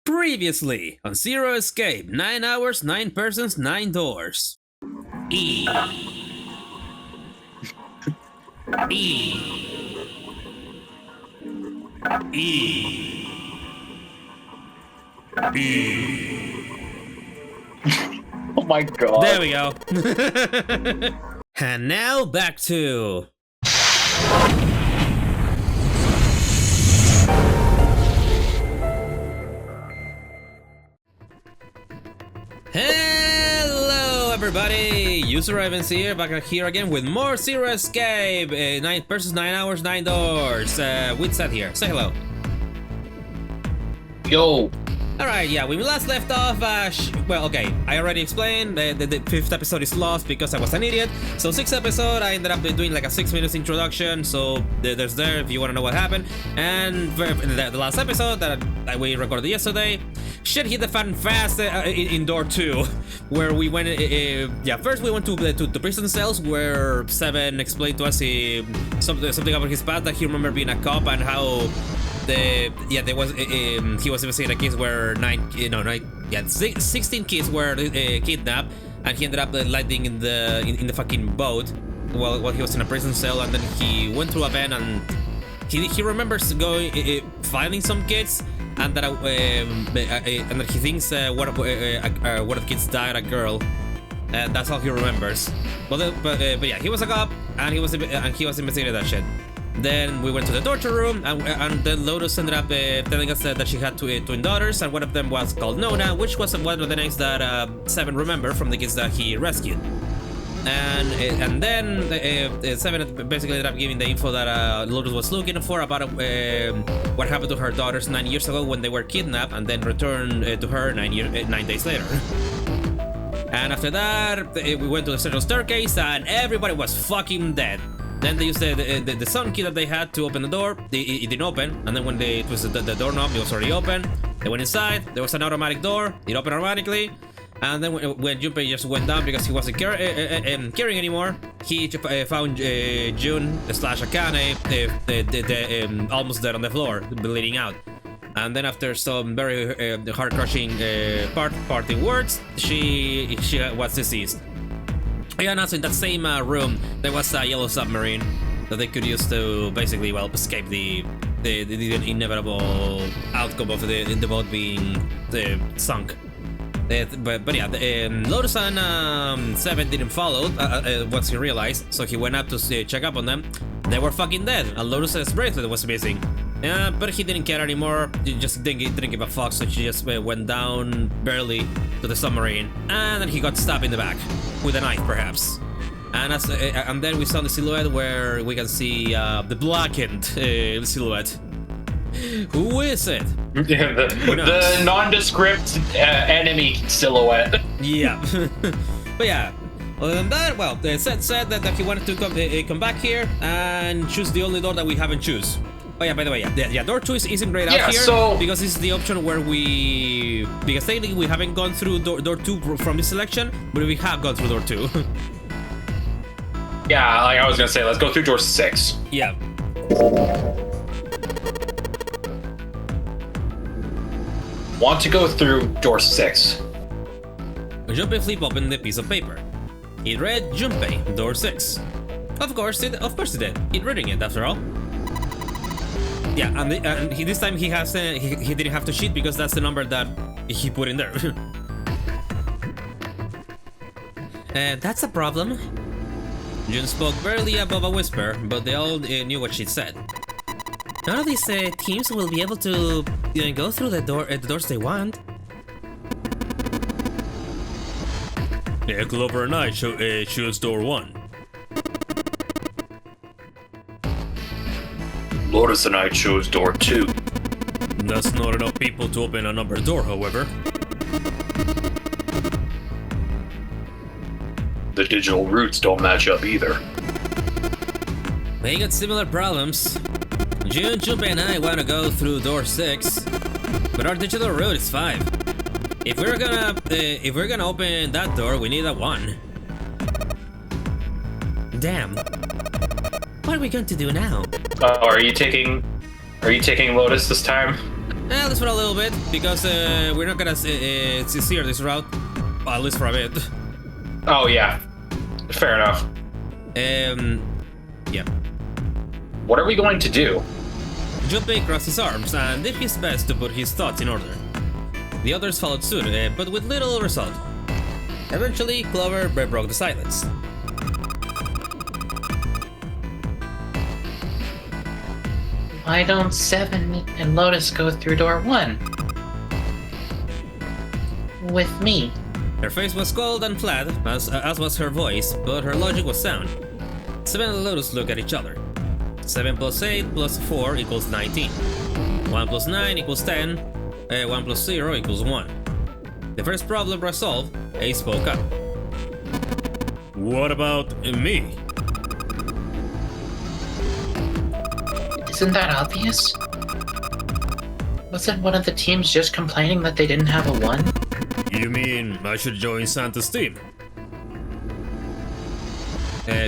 Previously on Zero Escape, 9 hours, 9 persons, 9 doors. E. E. E. E. Oh my god. There we go. And now back to... Hello everybody! User Evans here, back here again with more Zero Escape! 9 persons, 9 hours, 9 doors. With Seth here. Say hello. Yo. Alright, yeah, when we last left off, well, okay, I already explained, the 5th episode is lost because I was an idiot, so 6th episode, I ended up doing like a 6 minutes introduction, so there's there if you want to know what happened, and the last episode that we recorded yesterday, shit hit the fan fast in door 2, where we went, yeah, first we went to prison cells, where Seven explained to us something about his past, that he remembered being a cop, and how he was investigating a case where 16 kids were kidnapped, and he ended up landing in the fucking boat while he was in a prison cell, and then he went through a van, and he remembers going finding some kids, and that he thinks one of the kids died, a girl. That's all he remembers. But yeah, he was a cop, and he was investigating that shit. Then we went to the torture room, and then Lotus ended up telling us that she had two twin daughters, and one of them was called Nona, which was one of the names that Seven remembered from the kids that he rescued. And then Seven basically ended up giving the info that Lotus was looking for about what happened to her daughters 9 years ago when they were kidnapped, and then returned to her 9 days later. And after that, we went to the central staircase, and everybody was fucking dead. Then they used the sun key that they had to open the door. It didn't open, and then when they twisted the doorknob, it was already open. They went inside. There was an automatic door. It opened automatically. And then when Junpei just went down because he wasn't caring anymore, he found Jun / Akane almost dead on the floor, bleeding out. And then after some very heart-crushing parting words, she was deceased. Yeah, and also in that same room, there was a yellow submarine that they could use to basically, well, escape the inevitable outcome of the boat being sunk. But yeah, Lotus and Seven didn't follow once he realized, so he went up to check up on them. They were fucking dead, and Lotus's bracelet was missing. But he didn't care anymore. He just didn't give a fuck, so he just went down barely to the submarine, and then he got stabbed in the back with a knife, perhaps. And then we saw the silhouette where we can see the blackened silhouette. Who is it? The nondescript enemy silhouette. Yeah. But yeah, other than that, well, Seth said that he wanted to come back here and choose the only door that we haven't choose. Oh yeah, by the way, yeah, door 2 isn't grayed out here, so... because this is the option where because technically we haven't gone through door 2 from this selection, but we have gone through door 2. Yeah, like I was gonna say, let's go through door 6. Yeah. Want to go through door 6. Junpei flip opened the piece of paper. It read Junpei, door 6. Of course it did. He's reading it after all. Yeah, and this time he didn't have to cheat because that's the number that he put in there. That's a problem. Jun spoke barely above a whisper, but they all knew what she said. None of these teams will be able to go through the doors they want. Yeah, Clover and I choose door 1. Lotus and I chose door 2. That's not enough people to open a numbered door, however. The digital routes don't match up either. They got similar problems. Jun, Junpei, and I want to go through door 6, but our digital route is 5. If we're gonna open that door, we need a 1. Damn. What are we going to do now? Are you taking Lotus this time? At least for a little bit, because we're not gonna steer this route, at least for a bit. Oh, yeah. Fair enough. Yeah. What are we going to do? Junpei crossed his arms and did his best to put his thoughts in order. The others followed suit, but with little result. Eventually, Clover broke the silence. Why don't Seven and Lotus go through door 1? With me. Her face was cold and flat, as was her voice, but her logic was sound. Seven and Lotus looked at each other. 7 plus 8 plus 4 equals 19. 1 plus 9 equals 10. 1 plus 0 equals 1. The first problem resolved, Ace spoke up. What about me? Isn't that obvious? Wasn't one of the teams just complaining that they didn't have a 1? You mean I should join Santa's team?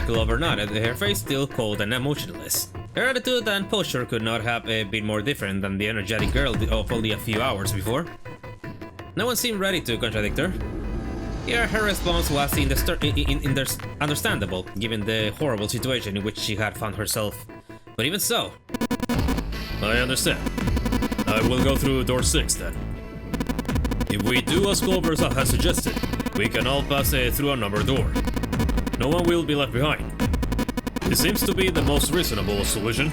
Clover nodded, her face still cold and emotionless. Her attitude and posture could not have been more different than the energetic girl of only a few hours before. No one seemed ready to contradict her. Here, her response was understandable, given the horrible situation in which she had found herself. But even so... I understand. I will go through door 6 then. If we do as Clover has suggested, we can all pass through a numbered door. No one will be left behind. This seems to be the most reasonable solution.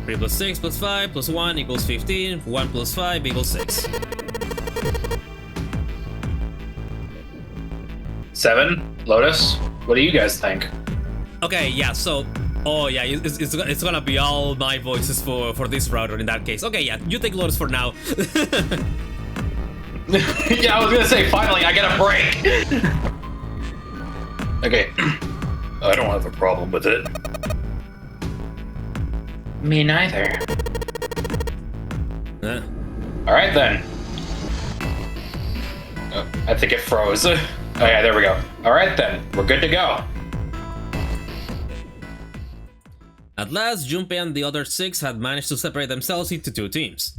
3 plus 6 plus 5 plus 1 equals 15, 1 plus 5 equals 6. 7, Lotus, what do you guys think? Okay, yeah, so... Oh yeah, it's gonna be all my voices for this router in that case. Okay, yeah, you take Lotus for now. Yeah, I was gonna say, finally, I get a break! Okay. I don't have a problem with it. Me neither. Alright then. Oh, I think it froze. Oh yeah, there we go. Alright then, we're good to go. At last, Junpei and the other 6 had managed to separate themselves into 2 teams.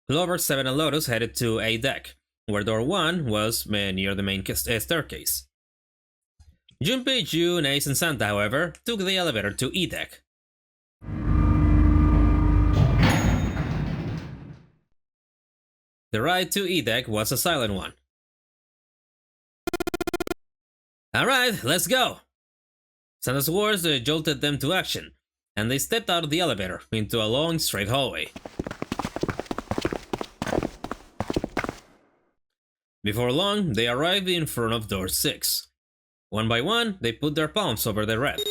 Clover, 7 and Lotus headed to A deck, where door 1 was near the main staircase. Junpei, June, Ace and Santa, however, took the elevator to E deck. The ride to E deck was a silent one. Alright, let's go! Santa's words jolted them to action, and they stepped out of the elevator into a long, straight hallway. Before long, they arrived in front of door 6. One by one, they put their palms over the red.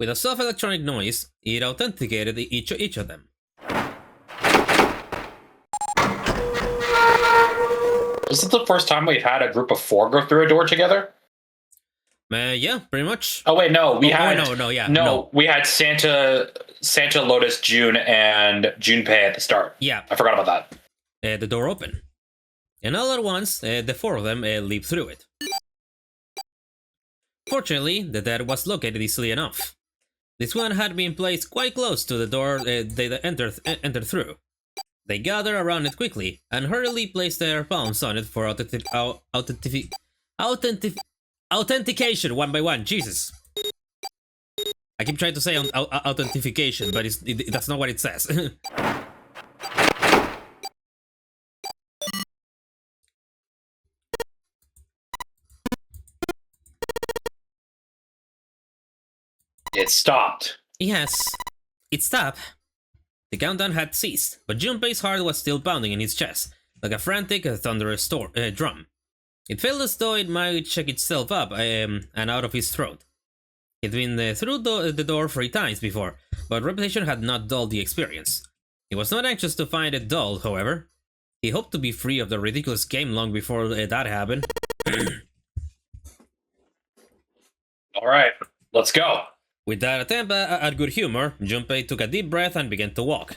With a soft electronic noise, it authenticated each of them. Is this the first time we've had a group of 4 go through a door together? Yeah, pretty much. Oh wait, no, we had we had Santa, Lotus, June, and Junpei at the start. Yeah, I forgot about that. The door opened, and all at once, the 4 of them leaped through it. Fortunately, the dead was located easily enough. This one had been placed quite close to the door they entered through. They gathered around it quickly and hurriedly placed their palms on it for authentication one by one. Jesus. I keep trying to say authentication, but that's not what it says. It stopped. Yes, it stopped. The countdown had ceased, but Junpei's heart was still pounding in his chest, like a frantic, thunderous drum. It felt as though it might shake itself up and out of his throat. He'd been through the door 3 times before, but repetition had not dulled the experience. He was not anxious to find it dull, however. He hoped to be free of the ridiculous game long before that happened. Alright, let's go. With that attempt at good humor, Junpei took a deep breath and began to walk.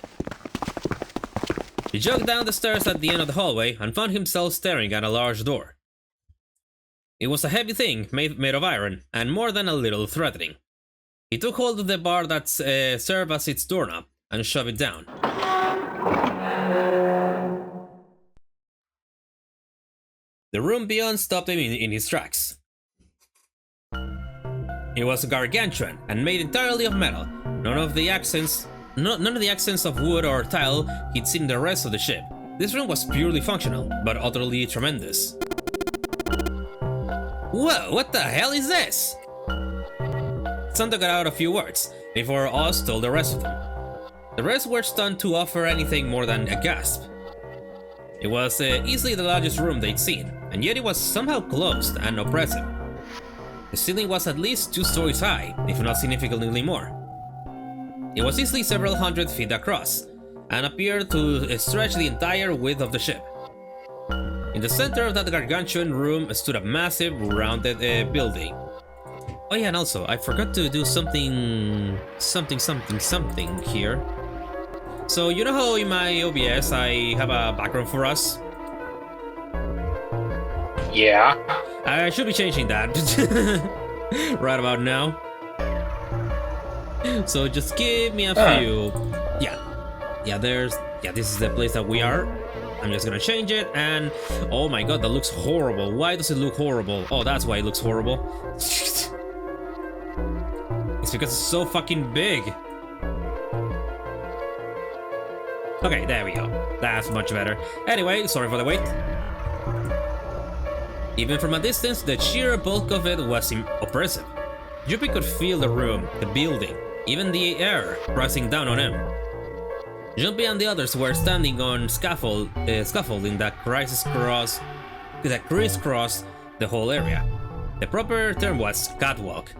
He jogged down the stairs at the end of the hallway and found himself staring at a large door. It was a heavy thing made of iron and more than a little threatening. He took hold of the bar that served as its doorknob and shoved it down. The room beyond stopped him in his tracks. It was gargantuan and made entirely of metal. None of the accents of wood or tile he'd seen in the rest of the ship. This room was purely functional, but utterly tremendous. Whoa, what the hell is this? Santa got out a few words, before Oz told the rest of them. The rest were stunned to offer anything more than a gasp. It was easily the largest room they'd seen, and yet it was somehow closed and oppressive. The ceiling was at least 2 stories high, if not significantly more. It was easily several hundred feet across, and appeared to stretch the entire width of the ship. In the center of that gargantuan room stood a massive, rounded building. Oh yeah, and also, I forgot to do something here. So, you know how in my OBS I have a background for us? Yeah. I should be changing that right about now. So just give me a few. Yeah, this is the place that we are. I'm just gonna change it, and oh my god, that looks horrible. Why does it look horrible? Oh, that's why it looks horrible. It's because it's so fucking big. Okay, there we go. That's much better. Anyway, sorry for the wait. Even from a distance, the sheer bulk of it was oppressive. Yuppie could feel the room, the building, even the air pressing down on him. Jumpy and the others were standing on scaffolding that crisscrossed the whole area. The proper term was catwalk,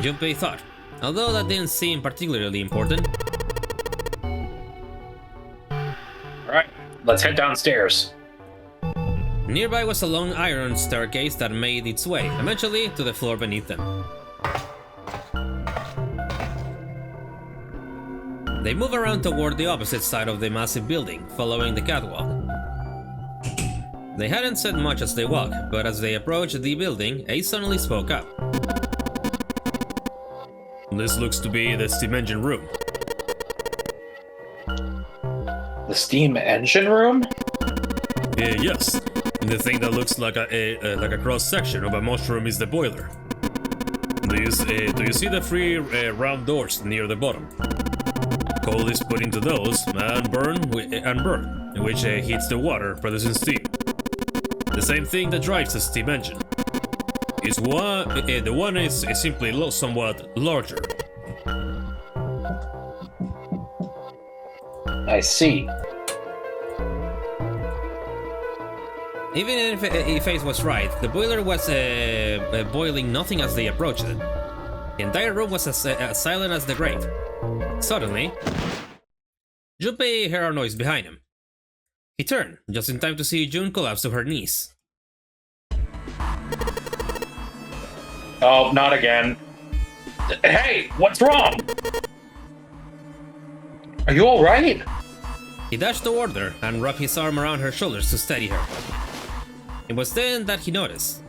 Jumpy thought, although that didn't seem particularly important. Alright, let's head downstairs. Nearby was a long iron staircase that made its way, eventually, to the floor beneath them. They moved around toward the opposite side of the massive building, following the catwalk. They hadn't said much as they walked, but as they approached the building, Ace suddenly spoke up. This looks to be the steam engine room. The steam engine room? Yes. The thing that looks like a cross-section of a mushroom is the boiler. Do you see the 3 round doors near the bottom? Coal is put into those and burn, which heats the water, producing steam. The same thing that drives the steam engine. The one is simply somewhat larger. I see. Even if Ace was right, the boiler was boiling nothing as they approached it. The entire room was as silent as the grave. Suddenly, Junpei heard a noise behind him. He turned, just in time to see June collapse to her knees. Oh, not again. Hey, what's wrong? Are you alright? He dashed toward her and wrapped his arm around her shoulders to steady her. It was then that he noticed.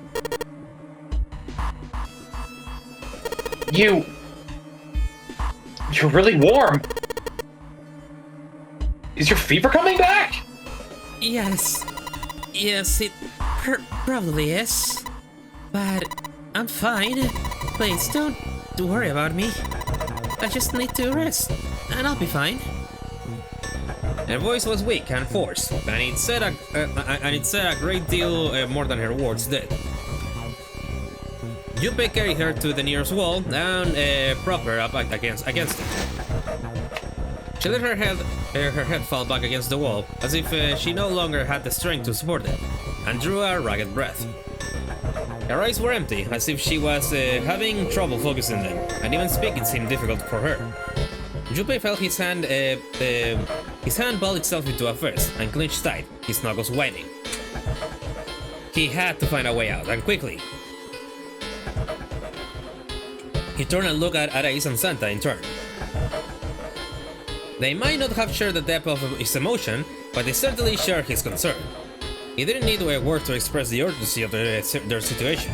You're really warm. Is your fever coming back? Yes, it probably is. But I'm fine. Please don't worry about me. I just need to rest, and I'll be fine. Her voice was weak and forced, and it said a great deal more than her words did. Junpei carried her to the nearest wall and propped her up against it. She let her head fall back against the wall, as if she no longer had the strength to support it, and drew a ragged breath. Her eyes were empty, as if she was having trouble focusing them, and even speaking seemed difficult for her. Junpei felt his hand balled itself into a fist and clenched tight, his knuckles whitening. He had to find a way out, and quickly. He turned and looked at Ace and Santa in turn. They might not have shared the depth of his emotion, but they certainly shared his concern. He didn't need a word to express the urgency of their situation.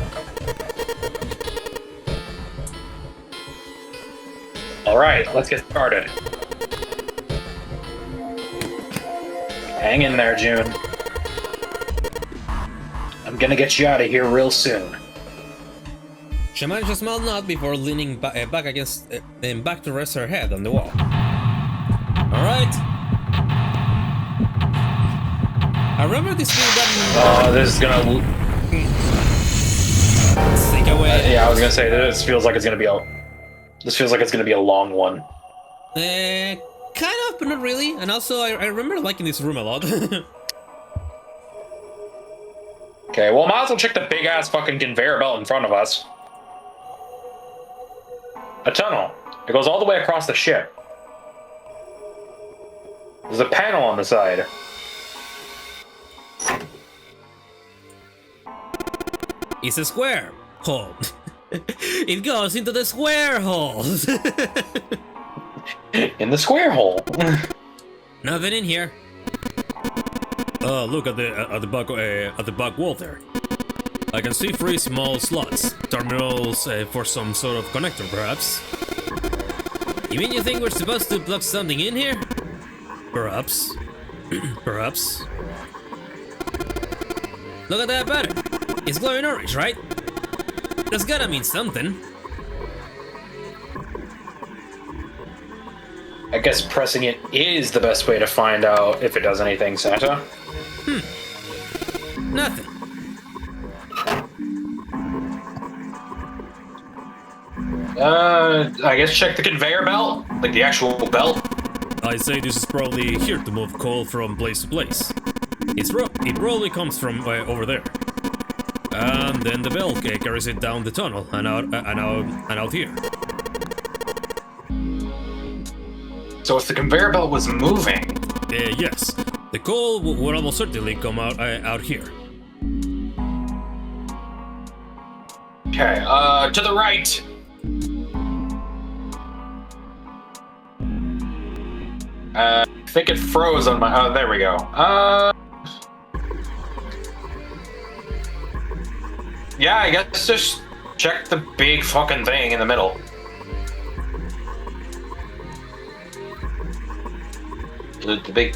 Alright, let's get started. Hang in there, June. I'm gonna get you out of here real soon. She managed a small nod before leaning back against back to rest her head on the wall. Alright. I remember this being done. Oh, this is gonna. Sink away. Yeah, I was gonna say this feels like it's gonna be a. This feels like it's gonna be a long one. Kind of, but not really. And also, I remember liking this room a lot. Okay, well, might as well check the big ass fucking conveyor belt in front of us. A tunnel. It goes all the way across the ship. There's a panel on the side. It's a square hole. It goes into the square holes. In the square hole. Nothing in here. Look at the back wall there. I can see 3 small slots, terminals for some sort of connector, perhaps. You mean you think we're supposed to plug something in here? Perhaps. Perhaps. Look at that pattern. It's glowing orange, right? That's gotta mean something. I guess pressing it is the best way to find out if it does anything, Santa. Nothing. I guess check the conveyor belt? Like the actual belt? I say this is probably here to move coal from place to place. It probably comes from over there. And then the belt carries it down the tunnel and out here. So if the conveyor belt was moving... Yes. The coal would almost certainly come out here. Okay, to the right! I think it froze on my... Oh, there we go. Yeah, I guess just check the big fucking thing in the middle. The big...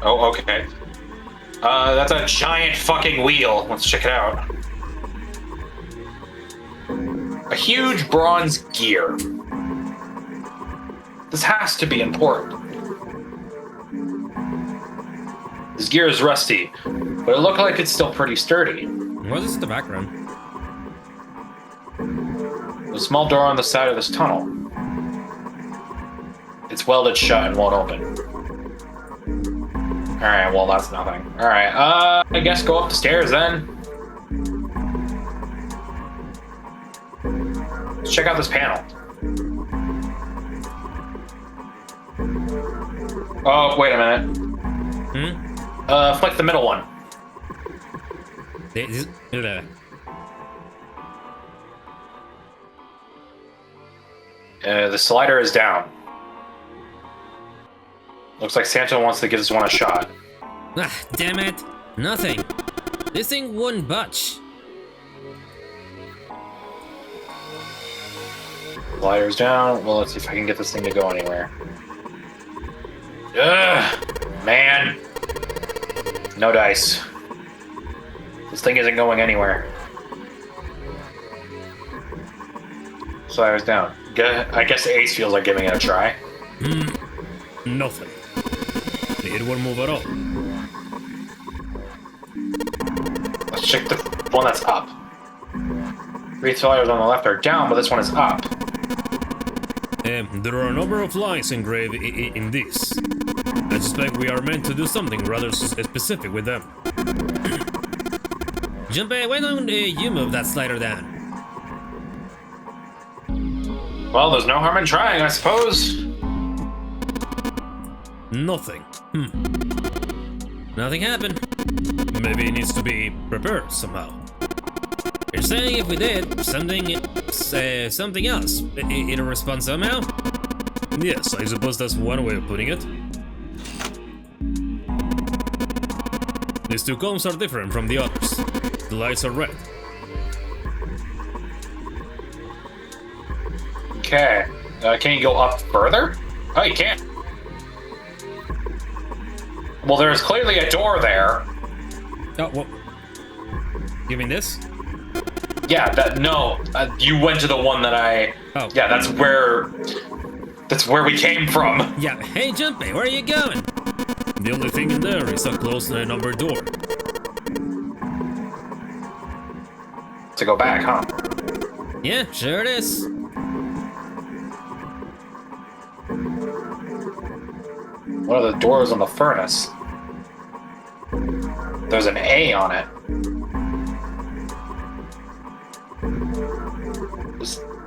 Oh, okay. That's a giant fucking wheel. Let's check it out. A huge bronze gear. This has to be important. This gear is rusty, but it looked like it's still pretty sturdy. What is the background? A small door on the side of this tunnel. It's welded shut and won't open. Alright, well that's nothing. Alright, I guess go up the stairs then. Let's check out this panel. Oh, wait a minute. Flick the middle one. The slider is down. Looks like Santa wants to give this one a shot. Ah, damn it. Nothing. This thing wouldn't budge. Slider's down. Well, let's see if I can get this thing to go anywhere. Ugh, man. No dice. This thing isn't going anywhere. Slider's down. I guess the ace feels like giving it a try. Nothing. It won't move at all. Let's check the one that's up. 3 sliders on the left are down, but this one is up. There are a number of lines engraved in this. I suspect we are meant to do something rather specific with them. Junpei, why don't you move that slider down? Well, there's no harm in trying, I suppose. Nothing. Nothing happened. Maybe it needs to be prepared somehow. You're saying if we did something else, it'll respond somehow? Yes, I suppose that's one way of putting it. These 2 combs are different from the others. The lights are red. Okay. Can you go up further? Oh, you can't. Well, there's clearly a door there. Oh, what? You mean this? Yeah, no. You went to the one that I... Oh. Yeah, that's where we came from. Yeah, hey Junpei, where are you going? The only thing in there is a closed numbered door. To go back, huh? Yeah, sure it is. What are the doors on the furnace? There's an A on it.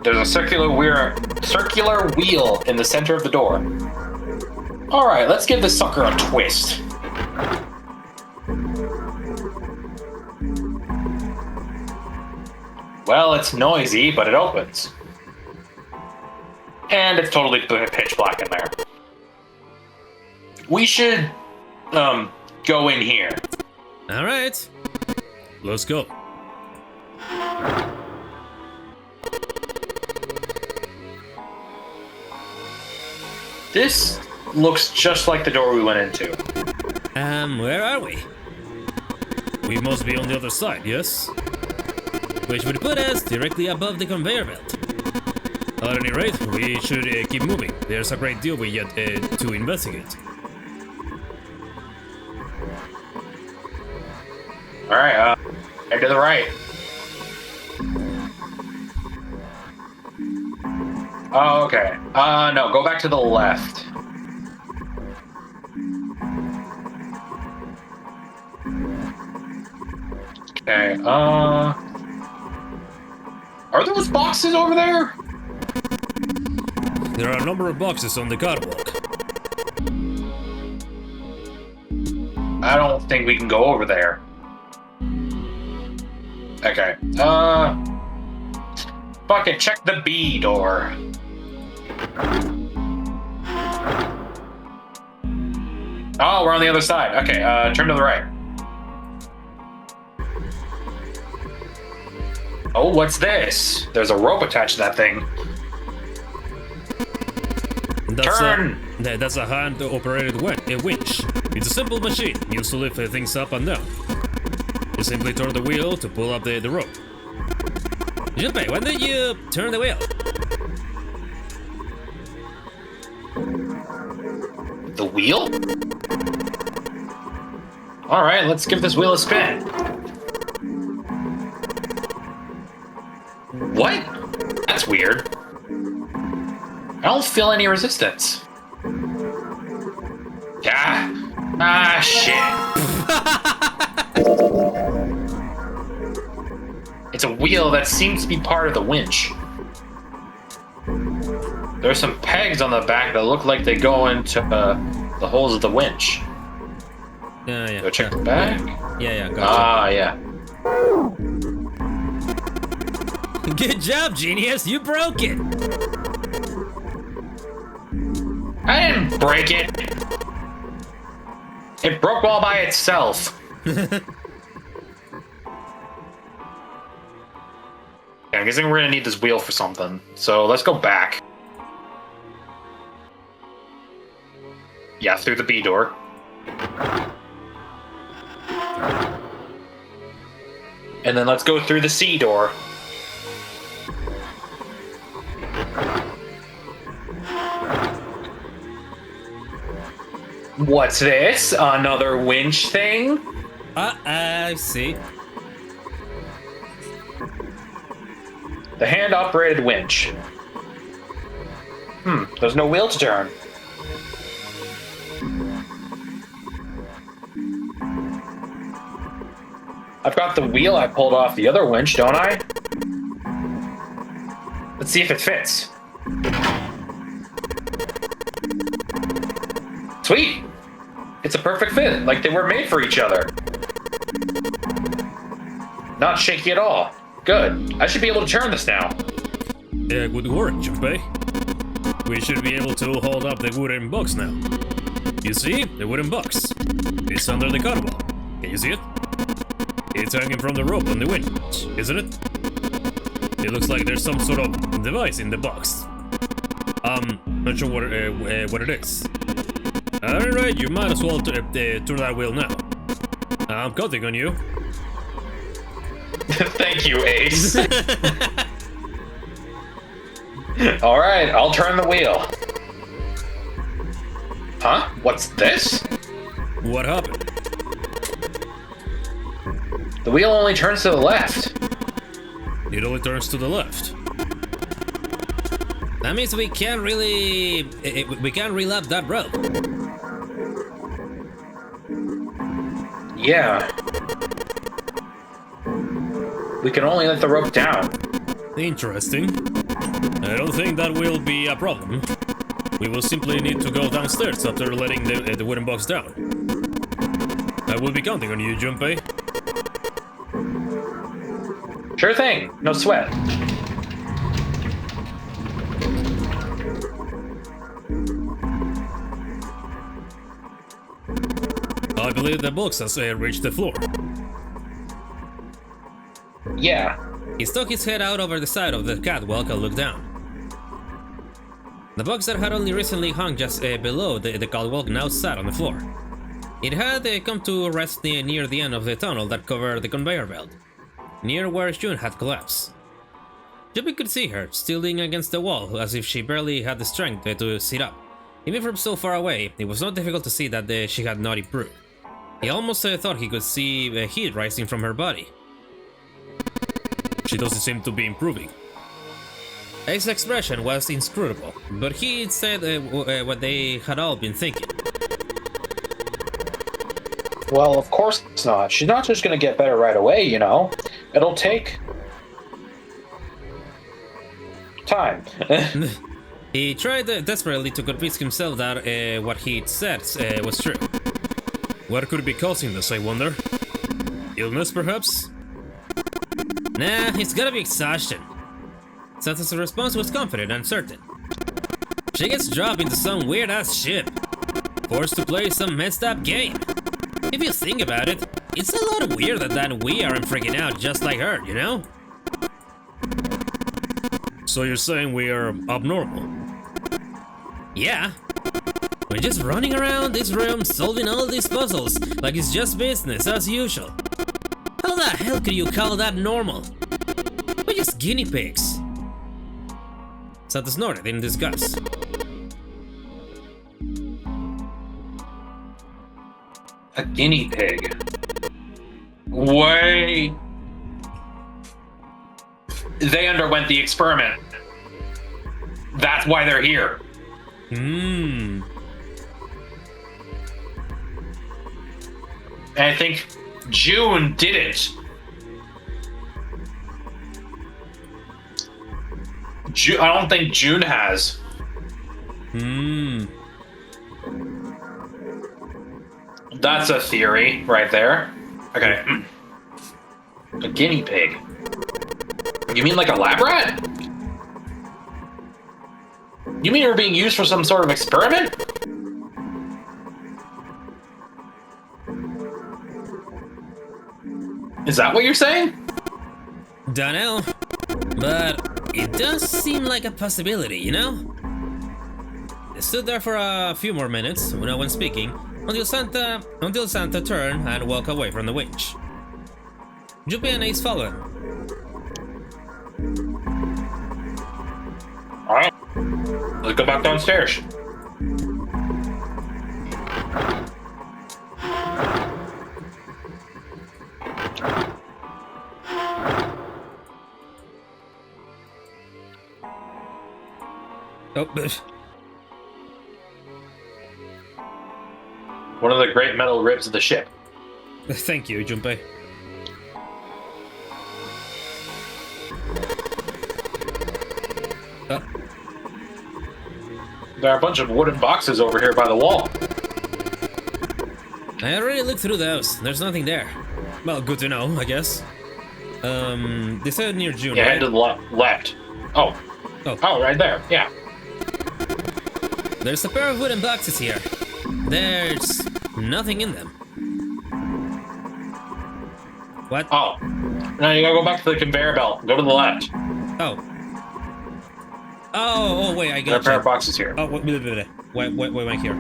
There's a circular wheel in the center of the door. All right, let's give this sucker a twist. Well, it's noisy, but it opens. And it's totally pitch black in there. We should, go in here. All right, let's go. This looks just like the door we went into. Where are we? We must be on the other side, yes? Which would put us directly above the conveyor belt. At any rate, we should keep moving. There's a great deal we yet to investigate. Alright, head to the right. Oh, okay. No, go back to the left. Okay, are those boxes over there? There are a number of boxes on the catwalk. I don't think we can go over there. Okay, fuck it, check the B door. Oh, we're on the other side. Okay, turn to the right. Oh, what's this? There's a rope attached to that thing. Turn! That's a hand-operated winch. It's a simple machine used to lift things up and down. You simply turn the wheel to pull up the rope. Junpei, why don't you turn the wheel? The wheel? Alright, let's give this wheel a spin. What? That's weird. I don't feel any resistance. Yeah. Ah, shit. It's a wheel that seems to be part of the winch. There's some pegs on the back that look like they go into the holes of the winch. Yeah. Go check the back. Yeah, gotcha. Ah, yeah. Good job, genius. You broke it. I didn't break it. It broke all by itself. Okay, I'm guessing we're gonna need this wheel for something. So let's go back. Yeah, through the B door. And then let's go through the C door. What's this? Another winch thing? I see. The hand-operated winch. There's no wheel to turn. I've got the wheel I pulled off the other winch, don't I? Let's see if it fits. Sweet! It's a perfect fit, like they were made for each other. Not shaky at all. Good. I should be able to turn this now. Yeah, good work, Junpei. We should be able to hold up the wooden box now. You see? The wooden box. It's under the car wall. Can you see it? It's hanging from the rope on the winch, isn't it? It looks like there's some sort of device in the box. Not sure what it is. Alright, you might as well turn that wheel now. I'm counting on you. Thank you, Ace. All right, I'll turn the wheel. Huh? What's this? What happened? The wheel only turns to the left. It only turns to the left. That means we can't really... we can't relap that rope. Yeah. We can only let the rope down. Interesting. I don't think that will be a problem. We will simply need to go downstairs after letting the wooden box down. I will be counting on you, Junpei. Sure thing. No sweat. I believe the box has reached the floor. Yeah. He stuck his head out over the side of the catwalk and looked down. The box that had only recently hung just below the catwalk now sat on the floor. It had come to rest near the end of the tunnel that covered the conveyor belt, near where June had collapsed. Juppie could see her, still leaning against the wall, as if she barely had the strength to sit up. Even from so far away, it was not difficult to see that she had not improved. He almost thought he could see heat rising from her body. She doesn't seem to be improving. His expression was inscrutable, but he said what they had all been thinking. Well, of course not. She's not just gonna get better right away, you know. It'll take... time. He tried desperately to convince himself that what he'd said was true. What could be causing this, I wonder? Illness, perhaps? Nah, it's gotta be exhaustion. Santa's response was confident and certain. She gets dropped into some weird-ass ship, forced to play some messed-up game. If you think about it, it's a lot weirder that we aren't freaking out just like her, you know? So you're saying we are abnormal? Yeah. We're just running around this room solving all these puzzles like it's just business as usual. How the hell could you call that normal? We're just guinea pigs. Santa snorted in disgust. A guinea pig. Wait. They underwent the experiment. That's why they're here. Hmm. And I think June didn't. I don't think June has. Hmm. That's a theory right there. Okay. A guinea pig. You mean like a lab rat? You mean you're being used for some sort of experiment? Is that what you're saying? Dunno, but it does seem like a possibility, you know? They stood there for a few more minutes, no one speaking, until Santa turned and walked away from the winch. Juppie and Ace followed him. Alright, let's go back downstairs. Oh, but... One of the great metal ribs of the ship. Thank you, Junpei. There are a bunch of wooden boxes over here by the wall. I already looked through those. There's nothing there. Well, good to know, I guess. They said near June, Yeah, right? head to the left. Oh. Oh, right there. Yeah. There's a pair of wooden boxes here. There's nothing in them. What? Oh. No, you gotta go back to the conveyor belt. Go to the left. Oh. Oh, wait, I There are got a pair you. of boxes here. Oh, wait, wait, here.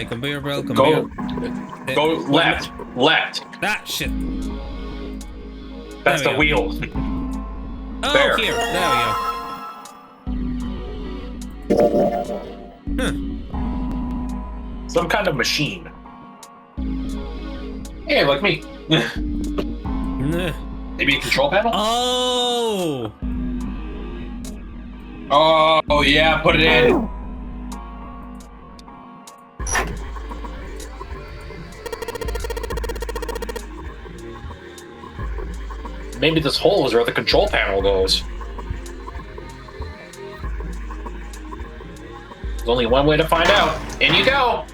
Conveyor belt, conveyor. Go left. Left. Ah, shit. That's There the we wheel. Oh, There. here. There we go. Some kind of machine. Hey, like me. Nah. Maybe a control panel? Oh! Oh, yeah, put it in. Maybe this hole is where the control panel goes. There's only one way to find out. In you go.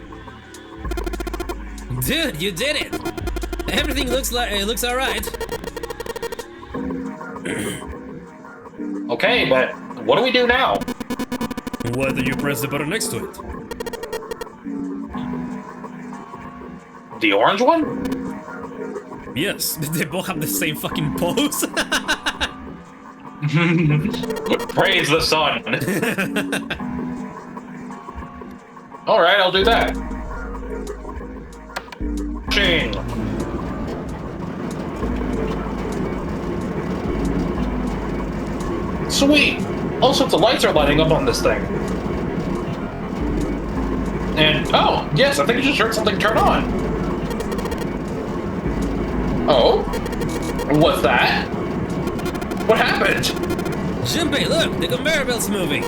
Dude, you did it! Everything looks alright. Okay, but what do we do now? Why do you press the button next to it? The orange one? Yes, they both have the same fucking pose. Praise the sun. Alright, I'll do that. Ching. Sweet! All sorts of lights are lighting up on this thing. And, oh, yes, I think I just heard something turn on. Oh? What's that? What happened? Junpei, look! The conveyor belt's moving!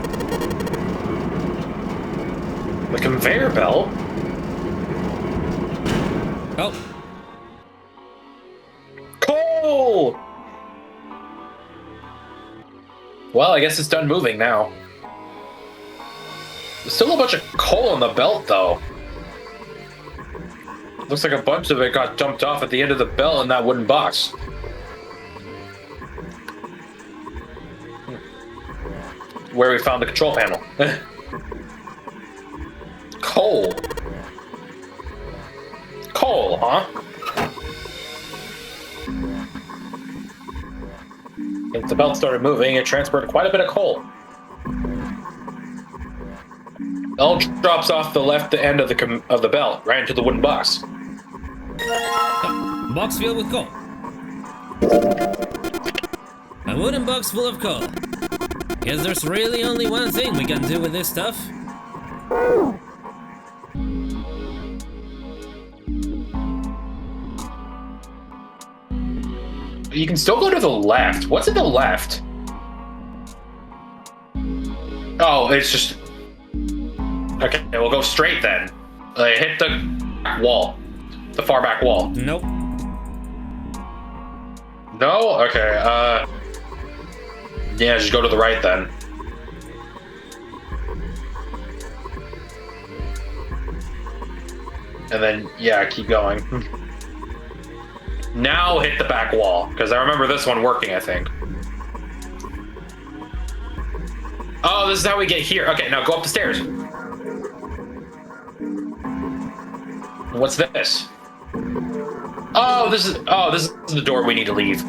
The conveyor belt? Oh. Coal! Well, I guess it's done moving now. There's still a bunch of coal on the belt, though. Looks like a bunch of it got dumped off at the end of the belt in that wooden box. Where we found the control panel. Coal. Coal, huh? If the belt started moving, it transferred quite a bit of coal. Belt drops off the left end of the belt, right into the wooden box. Box filled with coal. A wooden box full of coal. Guess there's really only one thing we can do with this stuff. You can still go to the left. What's at the left? Oh, it's just... Okay, we'll go straight then. Hit the wall. The far back wall. Nope. No? Okay, yeah, just go to the right then. And then, yeah, keep going. Now hit the back wall, because I remember this one working, I think. Oh, this is how we get here. Okay, now go up the stairs. What's this? Oh, this is the door we need to leave.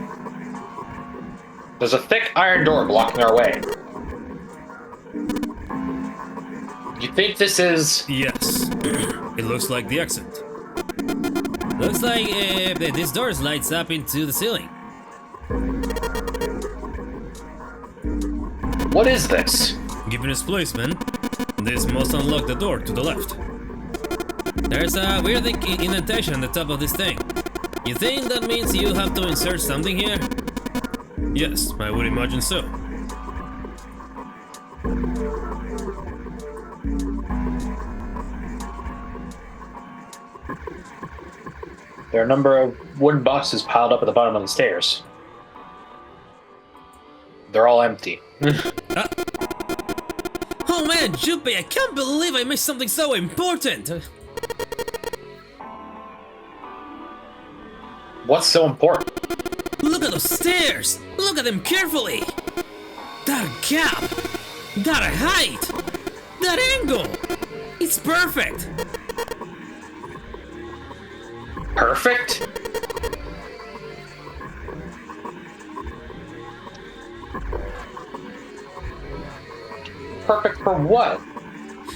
There's a thick iron door blocking our way. You think this is... Yes. It looks like the exit. Looks like this door lights up into the ceiling. What is this? Given its placement, this must unlock the door to the left. There's a weird indentation on the top of this thing. You think that means you have to insert something here? Yes, I would imagine so. There are a number of wooden boxes piled up at the bottom of the stairs. They're all empty. Oh man, Junpei, I can't believe I missed something so important! What's so important? Look at those stairs! Look at them carefully! That gap! That height! That angle! It's perfect! Perfect? perfect for what?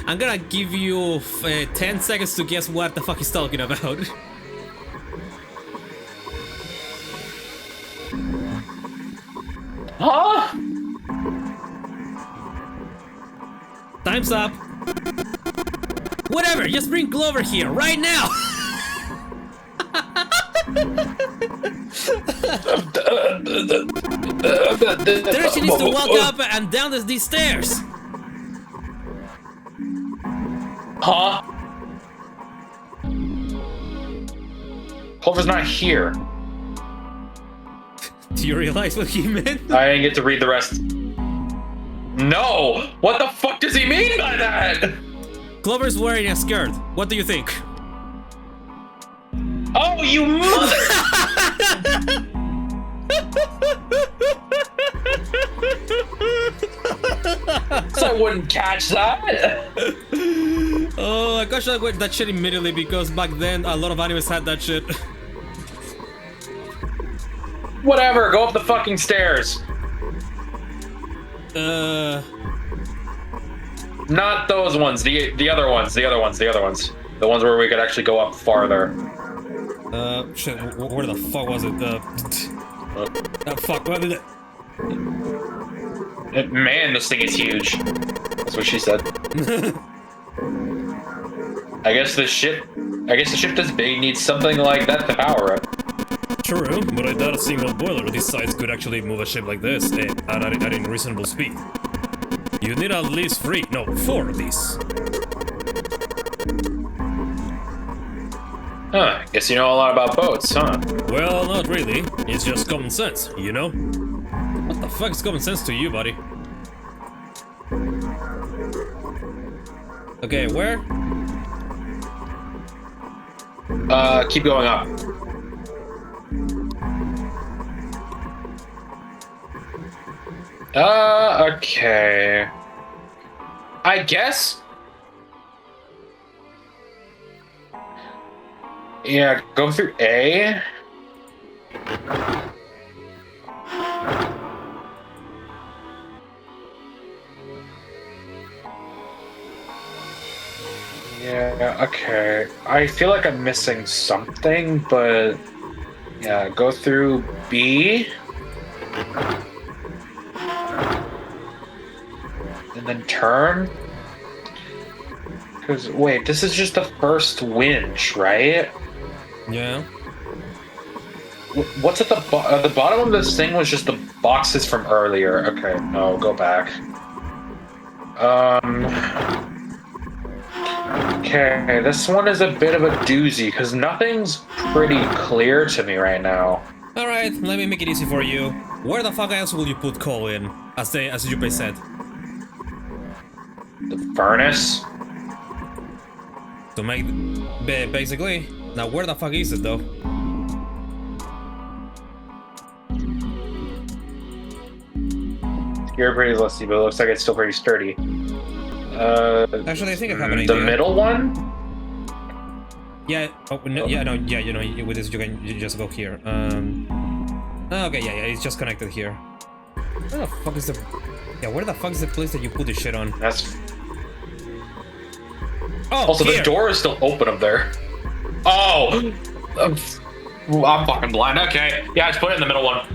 I'm gonna give you 10 seconds to guess what the fuck he's talking about. Huh? Time's up. Whatever, just bring Clover here right now. There she needs to walk up and down these stairs. Huh? Clover's not here. Do you realize what he meant? I didn't get to read the rest. No! What the fuck does he mean by that? Clover's wearing a skirt. What do you think? Oh, you mother! So I wouldn't catch that. Oh, I gosh, I watched that shit immediately because back then a lot of animes had that shit. Whatever, go up the fucking stairs. Not those ones, the other ones. The ones where we could actually go up farther. Shit, where the fuck was it? Fuck, what did it? Man, this thing is huge. That's what she said. I guess the ship this big needs something like that to power it. True, but I doubt a single boiler this size could actually move a ship like this at a reasonable speed. You need at least 4 of these. Huh, guess you know a lot about boats, huh? Well, not really. It's just common sense, you know? What the fuck is common sense to you, buddy? Okay, where? Keep going up. Okay. I guess? Yeah, go through A. Yeah, okay. I feel like I'm missing something, but yeah, go through B. And then turn. Because, wait, this is just the first winch, right? Yeah. What's at the bottom of this thing was just the boxes from earlier. Okay, no, go back. Okay, this one is a bit of a doozy, because nothing's pretty clear to me right now. Alright, let me make it easy for you. Where the fuck else will you put coal in? As Junpei said. The furnace? To make... basically. Now where the fuck is it though? You're pretty lusty, but it looks like it's still pretty sturdy. Actually, I think I have an idea. The middle one? Yeah. Oh no. Yeah. No. Yeah. You know, with this you can just go here. Okay. Yeah. It's just connected here. Where the fuck is the? Yeah. Where the fuck is the place that you put the shit on? That's. Oh. Also, here. the door is still open up there. Oh. I'm fucking blind. Okay. Yeah, just put it in the middle one.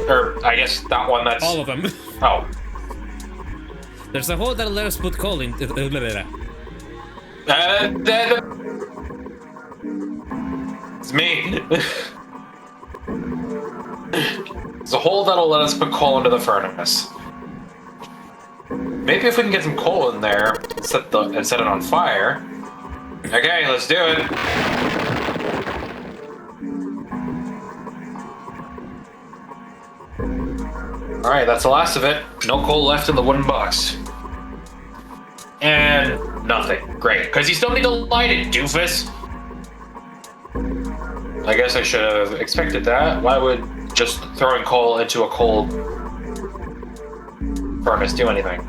Or I guess that one. That's all of them. Oh. There's a hole that'll let us put coal in. It's me. There's a hole that'll let us put coal into the furnace. Maybe if we can get some coal in there and set it on fire. Okay, let's do it. Alright, that's the last of it. No coal left in the wooden box. And nothing. Great. Because you still need to light it, doofus. I guess I should have expected that. Why would just throwing coal into a cold furnace do anything?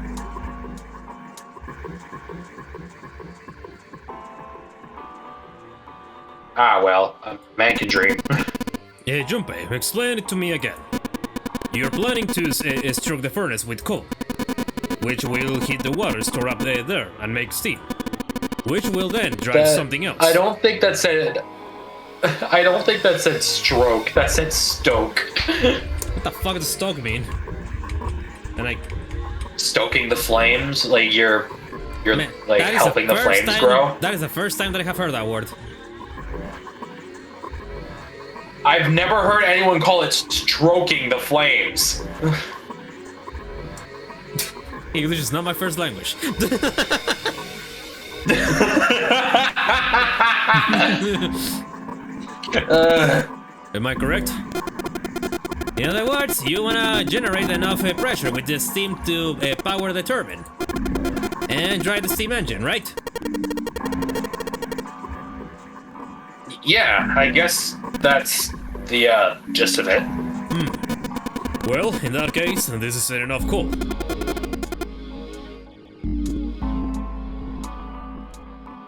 Ah, well, a man can dream. Hey, Junpei, explain it to me again. You're planning to stroke the furnace with coal. which will hit the water stored up there and make steam, which will then drive something else. I don't think that said stroke. That said stoke. What the fuck does stoke mean? And Stoking the flames, like you're man, like helping the flames grow. That is the first time that I have heard that word. I've never heard anyone call it stroking the flames. English is not my first language. Am I correct? In other words, you wanna generate enough pressure with this steam to power the turbine and drive the steam engine, right? Yeah, I guess that's the gist of it. Well, in that case, this is enough coal.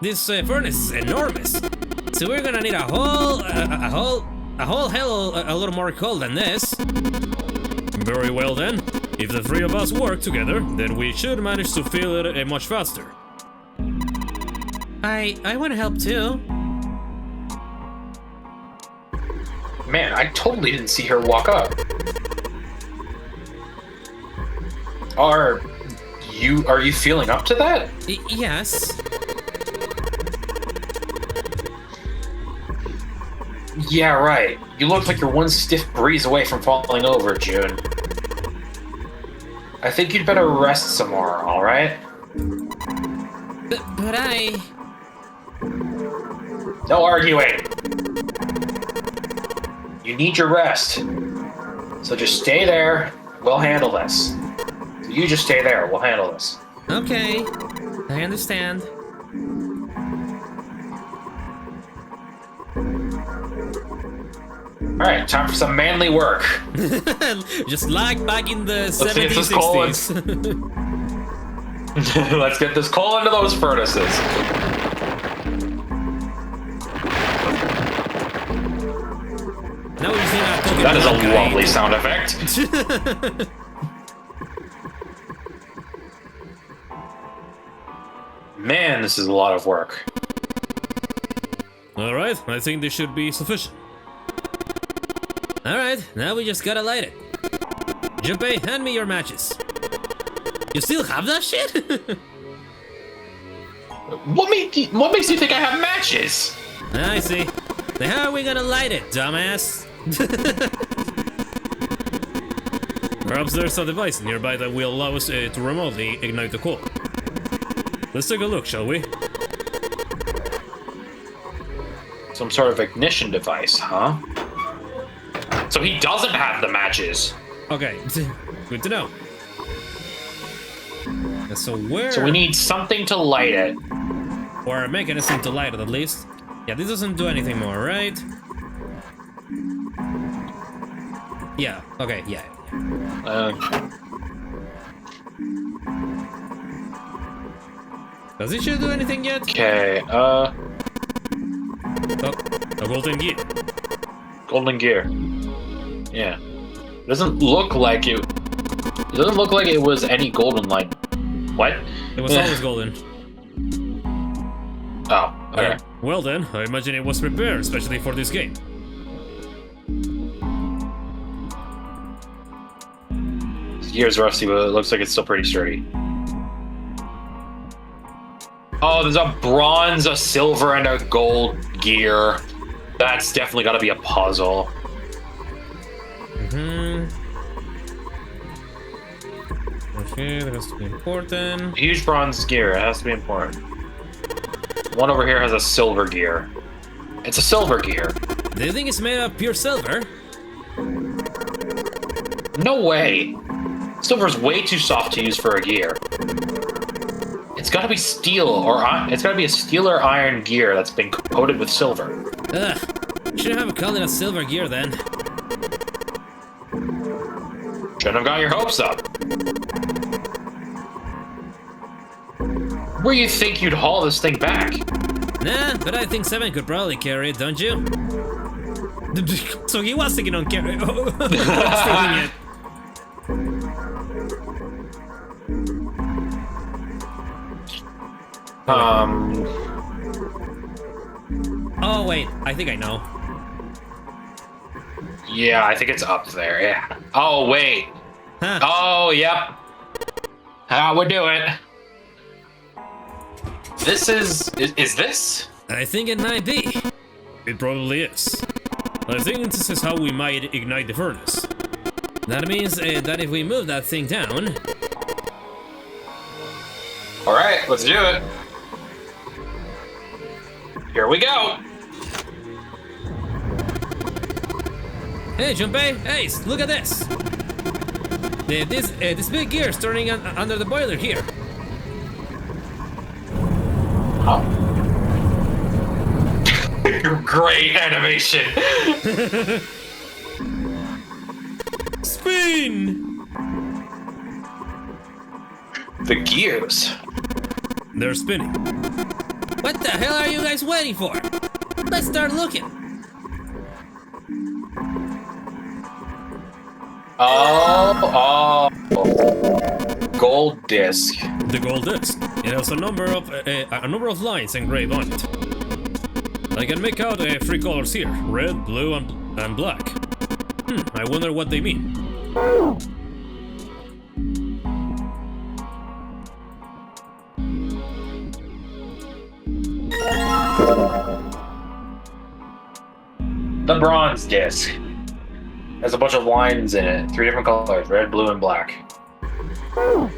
This furnace is enormous, so we're gonna need a little more coal than this. Very well then. If the three of us work together, then we should manage to fill it much faster. I want to help too. Man, I totally didn't see her walk up. Are you feeling up to that? Yes. Yeah, right. You look like you're one stiff breeze away from falling over, June. I think you'd better rest some more, alright? But I... No arguing! You need your rest. So just stay there, we'll handle this. You just stay there, we'll handle this. Okay, I understand. Alright, time for some manly work. Just like back in the Let's get this coal 70s, Let's get this coal into those furnaces. Now we just need a cooking That is a block, right? lovely sound effect. Man, this is a lot of work. Alright, I think this should be sufficient. Alright, now we just gotta light it. Junpei, hand me your matches. You still have that shit? What makes you think I have matches? I see. Then how are we gonna light it, dumbass? Perhaps there's a device nearby that will allow us to remotely ignite the coal. Let's take a look, shall we? Some sort of ignition device, huh? So he doesn't have the matches. Okay, good to know. So where... So we need something to light it. Or a mechanism to light it, at least. Yeah, this doesn't do anything more, right? Yeah, okay, yeah. Does it should do anything yet? Okay, Oh, a golden gear. golden gear. Yeah. It doesn't look like it. It doesn't look like it was any golden light. What? It was always golden. Oh, okay. Well then, I imagine it was prepared, especially for this game. This gear's rusty, but it looks like it's still pretty sturdy. Oh, there's a bronze, a silver, and a gold gear. That's definitely got to be a puzzle. Okay, that has to be important. Huge bronze gear. It has to be important. One over here has a silver gear. It's a silver gear. Do you think it's made of pure silver? No way. Silver's way too soft to use for a gear. It's got to be steel, or it's got to be a steel or iron gear that's been coated with silver. Ugh. Shouldn't have called it a silver gear then. Shouldn't have got your hopes up. Where you think you'd haul this thing back? Nah, but I think 7 could probably carry it, don't you? So he was thinking on carry. Oh wait, I think I know. Yeah, I think it's up there. Yeah. Oh wait. Huh. Oh, yep. How we do it? This is this? I think it might be. It probably is. I think this is how we might ignite the furnace. That means that if we move that thing down... All right, let's do it. Here we go. Hey, Junpei! Hey, look at this! This big gear is turning under the boiler here. Oh. Great animation. Spin! The gears. They're spinning. What the hell are you guys waiting for? Let's start looking. Oh, gold disc. The gold disc. It has a number of lines engraved on it. I can make out 3 colors here: red, blue, and black. I wonder what they mean. The bronze disc. There's a bunch of lines in it. 3 different colors: red, blue, and black. All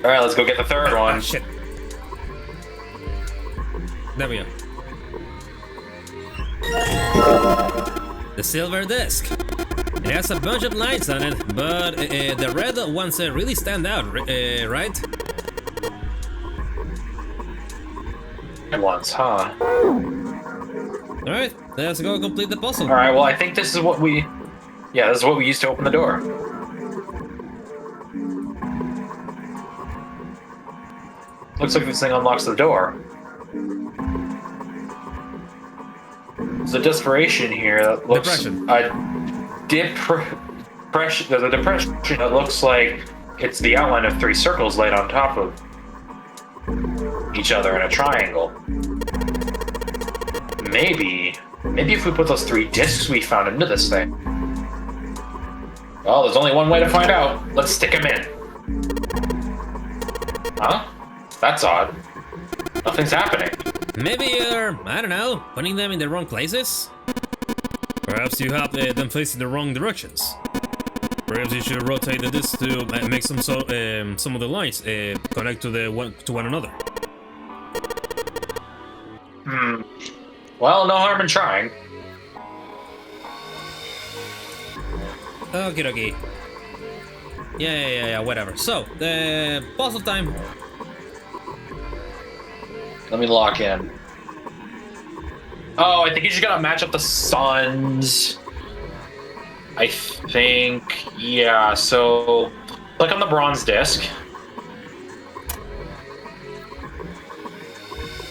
right, let's go get the third one. Shit. There we go. The silver disc. It has a bunch of lines on it, but the red ones really stand out, right? Red ones, huh? Alright, let's go complete the puzzle. All right. Well, I think this is what we. Yeah, this is what we used to open the door. Looks like this thing unlocks the door. There's a desperation here that looks Depression. depression. There's a depression that looks like it's the outline of 3 circles laid on top of each other in a triangle. Maybe if we put those 3 discs we found into this thing. Well, there's only one way to find out. Let's stick them in. Huh? That's odd. Nothing's happening. Maybe you're, I don't know, putting them in the wrong places? Perhaps you have them facing the wrong directions. Perhaps you should rotate the disc to make some of the lines connect to one another. Well, no harm in trying. Okie dokie. Yeah, whatever. So, puzzle time. Let me lock in. Oh, I think you just gotta match up the suns. I think, yeah, so click on the bronze disc.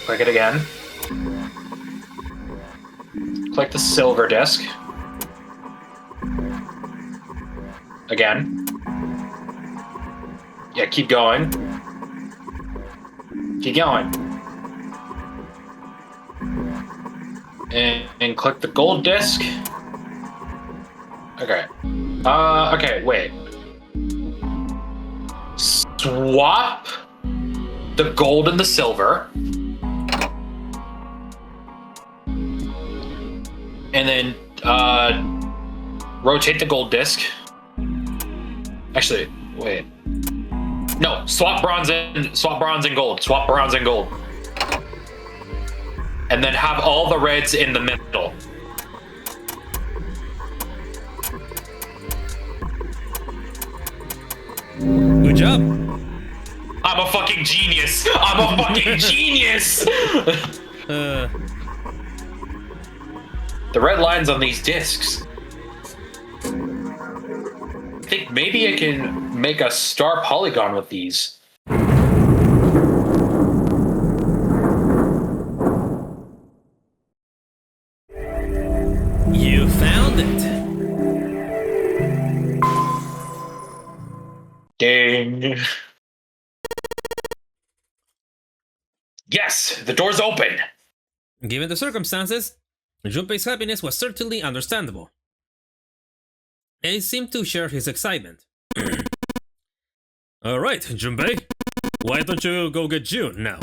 Click it again. Click the silver disc. Again. Yeah, keep going. Keep going. And click the gold disc. Okay. Okay, wait. Swap the gold and the silver. And then rotate the gold disc. Actually, wait. No, swap bronze and gold. Swap bronze and gold. And then have all the reds in the middle. Good job. I'm a fucking genius. I'm a fucking genius. The red lines on these discs. I think maybe I can make a star polygon with these. You found it. Ding. Yes, the door's open. Given the circumstances, Junpei's happiness was certainly understandable. He seemed to share his excitement. Alright, Junpei. Why don't you go get June now?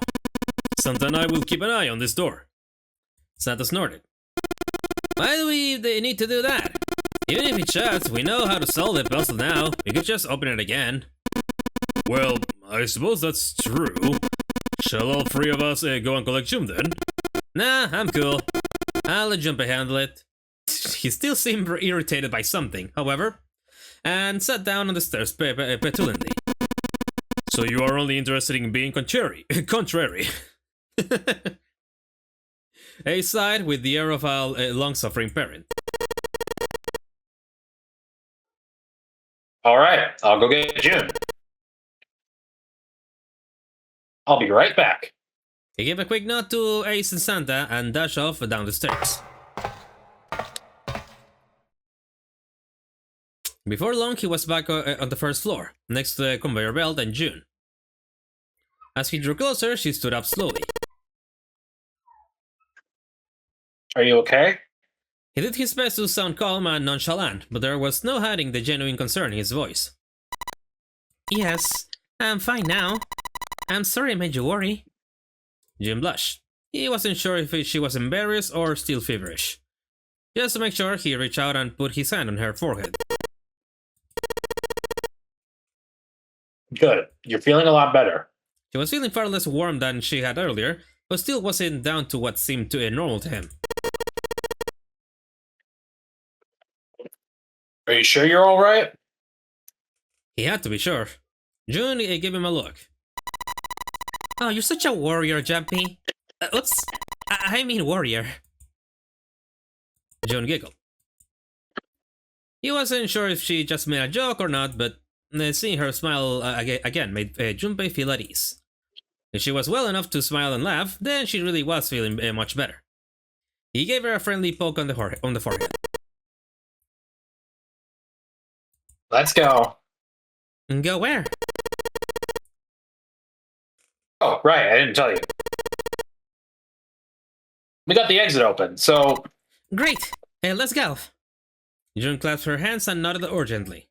Santa and I will keep an eye on this door. Santa snorted. Why do we need to do that? Even if it shuts, we know how to solve the puzzle now. We could just open it again. Well, I suppose that's true. Shall all three of us go and collect June then? Nah, I'm cool. I'll let Junpei handle it. He still seemed irritated by something, however, and sat down on the stairs petulantly. So you are only interested in being contrary. He sighed with the air of a long-suffering parent. All right, I'll go get June. I'll be right back. He gave a quick nod to Ace and Santa and dashed off down the stairs. Before long, he was back on the first floor, next to the conveyor belt and June. As he drew closer, she stood up slowly. Are you okay? He did his best to sound calm and nonchalant, but there was no hiding the genuine concern in his voice. Yes, I'm fine now. I'm sorry I made you worry. June blushed. He wasn't sure if she was embarrassed or still feverish. Just to make sure, he reached out and put his hand on her forehead. Good. You're feeling a lot better. She was feeling far less warm than she had earlier, but still wasn't down to what seemed normal to him. Are you sure you're all right? He had to be sure. June gave him a look. Oh, you're such a warrior, Jumpy. Oops. I mean warrior. June giggled. He wasn't sure if she just made a joke or not, but seeing her smile again made Junpei feel at ease. If she was well enough to smile and laugh, then she really was feeling much better. He gave her a friendly poke on the forehead. Let's go. Go where? Oh, right, I didn't tell you. We got the exit open, so... Great! Let's go! June clasped her hands and nodded urgently.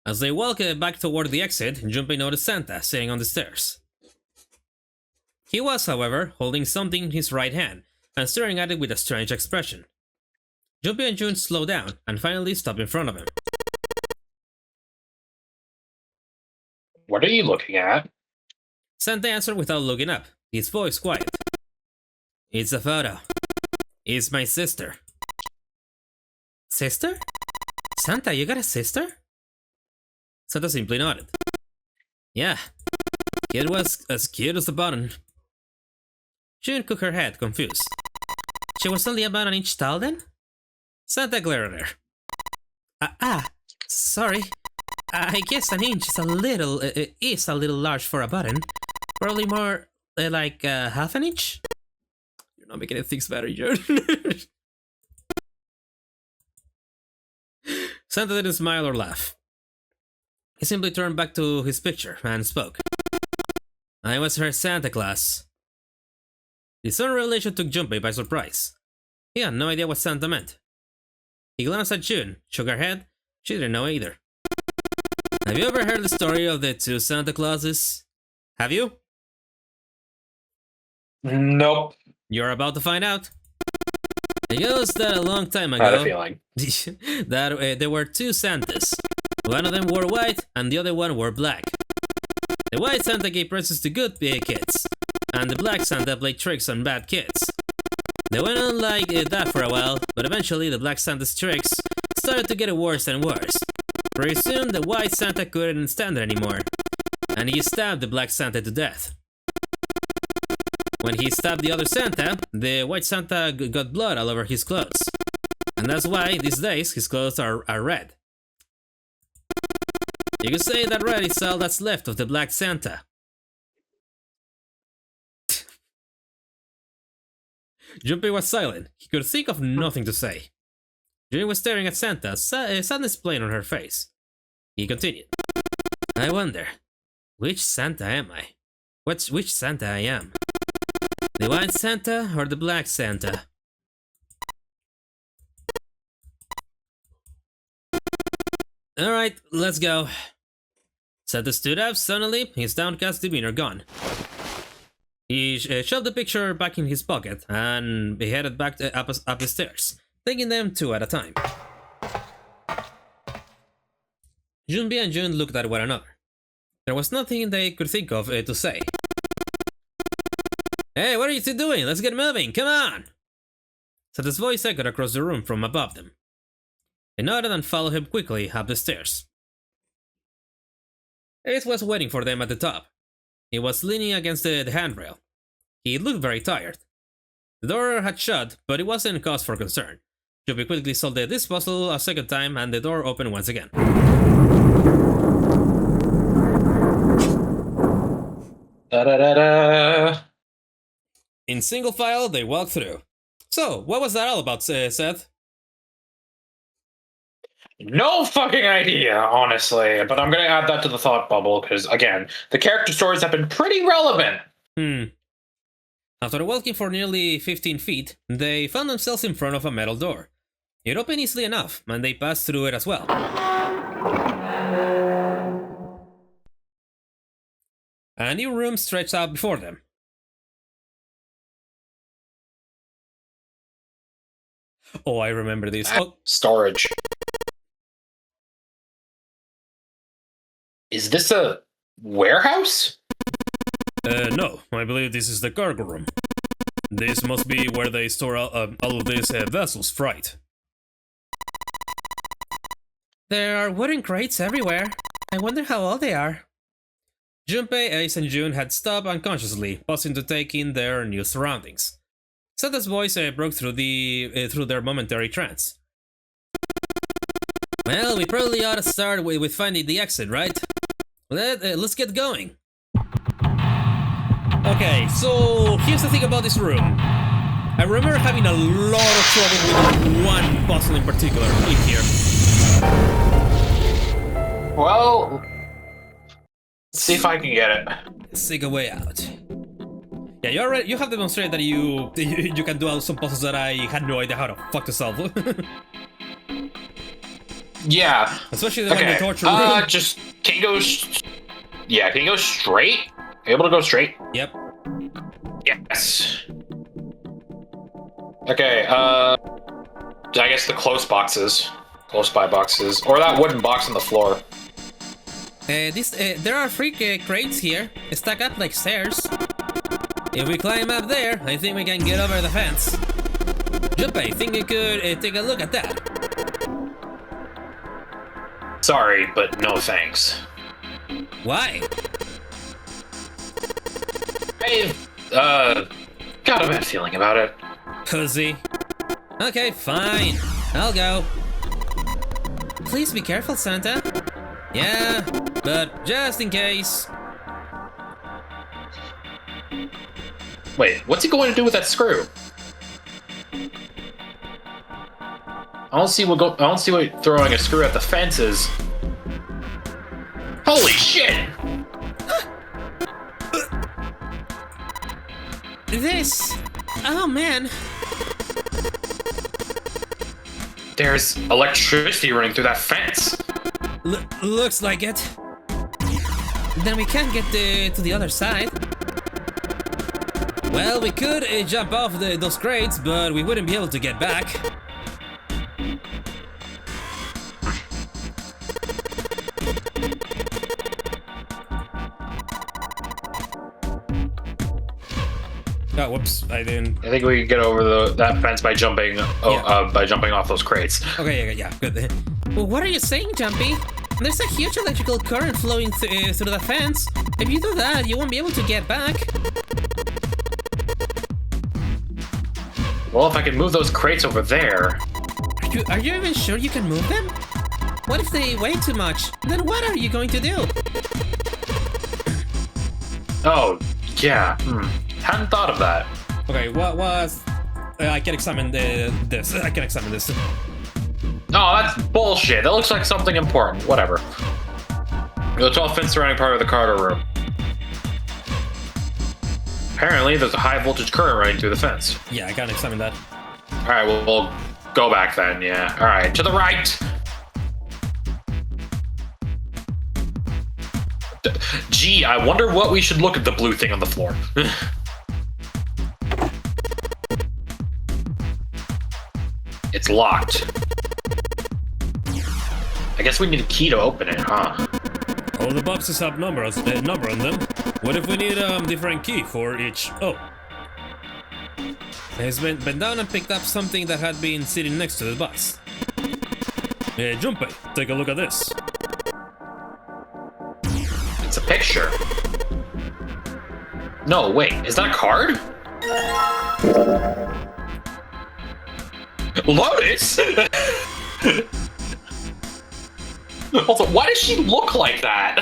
As they walked back toward the exit, Junpei noticed Santa sitting on the stairs. He was, however, holding something in his right hand and staring at it with a strange expression. Junpei and June slowed down and finally stopped in front of him. What are you looking at? Santa answered without looking up, his voice quiet. It's a photo. It's my sister. Sister? Santa, you got a sister? Santa simply nodded. Yeah, kid was as cute as a button. June shook her head, confused. She was only about an inch tall then? Santa glared at her. Sorry. I guess an inch is a little large for a button. Probably more like half an inch? You're not making things better, June. Santa didn't smile or laugh. He simply turned back to his picture and spoke. I was her Santa Claus. This sudden revelation took Junpei by surprise. He had no idea what Santa meant. He glanced at June, shook her head. She didn't know either. Have you ever heard the story of the two Santa Clauses? Have you? Nope. You're about to find out. It goes that a long time ago, I had a feeling. that there were two Santas. One of them wore white, and the other one wore black. The white Santa gave presents to good kids, and the black Santa played tricks on bad kids. They went on like that for a while, but eventually the black Santa's tricks started to get worse and worse. Pretty soon, the white Santa couldn't stand it anymore, and he stabbed the black Santa to death. When he stabbed the other Santa, the white Santa got blood all over his clothes. And that's why, these days, his clothes are red. You could say that red is all that's left of the black Santa. Junpei was silent. He could think of nothing to say. June was staring at Santa, sadness plain on her face. He continued. I wonder, which Santa am I? Which Santa I am? The white Santa or the black Santa? Alright, let's go. Santa stood up suddenly, his downcast demeanor gone. He shoved the picture back in his pocket and he headed back up the stairs, taking them two at a time. Junbi and Jun looked at one another. There was nothing they could think of to say. Hey, what are you two doing? Let's get moving, come on! Santa's voice echoed across the room from above them. They nodded and followed him quickly up the stairs. Ace was waiting for them at the top. He was leaning against the handrail. He looked very tired. The door had shut, but it wasn't cause for concern. Juby quickly solved this puzzle a second time and the door opened once again. Da-da-da-da. In single file, they walked through. So, what was that all about, Seth? No fucking idea, honestly. But I'm gonna add that to the thought bubble because, again, the character stories have been pretty relevant. After walking for nearly 15 feet, they found themselves in front of a metal door. It opened easily enough, and they passed through it as well. A new room stretched out before them. Oh, I remember this. Oh. Storage. Is this a warehouse? No, I believe this is the cargo room. This must be where they store all of these vessels, right? There are wooden crates everywhere. I wonder how old they are. Junpei, Ace, and Jun had stopped unconsciously, pausing to take in their new surroundings. Santa's voice broke through their momentary trance. Well, we probably ought to start with finding the exit, right? Let's get going. Okay, so here's the thing about this room. I remember having a lot of trouble with one puzzle in particular in here. Well, let's see if I can get it. Let's take a way out. Yeah, you have demonstrated that you can do some puzzles that I had no idea how the fuck to solve. Yeah. Especially the one in the torture room. Just can you go? Yeah, can you go straight? Able to go straight? Yep. Yes. Okay. I guess the close boxes, close by boxes, or that wooden box on the floor. There are three crates here, stacked up like stairs. If we climb up there, I think we can get over the fence. Junpei, think you could take a look at that? Sorry, but no thanks. Why? I've, got a bad feeling about it. Pussy. Okay, fine. I'll go. Please be careful, Santa. Yeah, but just in case. Wait, what's he going to do with that screw? I don't see what throwing a screw at the fence is. Holy shit! This. Oh man. There's electricity running through that fence. Looks like it. Then we can't get to the other side. Well, we could jump off those crates, but we wouldn't be able to get back. Oh, whoops! I didn't. I think we can get over that fence by jumping. By jumping off those crates. Okay, yeah, good. Well, what are you saying, Jumpy? There's a huge electrical current flowing through the fence. If you do that, you won't be able to get back. Well, if I can move those crates over there. Are you even sure you can move them? What if they weigh too much? Then what are you going to do? Oh, yeah. Hadn't thought of that. Okay, what was... I can examine this. I can examine this. Oh, that's bullshit. That looks like something important. Whatever. The tall fence surrounding part of the cargo room. Apparently, there's a high voltage current running through the fence. Yeah, I can't examine that. All right, we'll go back then. Yeah. All right, to the right. Gee, I wonder what we should look at the blue thing on the floor. It's locked. I guess we need a key to open it, huh? All the boxes have number on them. What if we need a different key for each? Oh. He's been down and picked up something that had been sitting next to the box. Hey, Junpei, take a look at this. It's a picture. No, wait, is that a card? Lotus? Also, why does she look like that?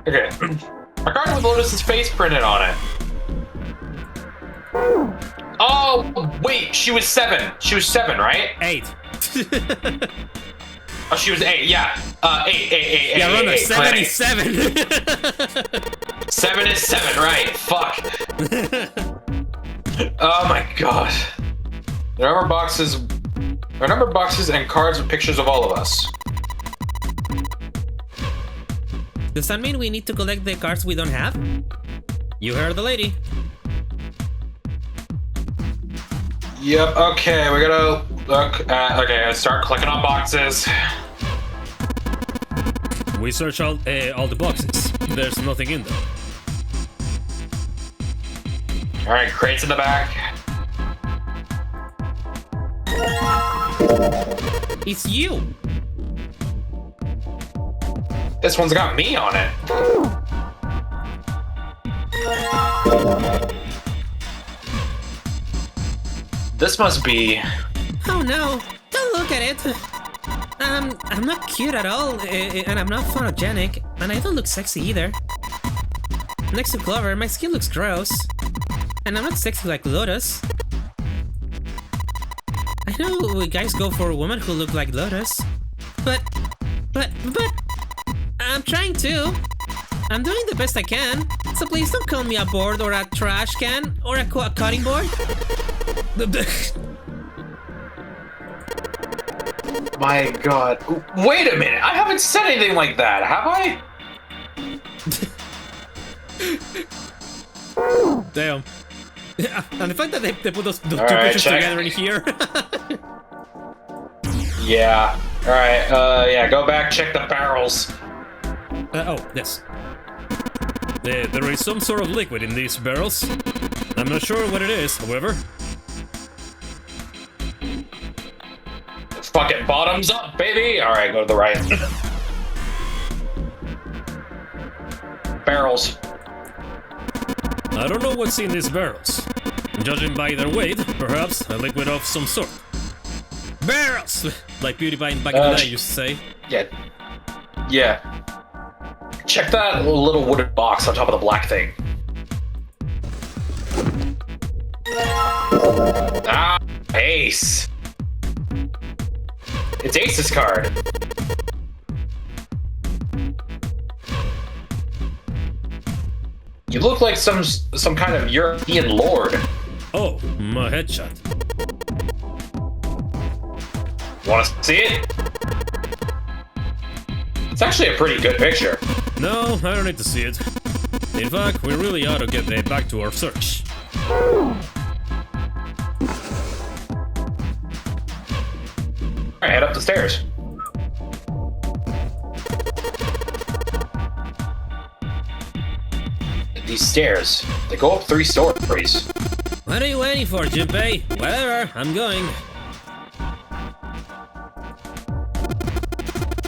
Okay. A card with Lotus's face printed on it. Oh, wait, she was 7. She was 7, right? 8. Oh, she was 8, yeah. 8. Yeah, remember, 7 8. is 7. 7 is 7, right. Fuck. Oh my god. There are number boxes and cards with pictures of all of us. Does that mean we need to collect the cards we don't have? You heard the lady. Yep, okay, we gotta look at, okay, start clicking on boxes. We search all the boxes. There's nothing in them. Alright, crates in the back. It's you! This one's got me on it. This must be... Oh no! Don't look at it! I'm not cute at all, and I'm not photogenic, and I don't look sexy either. Next to Clover, my skin looks gross. And I'm not sexy like Lotus. I know guys go for women who look like Lotus. But... I'm trying to. I'm doing the best I can. So please don't call me a board or a trash can or a cutting board. My god. Wait a minute, I haven't said anything like that, have I? Damn. And the fact that they put those two right, pictures check. together in here. Yeah. Alright, yeah, go back, check the barrels. Oh, yes. There is some sort of liquid in these barrels. I'm not sure what it is, however. Fucking bottoms up, baby! Alright, go to the right. Barrels. I don't know what's in these barrels. Judging by their weight, perhaps a liquid of some sort. Barrels! Like PewDiePie back in the day used to say. Yeah. Yeah. Check that little wooden box on top of the black thing. Ah, Ace. It's Ace's card. You look like some kind of European lord. Oh, my headshot. Want to see it? It's actually a pretty good picture. No, I don't need to see it. In fact, we really ought to get back to our search. Alright, head up the stairs. These stairs, they go up 3 stories. What are you waiting for, Junpei? Whatever, I'm going.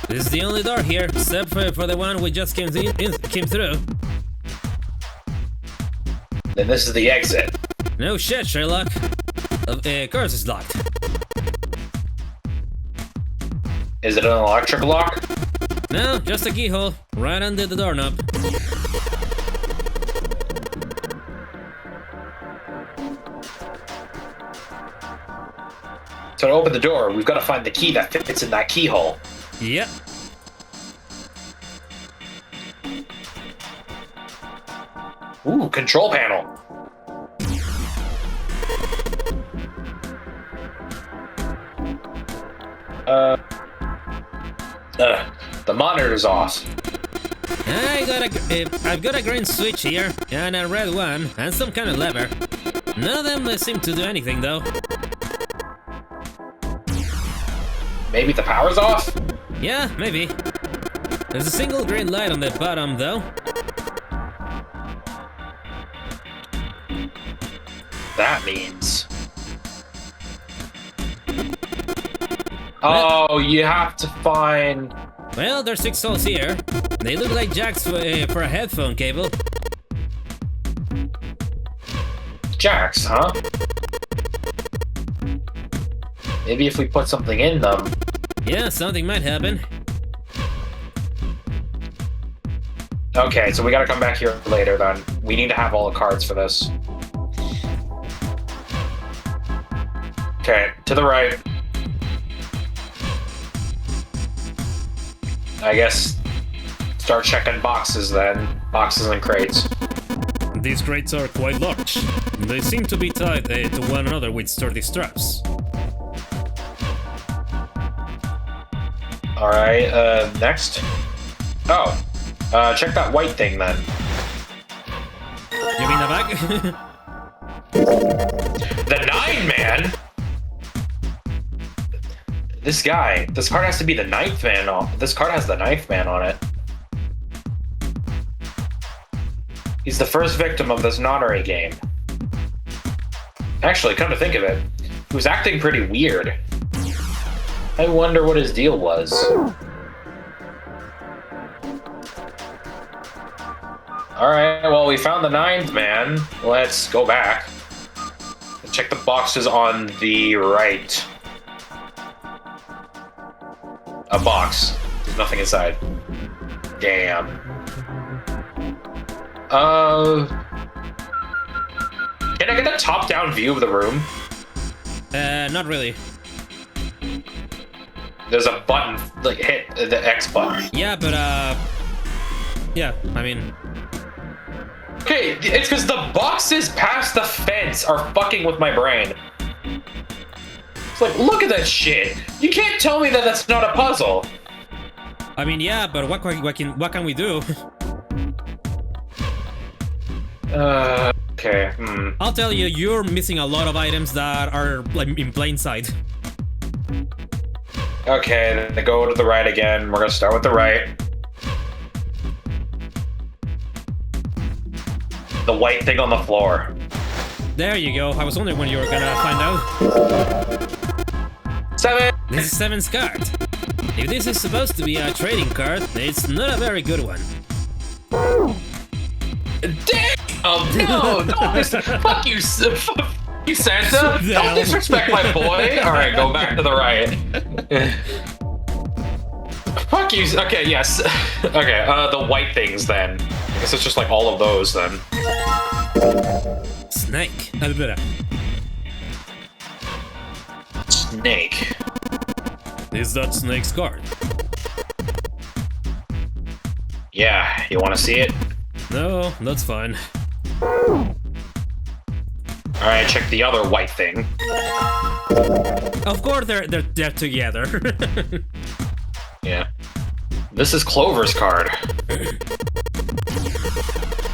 This is the only door here, except for the one we just came through. Then this is the exit. No shit, Sherlock. Of course it's locked. Is it an electric lock? No, just a keyhole, right under the doorknob. So to open the door, we've got to find the key that fits in that keyhole. Yep. Ooh, control panel. The monitor's off. I've got a green switch here, and a red one, and some kind of lever. None of them seem to do anything, though. Maybe the power's off? Yeah, maybe. There's a single green light on the bottom, though. That means... Oh, you have to find... Well, there's 6 holes here. They look like jacks for a headphone cable. Jacks, huh? Maybe if we put something in them. Yeah, something might happen. Okay, so we gotta come back here later then. We need to have all the cards for this. Okay, to the right. I guess start checking boxes then. Boxes and crates. These crates are quite large. They seem to be tied to one another with sturdy straps. Alright, next. Oh, check that white thing then. You mean the back? The 9-man? This card has to be the 9th man on. This card has the 9th man on it. He's the first victim of this nonary game. Actually, come to think of it, he was acting pretty weird. I wonder what his deal was. Alright, well, we found the 9th man. Let's go back. Check the boxes on the right. A box. There's nothing inside. Damn. Can I get a top-down view of the room? Not really. There's a button, like, hit the X button. Yeah, but, yeah, I mean... Okay, it's because the boxes past the fence are fucking with my brain. It's like, look at that shit! You can't tell me that that's not a puzzle! I mean, yeah, but what can we do? Okay, I'll tell you, you're missing a lot of items that are, like, in plain sight. Okay, then go to the right again. We're gonna start with the right. The white thing on the floor. There you go. I was wondering when you were gonna find out. 7! This is 7's card. If this is supposed to be a trading card, it's not a very good one. Damn! No! Don't fuck you, you Santa! Don't disrespect my boy! Alright, go back to the right. Fuck you! Okay, yes. Okay, the white things then. I guess it's just like all of those then. Snake. Snake. Is that Snake's card? Yeah, you wanna see it? No, that's fine. Alright, check the other white thing. Of course they're together. Yeah. This is Clover's card.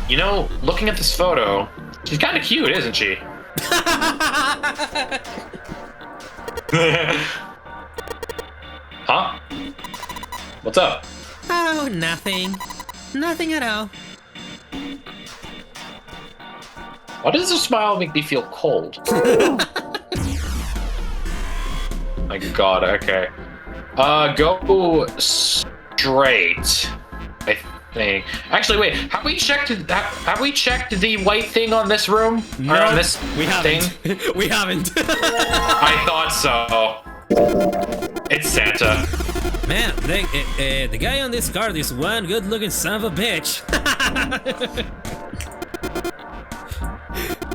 You know, looking at this photo, she's kinda cute, isn't she? Huh? What's up? Oh, nothing. Nothing at all. Why does this smile make me feel cold? My god, okay. Go straight, I think. Actually, wait, have we checked the white thing on this room? No, or on this we haven't. thing? We haven't. I thought so. It's Santa. Man, the guy on this card is one good-looking son of a bitch.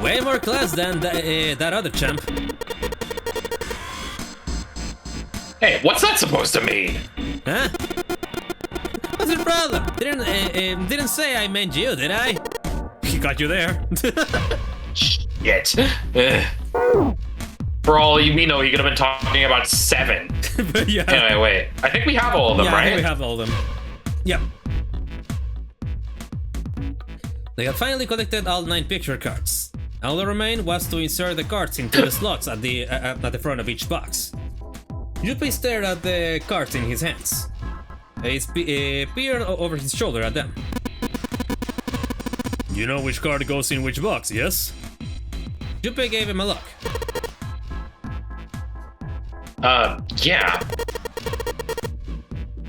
Way more class than that other chump. Hey, what's that supposed to mean? Huh? What's the problem? Didn't say I meant you, did I? got you there. Shit. For all we know, he could have been talking about 7. Yeah. Anyway, wait. I think we have all of them, Yeah, right? I think we have all of them. Yep. They have finally collected all 9 picture cards. All that remained was to insert the cards into the slots at the front of each box. Junpei stared at the cards in his hands. He peered over his shoulder at them. You know which card goes in which box, yes? Junpei gave him a look. Yeah.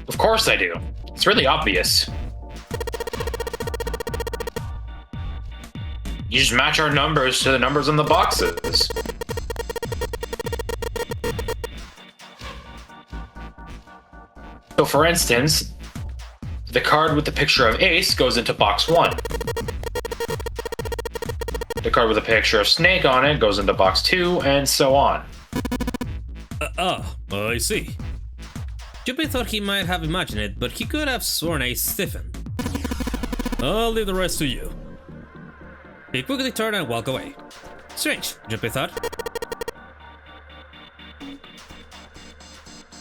Of course I do. It's really obvious. You just match our numbers to the numbers on the boxes. So for instance, the card with the picture of Ace goes into box 1. The card with a picture of Snake on it goes into box 2, and so on. I see. Junpei thought he might have imagined it, but he could have sworn Ace stiffened. I'll leave the rest to you. He quickly turned and walked away. Strange, Junpei thought.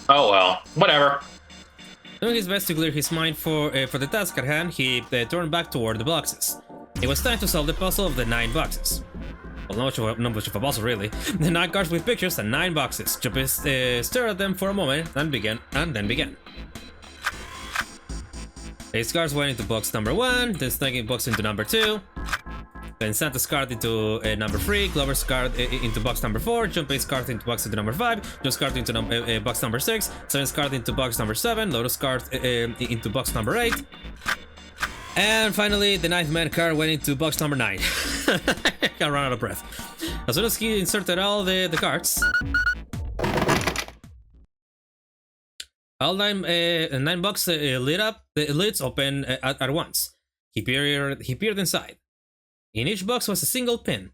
Oh well, whatever. Doing his best to clear his mind for the task at hand, he turned back toward the boxes. It was time to solve the puzzle of the 9 boxes. Well, not much of a puzzle, really. The 9 cards with pictures and 9 boxes. Junpei stared at them for a moment and then began. His cards went into box number 1, then Snake box into number 2. Then Santa's card into number 3, Clover's card into box number 4, Junpei's card into box into number 5, Joe's card into box number 6, Seven's card into box number 7, Lotus card into box number 8. And finally, the 9th man card went into box number 9. I ran out of breath. As soon as he inserted all the cards, all 9 boxes lit up, the lids opened at once. He peered inside. In each box was a single pin.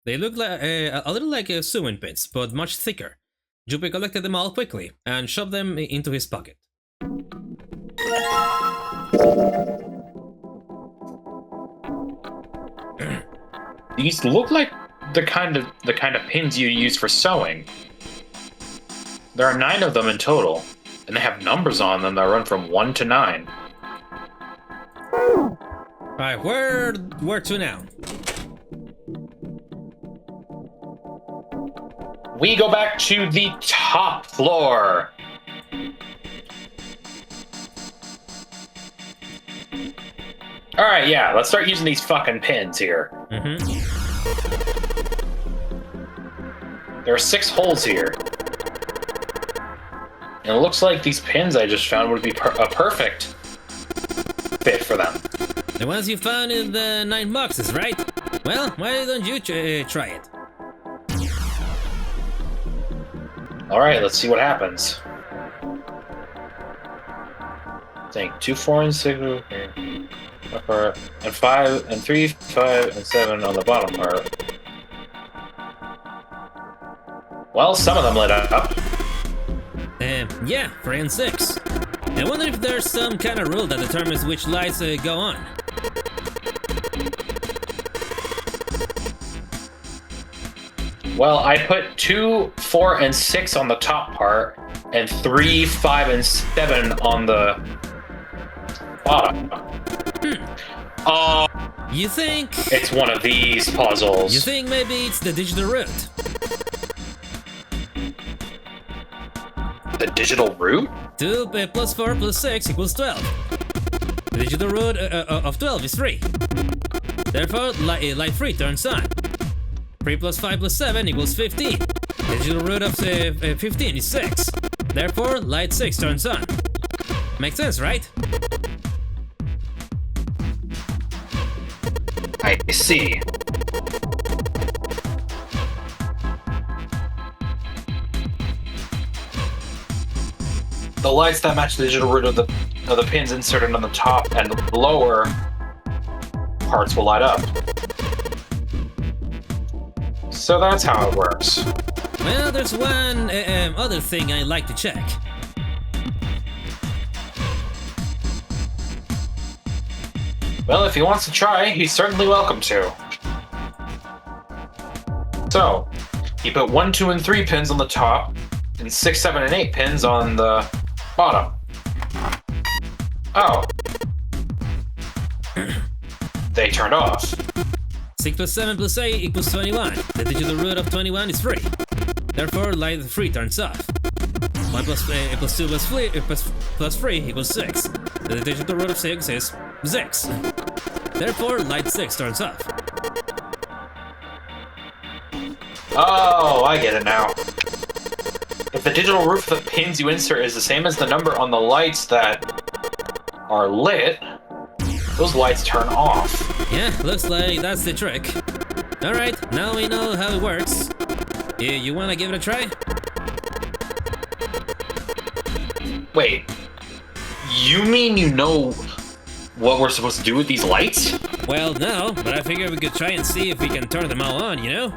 They looked like a little like sewing pins, but much thicker. Junpei collected them all quickly and shoved them into his pocket. These look like the kind of pins you use for sewing. There are 9 of them in total, and they have numbers on them that run from 1 to 9. Alright, where to now? We go back to the top floor. Alright, yeah, let's start using these fucking pins here. There are 6 holes here. And it looks like these pins I just found would be a perfect fit for them. The ones you found in the 9 boxes, right? Well, why don't you try it? Alright, let's see what happens. I think 2, 4, and 6, and 5, and 3, 5, and 7 on the bottom part. Well, some of them lit up. Yeah, 3 and 6. I wonder if there's some kind of rule that determines which lights go on. Well, I put 2, 4, and 6 on the top part, and 3, 5, and 7 on the bottom. You think? It's one of these puzzles. You think maybe it's the digital root? The digital root? 2 plus 4 plus 6 equals 12. The digital root of 12 is 3. Therefore, light 3 turns on. 3 plus 5 plus 7 equals 15. The digital root of 15 is 6. Therefore, light 6 turns on. Makes sense, right? I see. The lights that match the digital root of the pins inserted on the top and lower parts will light up. So that's how it works. Well, there's one other thing I'd like to check. Well, if he wants to try, he's certainly welcome to. So, you put 1, 2, and 3 pins on the top, and 6, 7, and 8 pins on the bottom. Oh. They turned off. 6 plus 7 plus 8 equals 21. The digital root of 21 is 3. Therefore, light 3 turns off. 1 plus 2 plus 3 equals 6. The digital root of 6 is 6. Therefore, light 6 turns off. Oh, I get it now. If the digital root for the pins you insert is the same as the number on the lights that are lit, those lights turn off. Yeah, looks like that's the trick. Alright, now we know how it works. You wanna give it a try? Wait, you mean you know what we're supposed to do with these lights? Well, no, but I figured we could try and see if we can turn them all on, you know?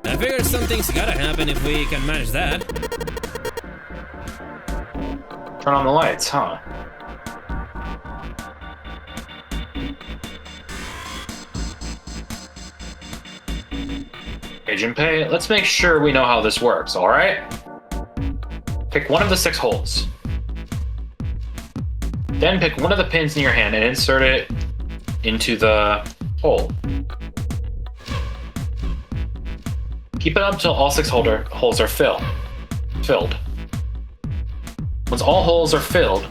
I figured something's gotta happen if we can manage that. Turn on the lights, huh? Hey, Junpei, let's make sure we know how this works, alright? Pick one of the 6 holes. Then pick one of the pins in your hand and insert it into the hole. Keep it up until all 6 holes are filled. Once all holes are filled,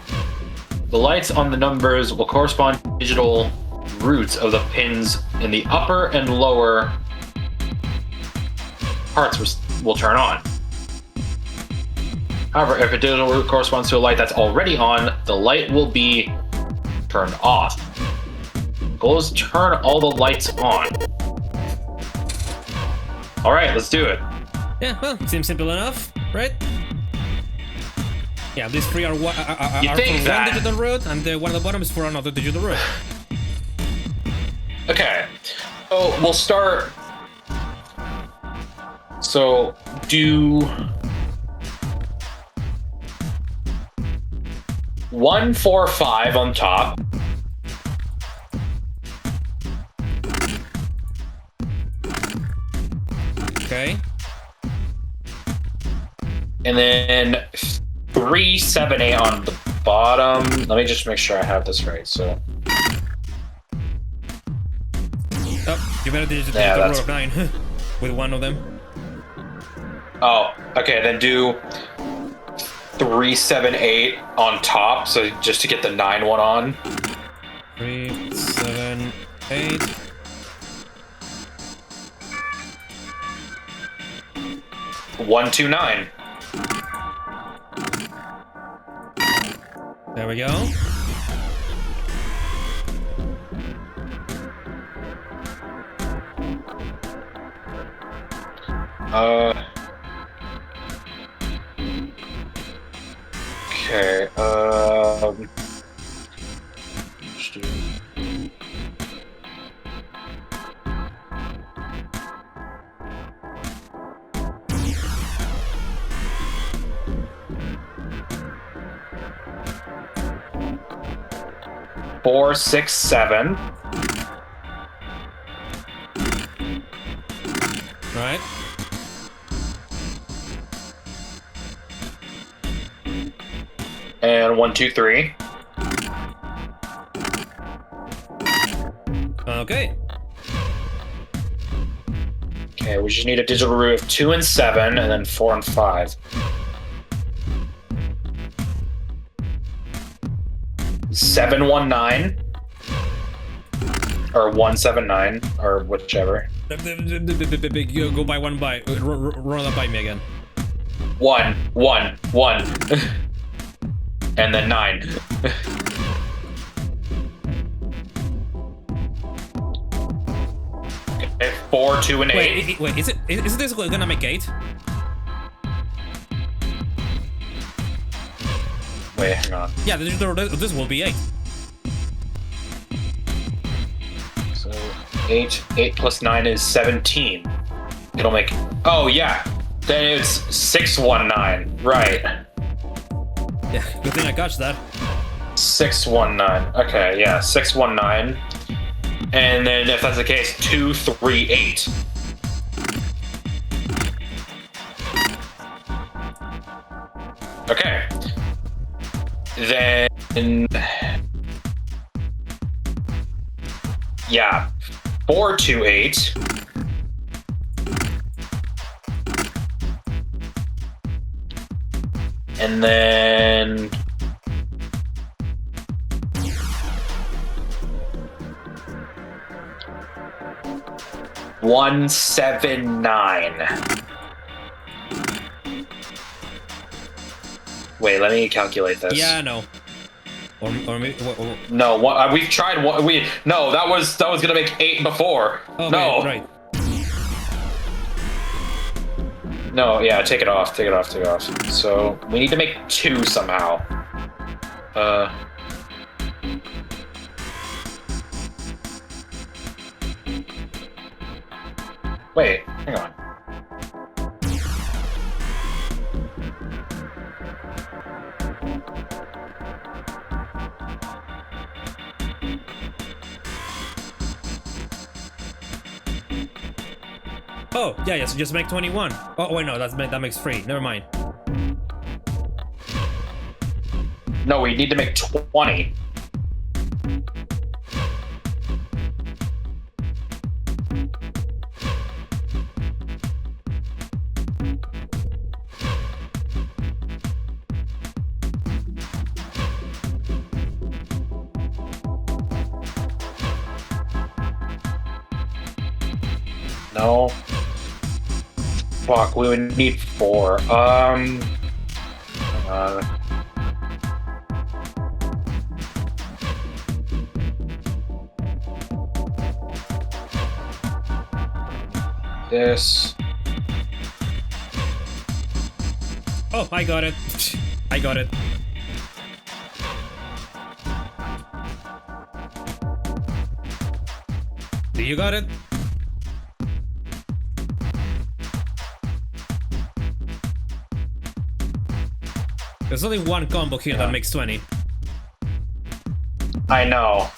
the lights on the numbers will correspond to digital roots of the pins in the upper and lower parts will turn on. However, if a digital root corresponds to a light that's already on, the light will be turned off. The goal is to turn all the lights on. Alright, let's do it. Yeah, well, seems simple enough, right? Yeah, these 3 are for one digital root, and the one at the bottom is for another digital root. Okay, so we'll start. So do 1, 4, 5 on top. Okay. And then 3, 7, 8 on the bottom. Let me just make sure I have this right. So. Oh, you better do the Yeah, root of 9 with one of them. Oh, okay. Then do 3, 7, 8 on top. So just to get the 9 one on. 3, 7, 8. One, 2, 9. There we go. Okay, Four, 6, 7. Right. And 1, 2, 3. Okay. Okay, we just need a digital root of 2 and 7, and then 4 and 5. 7, 1, 9. Or 1, 7, 9, or whichever. Go by one by. Run that by me again. 1, 1, 1. And then 9. Okay, 4, 2, and 8. Wait, is this gonna make 8? Wait, hang on. Yeah, this will be 8. So 8 plus 9 is 17. It'll make. Oh yeah. Then it's 6, 1, 9. Right. Yeah, good thing I catch that. 619. Okay, yeah, 619. And then if that's the case, 238. Okay. Then yeah, 428. And then 179. Wait, let me calculate this. Yeah, no. Or maybe, No, we've tried. No, that was gonna make 8 before. oh, no, right. No, yeah, take it off. So we need to make 2 somehow. Wait, hang on. Oh, yeah, so just make 21. Oh, wait, no, that makes 3. Never mind. No, we need to make 20. No. Fuck, we would need 4. This. Oh, I got it. I got it. Do you got it? There's only one combo here that makes 20. I know.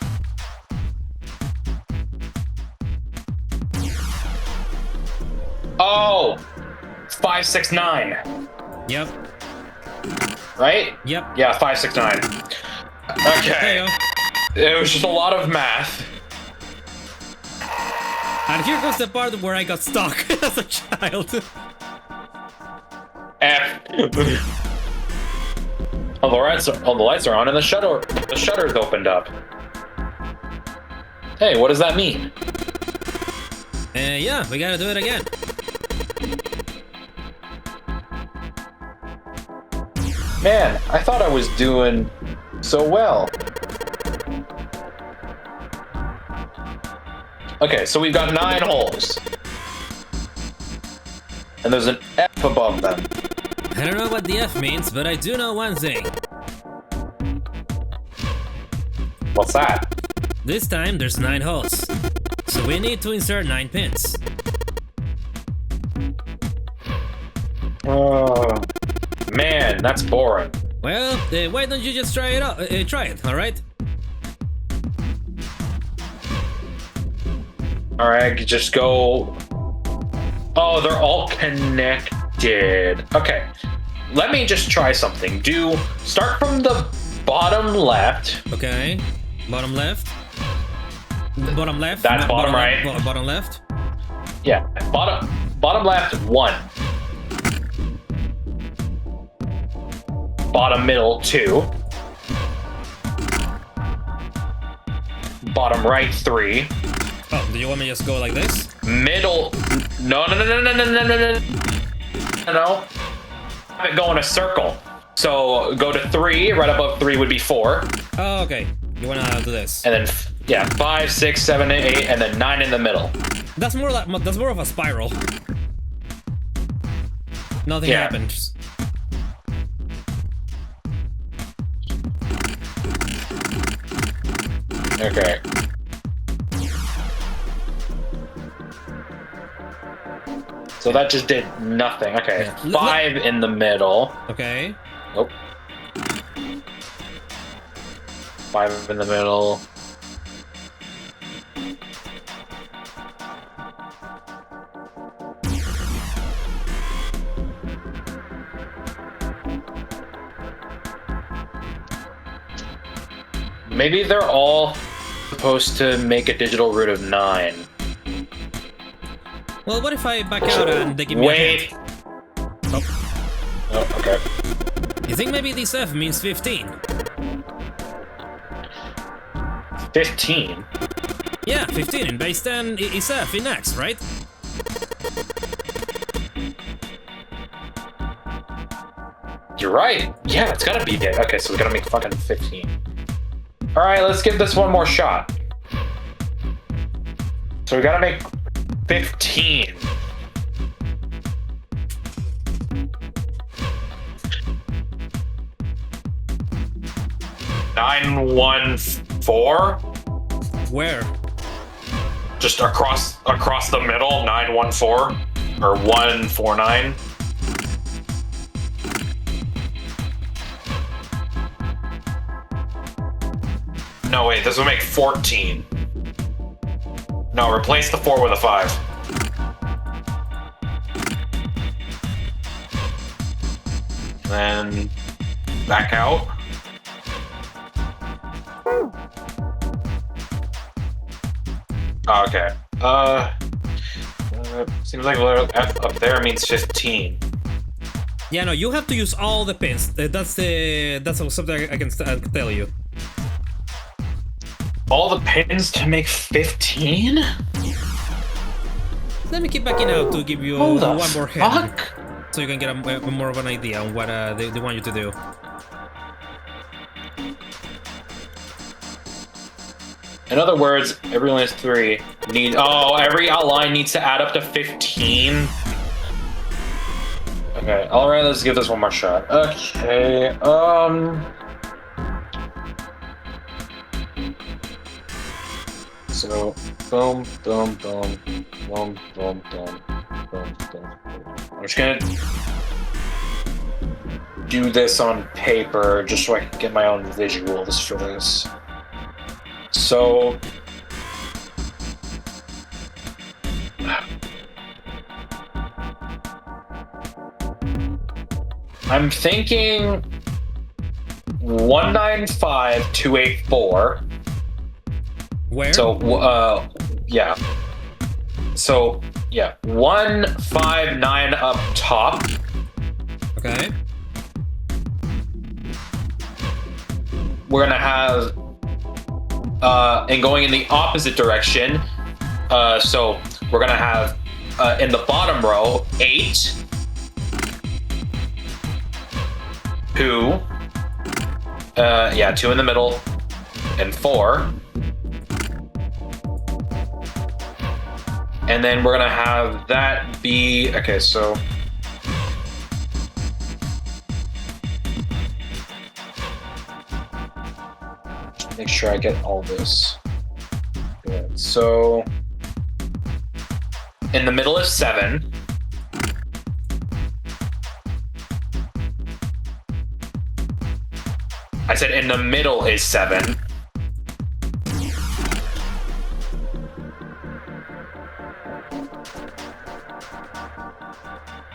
Oh! 569. Yep. Right? Yep. Yeah, 569. Okay. It was just a lot of math. And here goes the part where I got stuck as a child. F. Oh, the lights are on and the shutter's opened up. Hey, what does that mean? Yeah, we gotta do it again. Man, I thought I was doing so well. Okay, so we've got 9 holes. And there's an F above them. I don't know what the F means, but I do know one thing. What's that? This time there's 9 holes. So we need to insert 9 pins. Oh, man, that's boring. Well, why don't you just try it out? Try it, alright? Alright, just go. Oh, they're all connected. Okay, let me just try something. Start from the bottom left. Okay. Bottom left. Bottom left. That's bottom right. Bottom left. Yeah, bottom left, 1. Bottom middle, 2. Bottom right, 3. Oh, do you want me to just go like this? Middle. No. Have it go in a circle. So go to 3. Right above 3 would be 4. Oh, okay. You wanna do this? And then yeah, 5, 6, 7, 8, and then 9 in the middle. That's more of a spiral. Nothing happens. Okay. So that just did nothing. Okay, Yeah. 5 in the middle. Okay. Nope. 5 in the middle. Maybe they're all supposed to make a digital root of 9. Well, what if I back out and they give me a hint? Oh, okay. You think maybe this F means 15? 15? Yeah, 15 in base 10 is F in X, right? You're right. Yeah, it's gotta be it. Okay, so we gotta make fucking 15. Alright, let's give this one more shot. So we gotta make 15. Nine, 1, 4. Where? Just across the middle. 9, 1, 4, or 1, 4, 9. No, wait. This will make 14. No, replace the 4 with a 5. Then back out. Oh, okay. Seems like F up there means 15. Yeah, no, you have to use all the pins. That's something I can tell you. All the pins to make 15? Let me keep backing out to give you What the one more hint, fuck? so you can get more of an idea on what they want you to do. In other words, everyone has 3. Every outline needs to add up to 15. Okay, alright, let's give this one more shot. Okay, so, boom, boom, boom, boom, boom, boom, boom, boom. I'm just gonna do this on paper just so I can get my own visuals for this. So, I'm thinking 195284. Where? So, yeah. So, yeah, 159 up top. Okay. We're gonna have, and going in the opposite direction. So we're gonna have, in the bottom row, 8, 2, 2 in the middle, and 4. And then we're gonna have that be, okay, so. Make sure I get all this. Good. So, in the middle is 7. I said in the middle is 7.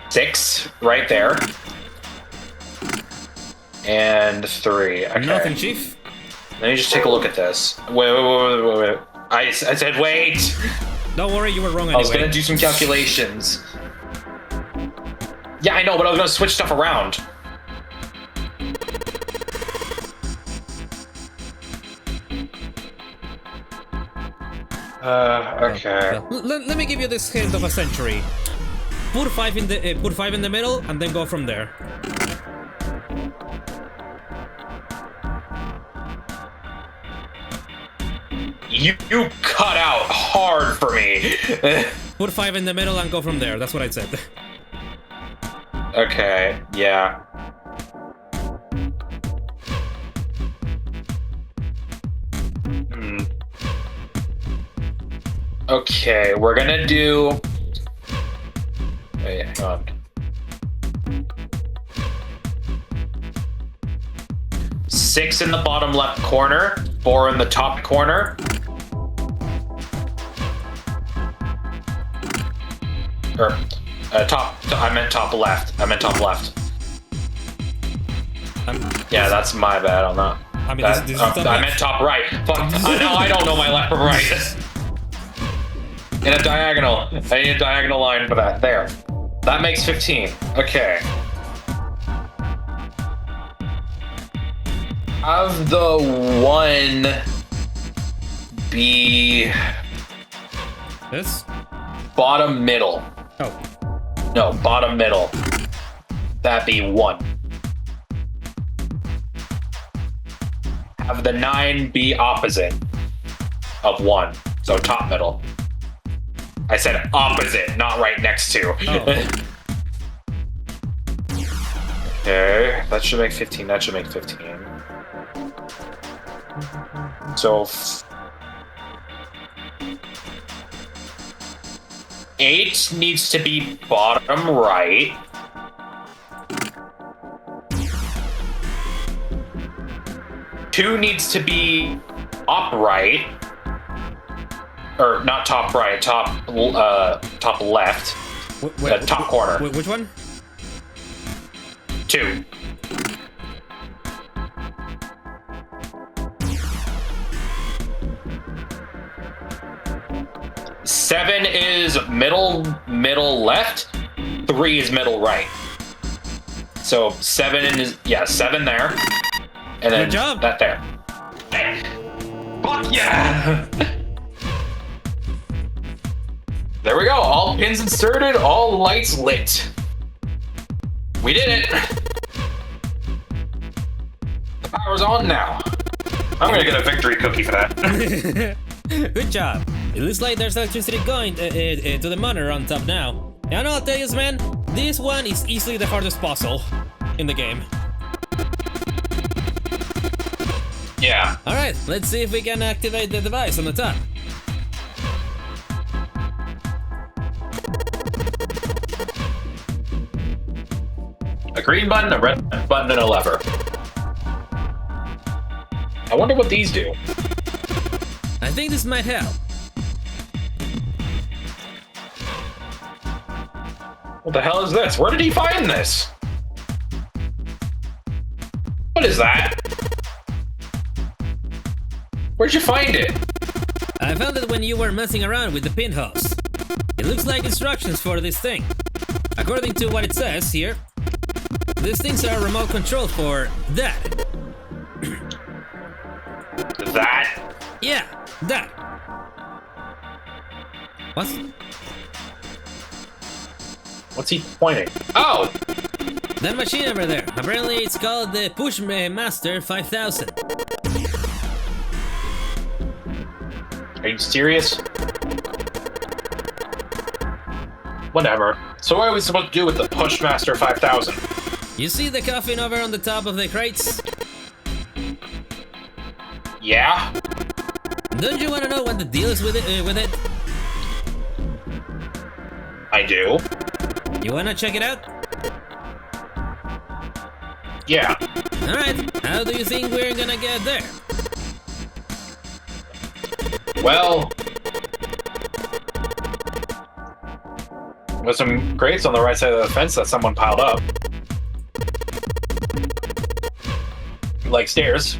Six, right there. And 3. Okay. Nothing, Chief. Let me just take a look at this. Wait. I said wait! Don't worry, you were wrong anyway. I was gonna do some calculations. Yeah, I know, but I was gonna switch stuff around. Okay. Let me give you this hint of a century. Put 5 in the middle, and then go from there. You cut out hard for me. Put 5 in the middle and go from there. That's what I said. Okay, yeah. Okay, we're gonna do... Wait, hang on. 6 in the bottom left corner, 4 in the top corner. Or I meant top left. Yeah, that's my bad on that. I mean, this is top I left. meant top right. Fuck. I don't know my left from right. In a diagonal. I need a diagonal line for that. There. That makes 15. Okay. Have the 1 be This? bottom middle. Oh. No, bottom middle. That be 1. Have the 9 be opposite of 1. So top middle. I said opposite, not right next to. Oh. Okay, that should make 15. That should make 15. So 8 needs to be bottom right. Two needs to be upright. Or not top right, top left. Top corner. Which one? 2. Seven is middle left. 3 is middle right. So 7 is 7 there, and then Good job. that there. Fuck yeah! There we go. All pins inserted. All lights lit. We did it. The power's on now. I'm gonna get a victory cookie for that. Good job. It looks like there's electricity going to the monitor on top now. And I'll tell you, man, this one is easily the hardest puzzle in the game. Yeah. Alright, let's see if we can activate the device on the top. A green button, a red button, and a lever. I wonder what these do. I think this might help. What the hell is this? Where did he find this? What is that? Where'd you find it? I found it when you were messing around with the pinholes. It looks like instructions for this thing. According to what it says here, these things are remote controlled for that. That? Yeah, that. What? What's he pointing? Oh! That machine over there. Apparently it's called the Push Master 5000. Are you serious? Whatever. So what are we supposed to do with the Pushmaster 5000? You see the coffin over on the top of the crates? Yeah? Don't you want to know what the deal is with it? I do. You want to check it out? Yeah. Alright, how do you think we're gonna get there? Well... with some crates on the right side of the fence that someone piled up. Like stairs.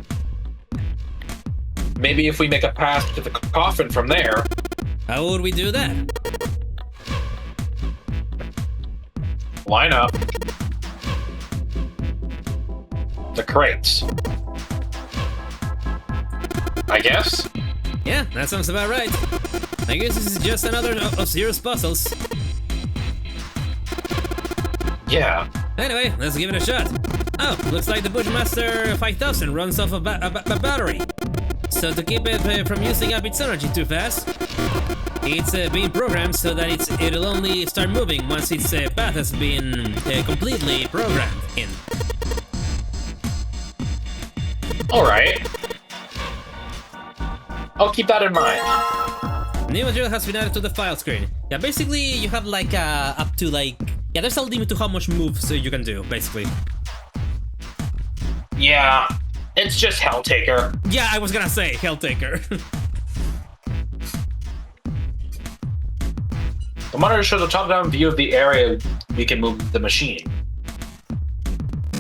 Maybe if we make a path to the coffin from there. How would we do that? Line up the crates. I guess? Yeah, that sounds about right. I guess this is just another of serious puzzles. Yeah. Anyway, let's give it a shot. Oh, looks like the Bushmaster 5000 runs off a battery. So to keep it from using up its energy too fast, it's being programmed so that it'll only start moving once its path has been completely programmed in. Alright. I'll keep that in mind. New material has been added to the file screen. Yeah, basically you have like up to like... Yeah, there's a limit to how much moves you can do, basically. Yeah. It's just Helltaker. Yeah, I was gonna say Helltaker. The monitor shows a top-down view of the area we can move the machine.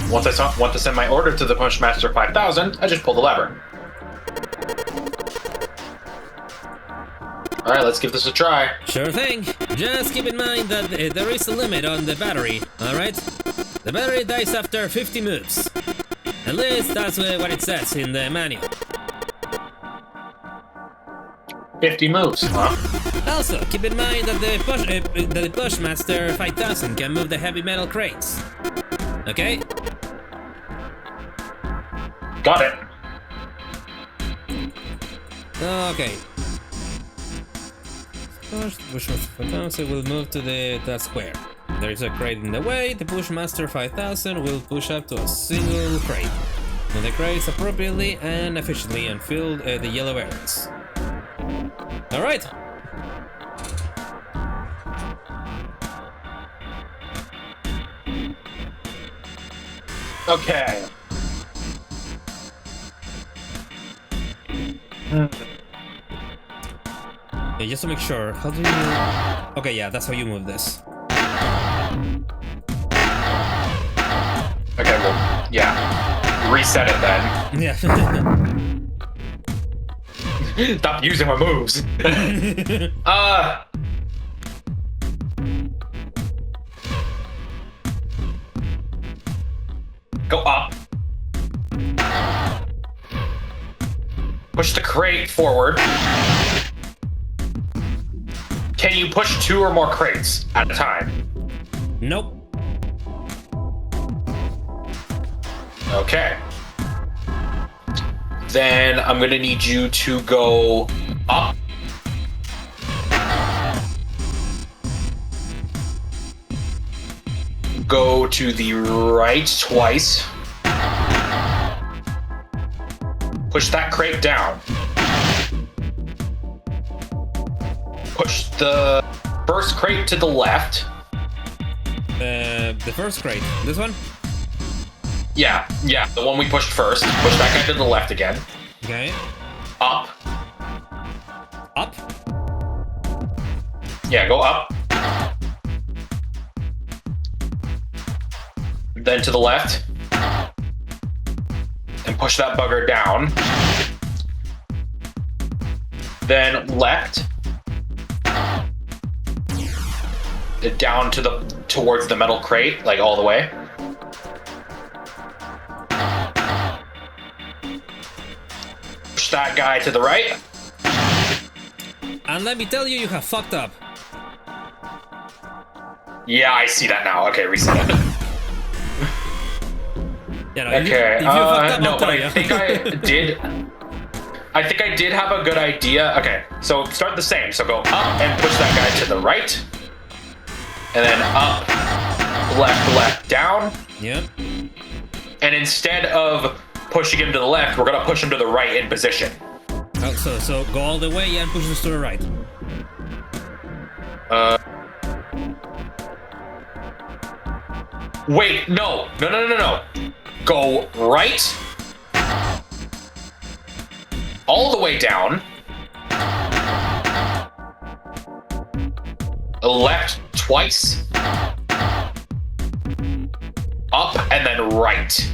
Once I want to send my order to the Pushmaster 5000, I just pull the lever. Alright, let's give this a try. Sure thing. Just keep in mind that there is a limit on the battery, alright? The battery dies after 50 moves. At least that's what it says in the manual. 50 moves, huh? Also, keep in mind that the Pushmaster 5000 can move the heavy metal crates. Okay? Got it. Okay. First, Pushmaster 5000 will move to that square. There is a crate in the way. The Pushmaster 5000 will push up to a single crate. Move the crates appropriately and efficiently and fill the yellow areas. Alright. Okay. Yeah, just to make sure, how do you... Okay, yeah, that's how you move this. Okay, well, yeah. Reset it then. Yeah. Stop using my moves. Go up. Push the crate forward. Can you push 2 or more crates at a time? Nope. Okay. Then I'm gonna need you to go up. Go to the right twice. Push that crate down. Push the first crate to the left. The first crate. This one? Yeah, the one we pushed first. Push that guy to the left again. Okay. Up. Up? Yeah, go up. Then to the left. And push that bugger down. Then left. Down towards the metal crate, like all the way. Push that guy to the right. And let me tell you, you have fucked up. Yeah, I see that now. Okay, reset it. Yeah, no, Okay, if you fucked up, no, I'll but tell I you. think I did have a good idea. Okay, so start the same. So go up and push that guy to the right. And then up, left, down. Yep. And instead of pushing him to the left, we're gonna push him to the right in position. Oh, so go all the way and push this to the right. Wait, no. Go right. All the way down. Left twice. Up and then right.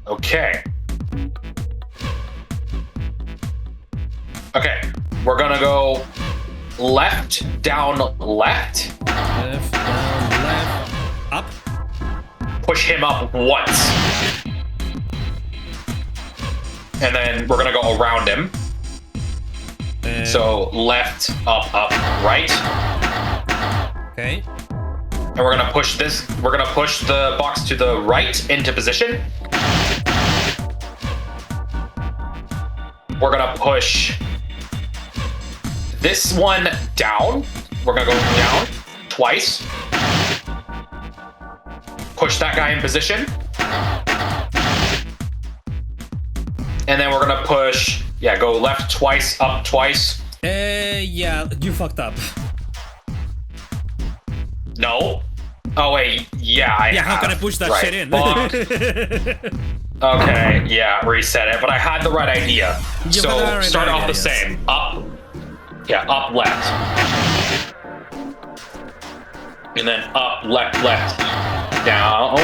Okay. Okay, we're gonna go left, down, left. Left, down, left, up. Push him up once. And then we're gonna go around him. So left, up, right. Okay. And we're gonna push the box to the right into position. We're gonna push this one down. We're gonna go down twice. Push that guy in position. And then we're gonna push, go left twice, up twice. Yeah, you fucked up. No. Oh wait, yeah, I Yeah, have. how can I push that Right. shit in? Fuck. Okay, yeah, reset it. But I had the right idea. You So had the right start off idea, the yes. same. Up. Yeah, up, left. And then up, left, left. Down.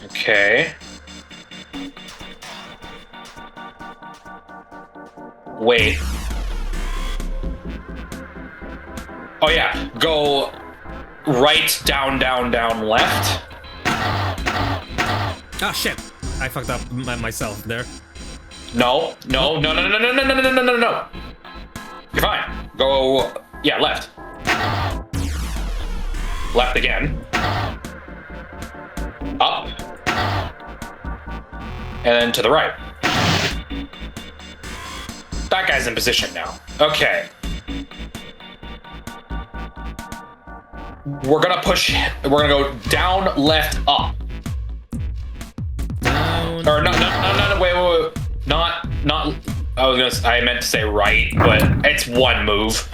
Okay. Wait. Oh yeah, go right, down, down, down, left. Ah, shit. I fucked up myself there. No, no, no, no, no, no, no, no, no, no, no, no. You're fine. Go, yeah, left. Left again. Up. And then to the right. That guy's in position now. Okay. We're gonna push, we're gonna go down, left, up. Down. Or no, wait, not, I meant to say right, but it's one move.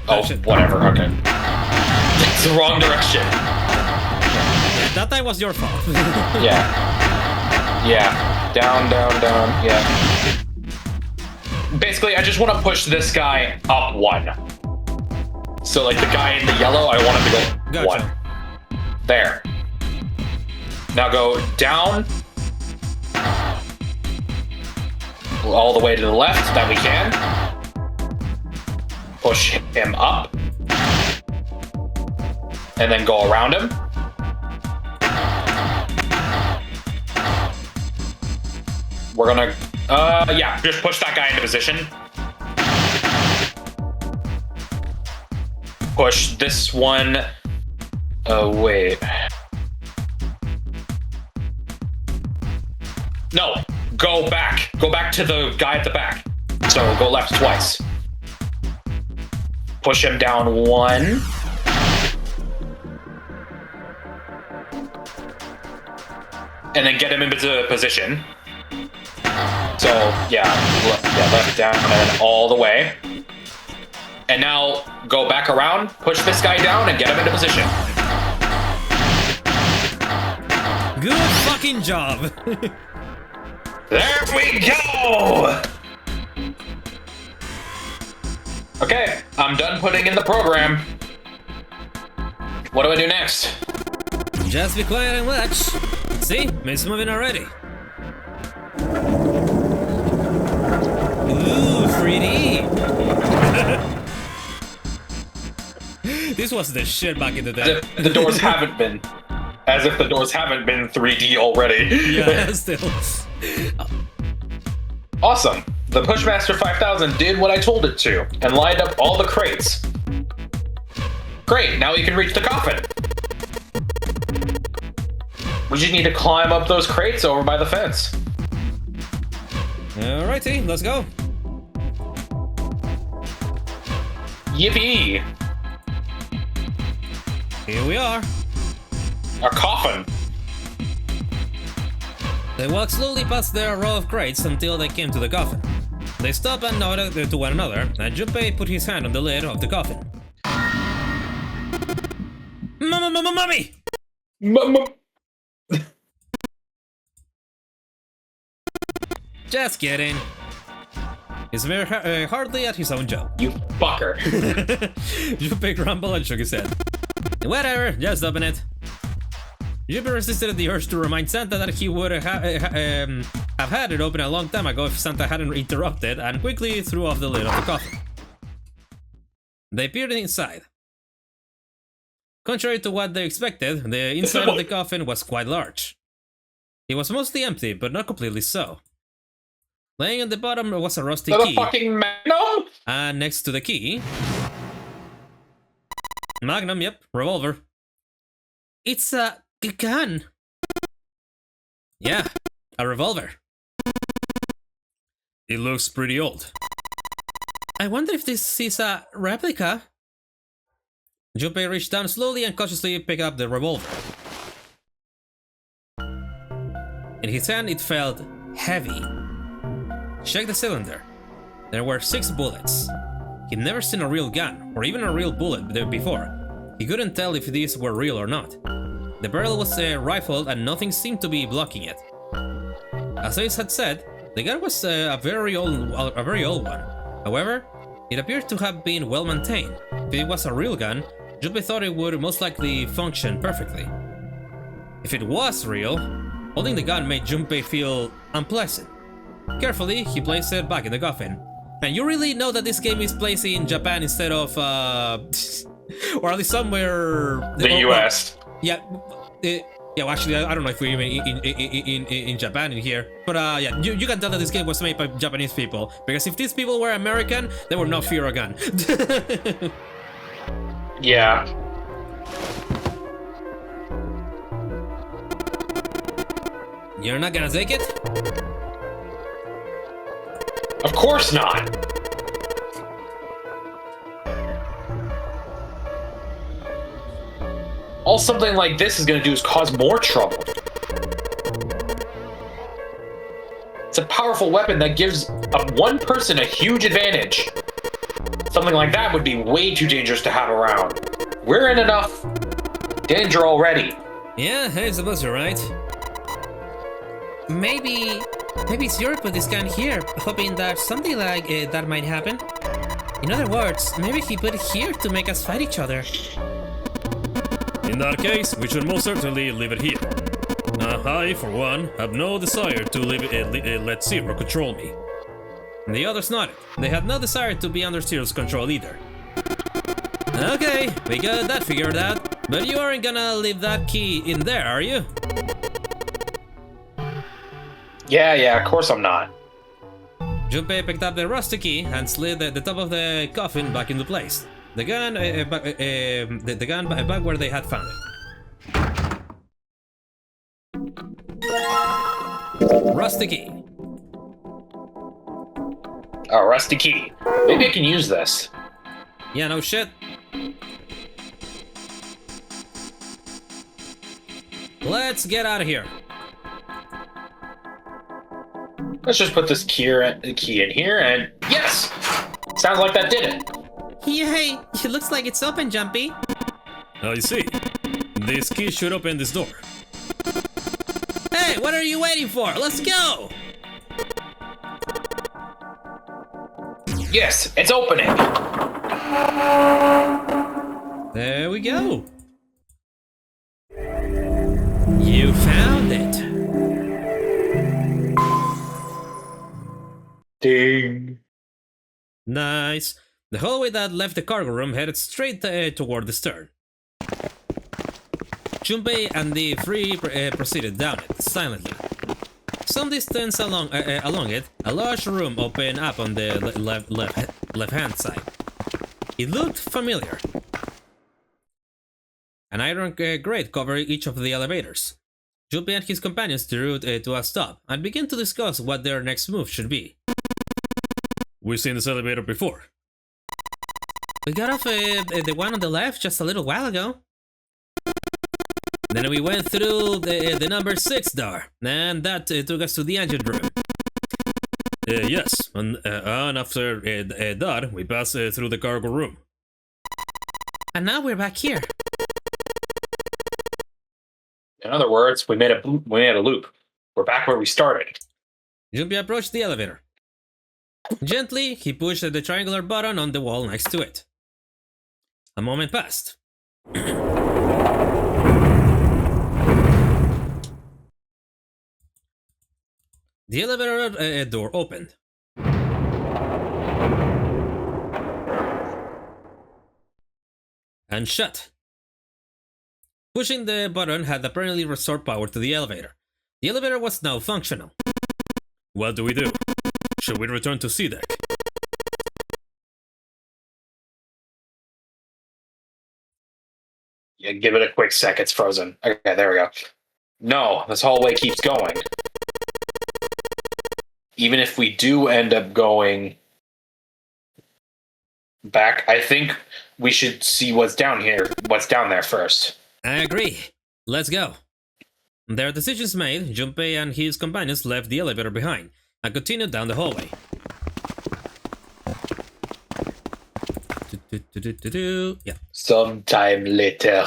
Oh, shit. whatever, okay. It's the wrong direction. Yeah, that time was your fault. Yeah. Yeah. Down, down, down, yeah. Basically, I just want to push this guy up one. So, like, the guy in the yellow, I want him to go Gotcha. one. There. Now go down. All the way to the left, that we can. Push him up. And then go around him. We're gonna, yeah, just push that guy into position. Push this one. Wait. No, go back. Go back to the guy at the back. So go left twice. Push him down one. And then get him into position. So, yeah, left, down, and then all the way. And now go back around, push this guy down, and get him into position. Good fucking job. There we go! Okay, I'm done putting in the program. What do I do next? Just be quiet and watch. See? It's moving already. Ooh, 3D. This was the shit back in the day. As if the doors haven't been. As if the doors haven't been 3D already. Yeah, still. Awesome. The Pushmaster 5000 did what I told it to, and lined up all the crates. Great, now we can reach the coffin. We just need to climb up those crates over by the fence. Alrighty, let's go. Yippee! Here we are. A coffin. They walked slowly past their row of crates until they came to the coffin. They stopped and nodded to one another, and Junpei put his hand on the lid of the coffin. Mommy! Just kidding. He's very hardly at his own job. You fucker. Junpei grumbled and shook his head. Whatever, just open it. Junpei resisted the urge to remind Santa that he would have had it open a long time ago if Santa hadn't interrupted, and quickly threw off the lid of the coffin. They peered inside. Contrary to what they expected, the inside of the coffin was quite large. It was mostly empty, but not completely so. Laying at the bottom was a rusty key. Fucking Magnum? And next to the key... Magnum, yep, revolver. It's a gun. Yeah, a revolver. It looks pretty old. I wonder if this is a replica? Junpei reached down slowly and cautiously picked up the revolver. In his hand it felt heavy. Check the cylinder. There were 6 bullets. He'd never seen a real gun, or even a real bullet there before. He couldn't tell if these were real or not. The barrel was rifled and nothing seemed to be blocking it. As Ace had said, the gun was a very old one. However, it appeared to have been well maintained. If it was a real gun, Junpei thought it would most likely function perfectly. If it was real, holding the gun made Junpei feel unpleasant. Carefully, he placed it back in the coffin. And you really know that this game is placed in Japan instead of, or at least somewhere... The US. Yeah, yeah. Well, actually, I don't know if we're even in Japan in here, but yeah, you can tell that this game was made by Japanese people, because if these people were American, they would not fear a gun. Yeah. You're not gonna take it? Of course not. All something like this is going to do is cause more trouble. It's a powerful weapon that gives one person a huge advantage. Something like that would be way too dangerous to have around. We're in enough danger already. Yeah, I suppose you're right. Maybe it's Europe with this gun here, hoping that something like that might happen. In other words, maybe he put it here to make us fight each other. In that case, we should most certainly leave it here. I, for one, have no desire to let Zero control me. The others nodded. They had no desire to be under Zero's control either. Okay, we got that figured out. But you aren't gonna leave that key in there, are you? Yeah, of course I'm not. Junpei picked up the rusty key and slid the top of the coffin back into place. The gun, the gun back where they had found it. Rusty key. Oh, rusty key. Maybe I can use this. Yeah, no shit. Let's get out of here. Let's just put this key in here, and yes! Sounds like that did it. Yay! It looks like it's open, Jumpy. I see. This key should open this door. Hey, what are you waiting for? Let's go! Yes, it's opening. There we go. You found it. Ding. Nice. The hallway that left the cargo room headed straight toward the stern. Junpei and the three proceeded down it, silently. Some distance along it, a large room opened up on the left-hand side. It looked familiar. An iron grate covered each of the elevators. Junpei and his companions drew to a stop and began to discuss what their next move should be. We've seen this elevator before. We got off the one on the left just a little while ago. Then we went through the number 6 door, and that took us to the engine room. Yes, and after that, we passed through the cargo room. And now we're back here. In other words, we made a loop. We're back where we started. Junpei approached the elevator. Gently, he pushed the triangular button on the wall next to it. A moment passed. The elevator door opened. And shut. Pushing the button had apparently restored power to the elevator. The elevator was now functional. What do we do? Should we return to C deck? Yeah, give it a quick sec, it's frozen. Okay, there we go. No, this hallway keeps going. Even if we do end up going back, I think we should see what's down there first. I agree. Let's go. Their decisions made, Junpei and his companions left the elevator behind and continued down the hallway. Yeah. Sometime later.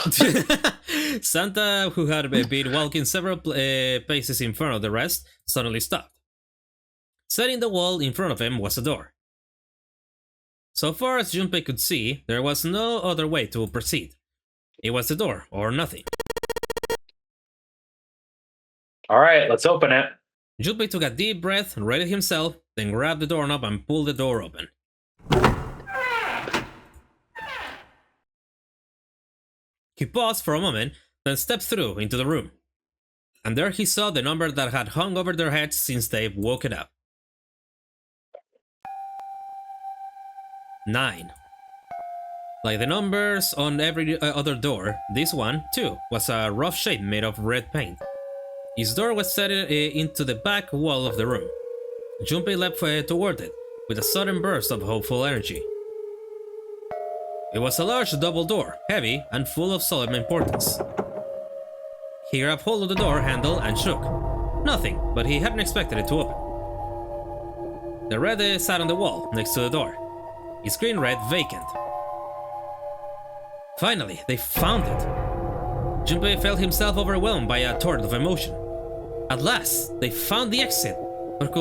Santa, who had been walking several paces in front of the rest, suddenly stopped. Set in the wall in front of him was a door. So far as Junpei could see, there was no other way to proceed. It was the door, or nothing. Alright, let's open it. Junpei took a deep breath, readied himself, then grabbed the doorknob and pulled the door open. He paused for a moment, then stepped through into the room. And there he saw the number that had hung over their heads since they'd woken up. 9. Like the numbers on every other door, this one, too, was a rough shape made of red paint. His door was set into the back wall of the room. Junpei leapt toward it, with a sudden burst of hopeful energy. It was a large double door, heavy and full of solemn importance. He grabbed hold of the door handle and shook. Nothing, but he hadn't expected it to open. The red sat on the wall, next to the door. Its screen read vacant. Finally, they found it! Junpei felt himself overwhelmed by a torrent of emotion. At last, they found the exit! But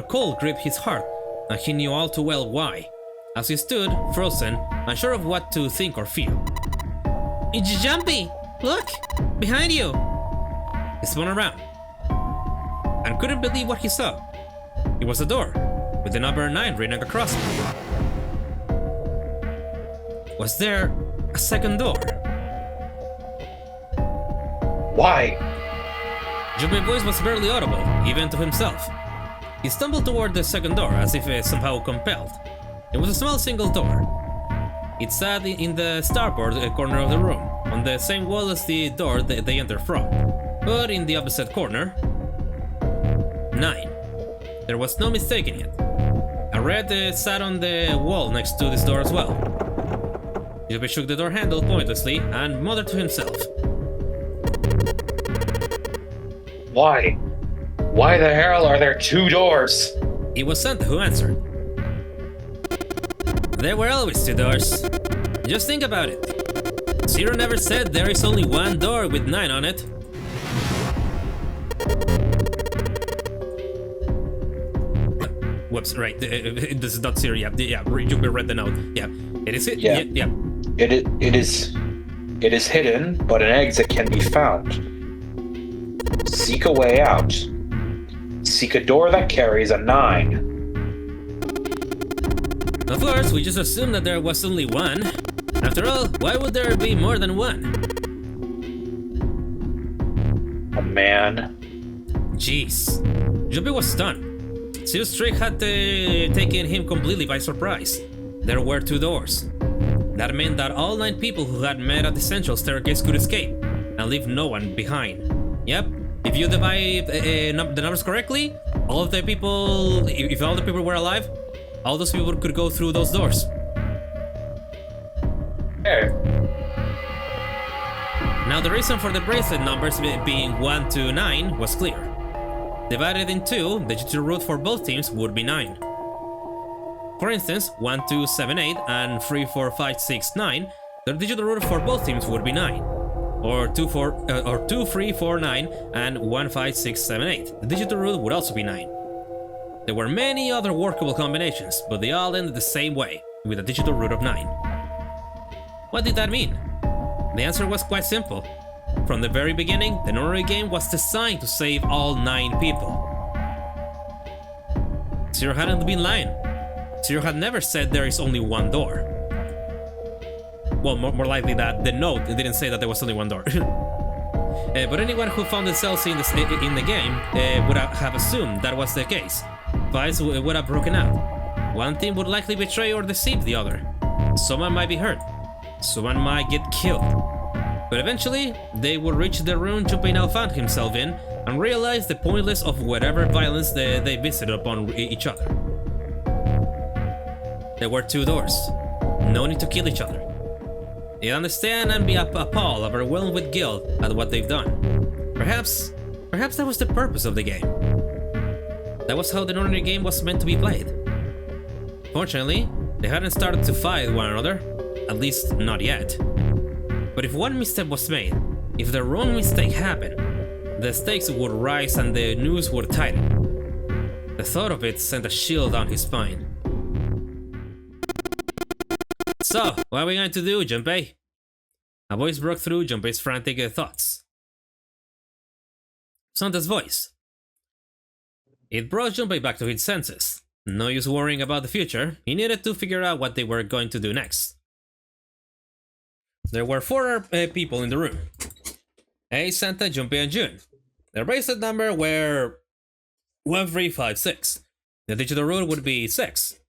cold gripped his heart, and he knew all too well why, as he stood, frozen, unsure of what to think or feel. Junpei! Look! Behind you! He spun around, and couldn't believe what he saw. It was a door, with the number 9 written across it. Was there a second door? Why? Junpei's voice was barely audible, even to himself. He stumbled toward the second door, as if somehow compelled. It was a small single door. It sat in the starboard corner of the room, on the same wall as the door they entered from, but in the opposite corner. 9. There was no mistaking it. A red sat on the wall next to this door as well. Junpei shook the door handle pointlessly and muttered to himself. Why? Why the hell are there 2 doors? It was Santa who answered. There were always 2 doors. Just think about it. Zero never said there is only 1 door with 9 on it. Whoops, right. This is not Zero. Yeah, you read the note. Yeah, it is it. Yeah. It is hidden, but an exit can be found. Seek a way out. Seek a door that carries a 9. Of course, we just assumed that there was only 1. After all, why would there be more than 1? A man. Jeez. Junpei was stunned. Zero's trick had taken him completely by surprise. There were 2 doors. That meant that all 9 people who had met at the central staircase could escape, and leave no one behind. Yep, if you divide the numbers correctly, all of the people, if all the people were alive, all those people could go through those doors. Hey. Now the reason for the bracelet numbers being 1 to 9 was clear. Divided in 2, the digital root for both teams would be 9. For instance, 1, 2, 7, 8 and 3, 4, 5, 6, 9, the digital root for both teams would be 9. Or 2, 3, 4, 9 and 1, 5, 6, 7, 8. The digital root would also be 9. There were many other workable combinations, but they all ended the same way, with a digital root of 9. What did that mean? The answer was quite simple. From the very beginning, the Nonary game was designed to save all 9 people. Zero hadn't been lying. Zero had never said there is only 1 door. Well, more likely that the note didn't say that there was only 1 door. But anyone who found themselves in the game would have assumed that was the case. Fights would have broken out. One team would likely betray or deceive the other. Someone might be hurt. Someone might get killed. But eventually, they would reach the room Junpei now found himself in and realize the pointlessness of whatever violence they visited upon each other. There were 2 doors. No need to kill each other. They understand and be appalled, overwhelmed with guilt at what they've done. Perhaps that was the purpose of the game. That was how the Nonary game was meant to be played. Fortunately, They hadn't started to fight one another, at least not yet. But if one misstep was made, if the wrong mistake happened, the stakes would rise and the noose would tighten. The thought of it sent a chill down his spine. So, what are we going to do, Junpei? A voice broke through Junpei's frantic thoughts. Santa's voice. It brought Junpei back to his senses. No use worrying about the future, he needed to figure out what they were going to do next. There were 4 people in the room. Ace, Santa, Junpei, and June. Their bracelet number were 1356. The digital rule would be 6.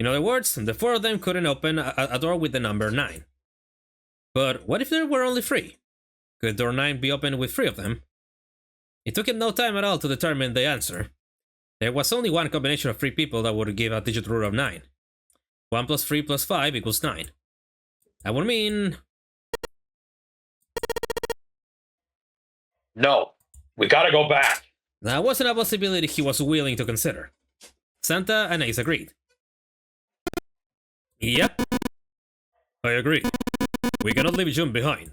In other words, the 4 of them couldn't open a door with the number 9. But what if there were only 3? Could door 9 be opened with 3 of them? It took him no time at all to determine the answer. There was only one combination of 3 people that would give a digit rule of 9. 1 plus 3 plus 5 equals 9. That would mean... No, we gotta go back. That wasn't a possibility he was willing to consider. Santa and Ace agreed. Yep. I agree. We cannot leave June behind.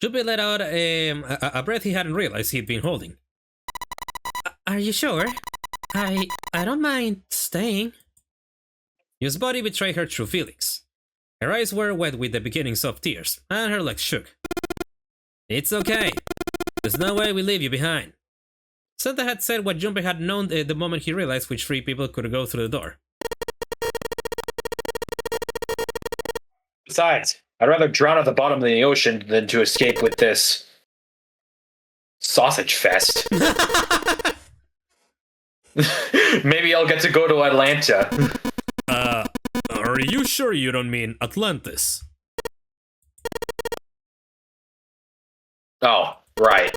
Junpei let out a breath he hadn't realized he'd been holding. Are you sure? I don't mind staying. His body betrayed her true feelings. Her eyes were wet with the beginnings of tears, and her legs shook. It's okay. There's no way we leave you behind. Santa had said what Junpei had known the moment he realized which 3 people could go through the door. Besides, I'd rather drown at the bottom of the ocean than to escape with this sausage fest. Maybe I'll get to go to Atlanta. Are you sure you don't mean Atlantis? Oh, right.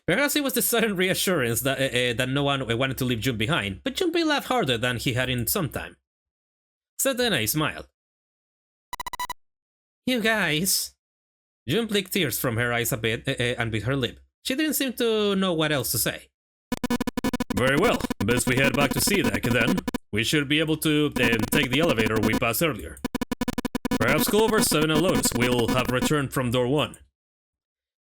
Perhaps it was the sudden reassurance that no one wanted to leave June behind, but Junpei laughed harder than he had in some time. Santa and I smiled. You guys... June blinked tears from her eyes a bit and bit her lip. She didn't seem to know what else to say. Very well, best we head back to sea deck then. We should be able to take the elevator we passed earlier. Perhaps Clover, 7, and Lotus will have returned from door 1.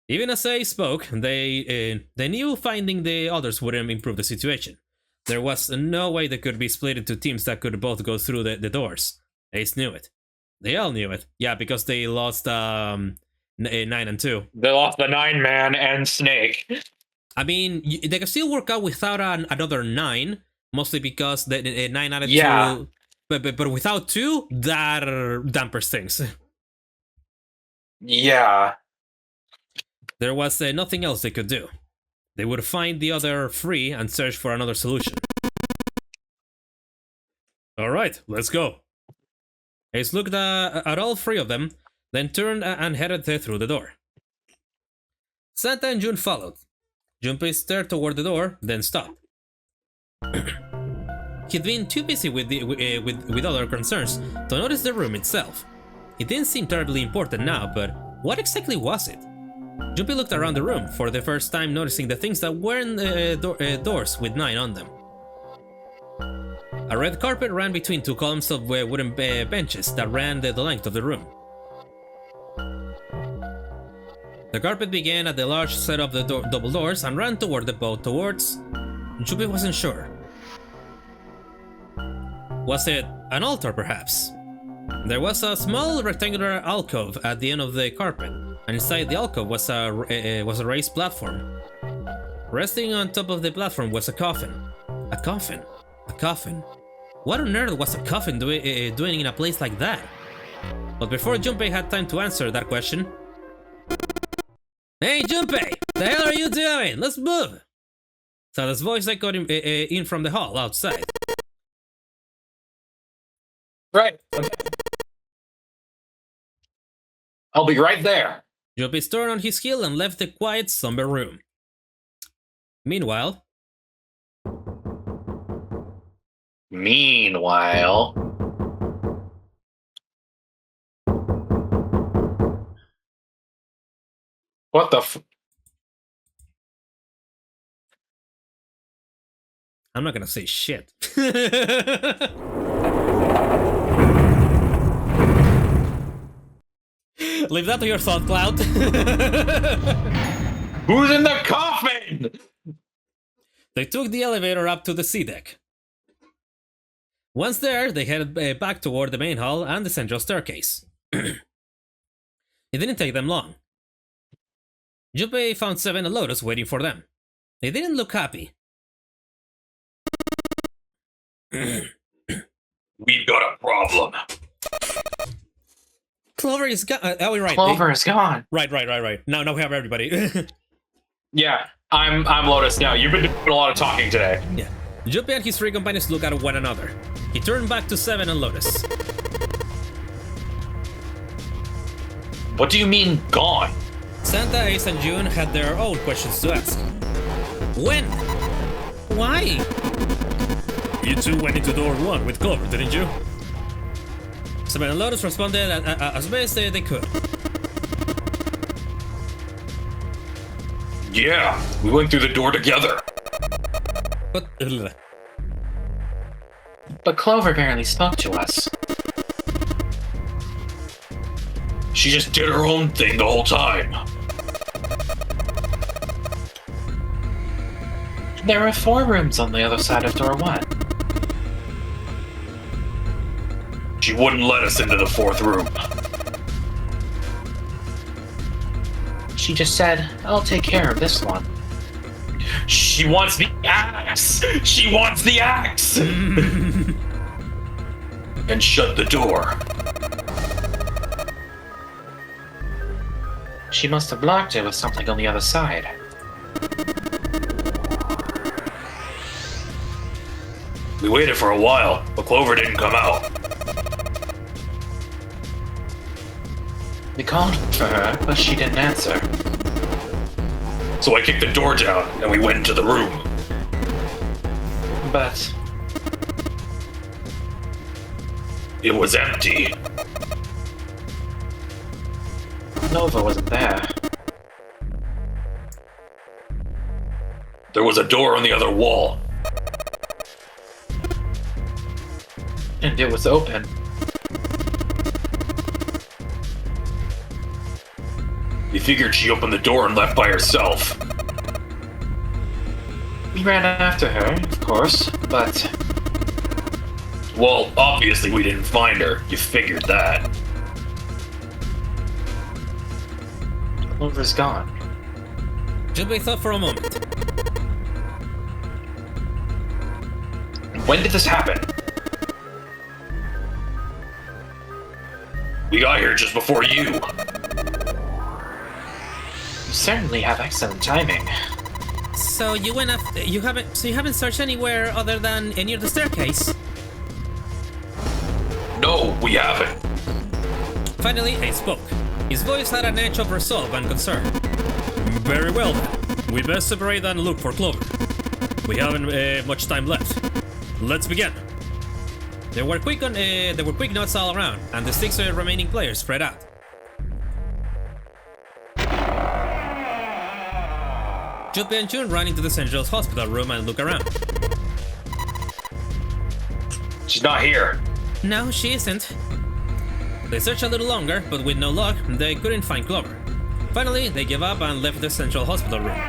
Even as Ace spoke, they knew finding the others wouldn't improve the situation. There was no way they could be split into teams that could both go through the doors. Ace knew it. They all knew it. Yeah, because they lost 9 and 2. They lost the 9-man and Snake. I mean, they can still work out without another 9, mostly because the 9 added 2... But without 2, that dampers things. Yeah. There was nothing else they could do. They would find the other 3 and search for another solution. Alright, let's go. Ace looked at all 3 of them, then turned and headed through the door. Santa and June followed. Junpei stared toward the door, then stopped. He'd been too busy with other concerns to notice the room itself. It didn't seem terribly important now, but what exactly was it? Junpei looked around the room, for the first time noticing the things that weren't doors with 9 on them. A red carpet ran between 2 columns of wooden benches that ran the length of the room. The carpet began at the large set of the double doors and ran toward the boat towards... Junpei wasn't sure. Was it an altar, perhaps? There was a small rectangular alcove at the end of the carpet, and inside the alcove was a raised platform. Resting on top of the platform was a coffin. A coffin? A coffin? What on earth was a coffin doing in a place like that? But before Junpei had time to answer that question... Hey Junpei! The hell are you doing? Let's move! Sada's voice echoed in from the hall outside. Right. Okay. I'll be right there. Junpei turned on his heel and left the quiet, somber room. Meanwhile... What the f... I'm not gonna say shit. Leave that to your thought, Cloud. Who's in the coffin? They took the elevator up to the C deck. Once there, they headed back toward the main hall and the central staircase. It didn't take them long. Junpei found Seven and Lotus waiting for them. They didn't look happy. We've got a problem. Clover is gone. Oh, right. Clover is gone. Right. Now we have everybody. Yeah, I'm Lotus now. You've been doing a lot of talking today. Yeah. Junpei and his three companions look at one another. He turned back to Seven and Lotus. What do you mean, gone? Santa, Ace, and June had their own questions to ask. When? Why? You two went into door 1 with Clover, didn't you? Seven and Lotus responded as best they could. Yeah, we went through the door together. But But Clover barely spoke to us. She just did her own thing the whole time. There were 4 rooms on the other side of door 1. She wouldn't let us into the 4th room. She just said, I'll take care of this one. She wants the axe! She wants the axe! And shut the door. She must have blocked it with something on the other side. We waited for a while, but Clover didn't come out. We called for her, but she didn't answer. So I kicked the door down, and we went into the room. But It was empty. Nova wasn't there. There was a door on the other wall. And it was open. We figured she opened the door and left by herself. We ran after her, of course, but Well, obviously we didn't find her. You figured that. Clover's gone. Junpei thought for a moment. When did this happen? We got here just before you. You certainly have excellent timing. So you went after, you haven't searched anywhere other than near the staircase? No, we haven't. Finally, Ace spoke. His voice had an edge of resolve and concern. Very well then. We best separate and look for Clover. We haven't much time left. Let's begin. There were quick notes all around, and the 6 remaining players spread out. Junpei and June ran into the central hospital room and looked around. She's not here. No, she isn't. They searched a little longer, but with no luck, they couldn't find Clover. Finally, they gave up and left the central hospital room.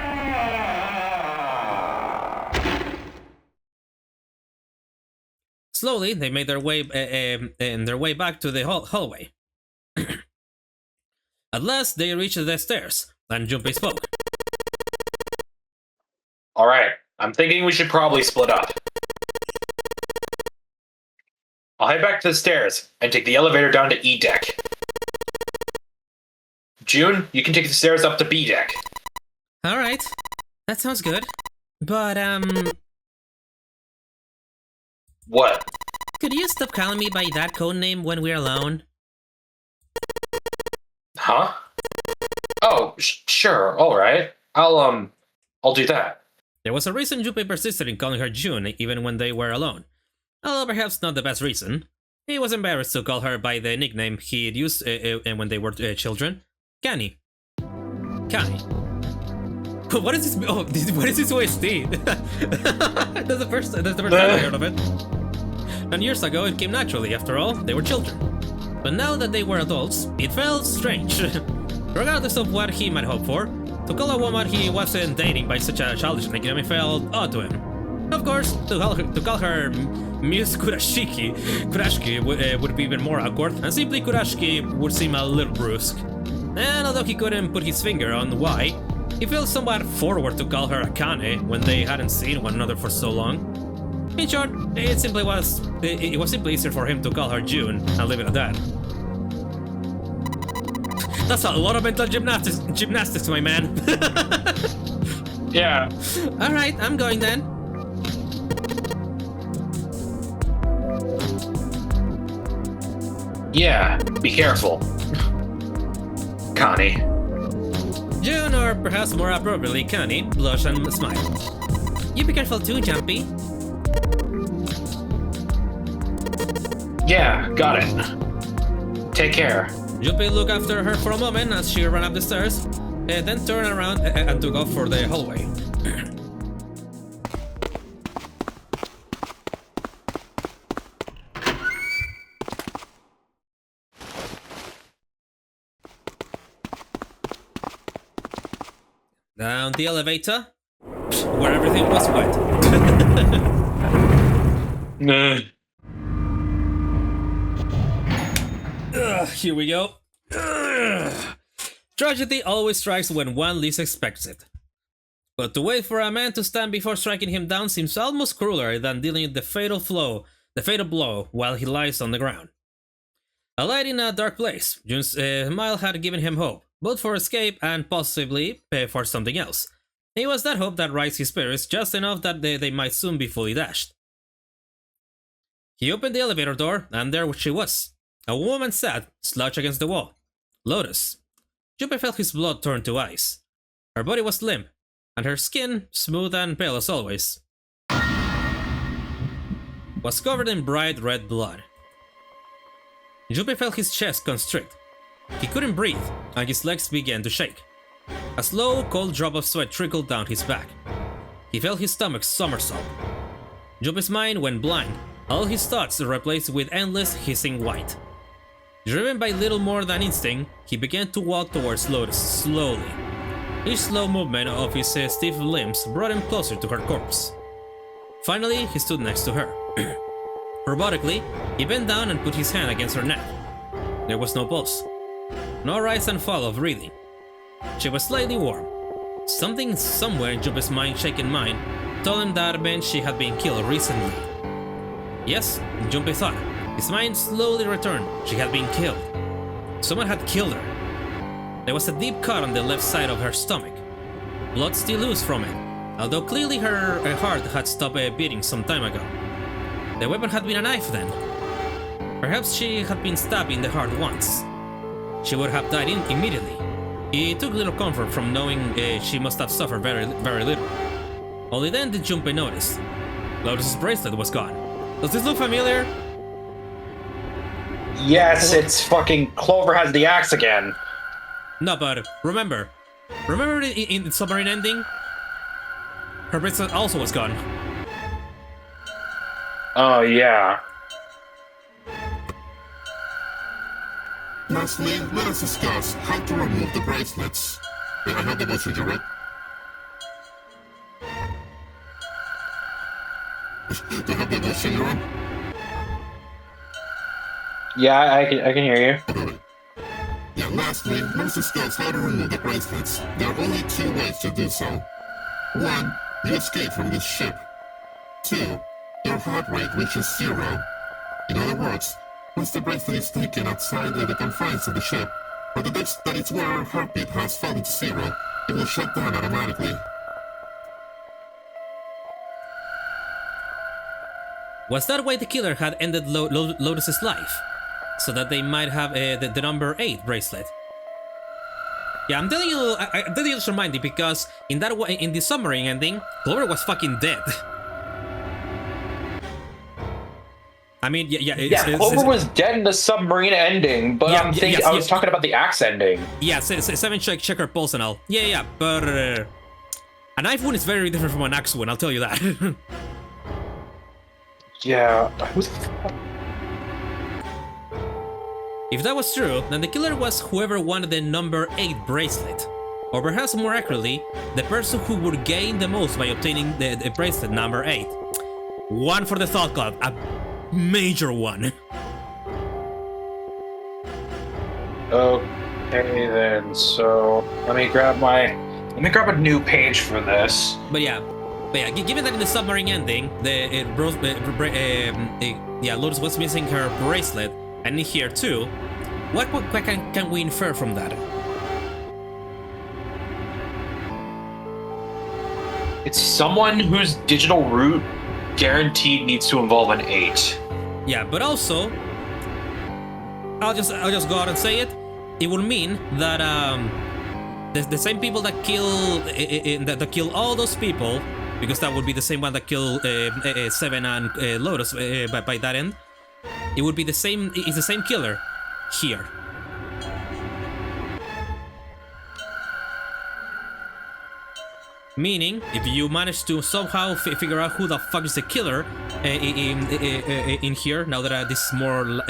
Slowly, they made their way back to the hallway. At last, they reached the stairs, and Junpei spoke. Alright, I'm thinking we should probably split up. I'll head back to the stairs and take the elevator down to E deck. June, you can take the stairs up to B deck. Alright, that sounds good. But, What? could you stop calling me by that code name when we're alone? Huh? Oh, sure, alright. I'll do that. There was a reason Junpei persisted in calling her June even when they were alone. Although perhaps not the best reason. He was embarrassed to call her by the nickname he'd used when they were children. Kani. What is this? Oh, what is this OST? That's the first time I heard of it. 9 years ago, it came naturally. After all, they were children. But now that they were adults, it felt strange. Regardless of what he might hope for, to call a woman he wasn't dating by such a childish nickname felt odd to him. Of course, to call her Miss Kurashiki would be even more awkward, and simply Kurashiki would seem a little brusque. And although he couldn't put his finger on why, he felt somewhat forward to call her Akane when they hadn't seen one another for so long. In short, it was simply easier for him to call her June and leave it at that. That's a lot of mental gymnastics, my man. Yeah. Alright, I'm going then. Yeah, be careful. Connie. June, or perhaps more appropriately, Connie, blushed and smiled. You be careful too, Jumpy. Yeah, got it. Take care. Jumpy looked after her for a moment as she ran up the stairs, then turned around and took off for the hallway. Down the elevator, where everything was wet. Here we go. Tragedy always strikes when one least expects it. But to wait for a man to stand before striking him down seems almost crueler than dealing the fatal blow while he lies on the ground. A light in a dark place, June's smile had given him hope, both for escape and possibly for something else. It was that hope that raised his spirits just enough that they might soon be fully dashed. He opened the elevator door, and there she was. A woman sat, slouched against the wall. Lotus. Junpei felt his blood turn to ice. Her body was limp, and her skin, smooth and pale as always, was covered in bright red blood. Junpei felt his chest constrict. He couldn't breathe, and his legs began to shake. A slow, cold drop of sweat trickled down his back. He felt his stomach somersault. Junpei's mind went blank, all his thoughts replaced with endless, hissing white. Driven by little more than instinct, he began to walk towards Lotus slowly. Each slow movement of his stiff limbs brought him closer to her corpse. Finally, he stood next to her. Robotically, he bent down and put his hand against her neck. There was no pulse. No rise and fall of breathing. She was slightly warm. Something somewhere in Junpei's shaken mind told him that meant she had been killed recently. Yes, Junpei thought. His mind slowly returned. She had been killed. Someone had killed her. There was a deep cut on the left side of her stomach. Blood still oozed from it, although clearly her heart had stopped beating some time ago. The weapon had been a knife then. Perhaps she had been stabbed in the heart once. She would have died immediately. He took little comfort from knowing she must have suffered very little. Only then did Junpei notice. Lotus's bracelet was gone. Does this look familiar? Yes, it's fucking Clover has the axe again. No, but remember in the submarine ending? Her bracelet also was gone. Oh, yeah. Lastly, let us discuss how to remove the bracelets. May I have the procedure, right? Do you have the procedure on? Yeah, I can hear you. Okay. Yeah, lastly, let us discuss how to remove the bracelets. There are only two ways to do so. 1. You escape from this ship. 2. Your heart rate reaches 0. In other words, once the bracelet is taken outside the confines of the ship, or the depths that its wearer heartbeat has fallen to 0, it will shut down automatically. Was that why the killer had ended Lotus's life? So that they might have the number 8 bracelet? Yeah, I'm telling you to remind you because in the submarine ending, Clover was fucking dead. I mean, Clover was dead in the submarine ending, but I was talking about the axe ending. Yeah, 7 check her pulse and all. Yeah, but A knife wound is very different from an axe wound, I'll tell you that. Yeah. Who's the fuck? If that was true, then the killer was whoever wanted the number 8 bracelet. Or perhaps more accurately, the person who would gain the most by obtaining the bracelet number 8. One for the Thought Cloud, a major one. Okay then, so let me grab a new page for this. But yeah, given that in the submarine ending, Lotus was missing her bracelet, and in here too, what can we infer from that? It's someone whose digital root guaranteed needs to involve an 8. Yeah, but also, I'll just go out and say it. It would mean that the same people that kill all those people, because that would be the same one that killed Seven and Lotus by that end. It would be the same. It's the same killer here. Meaning, if you manage to somehow figure out who the fuck is the killer in here, now that this is more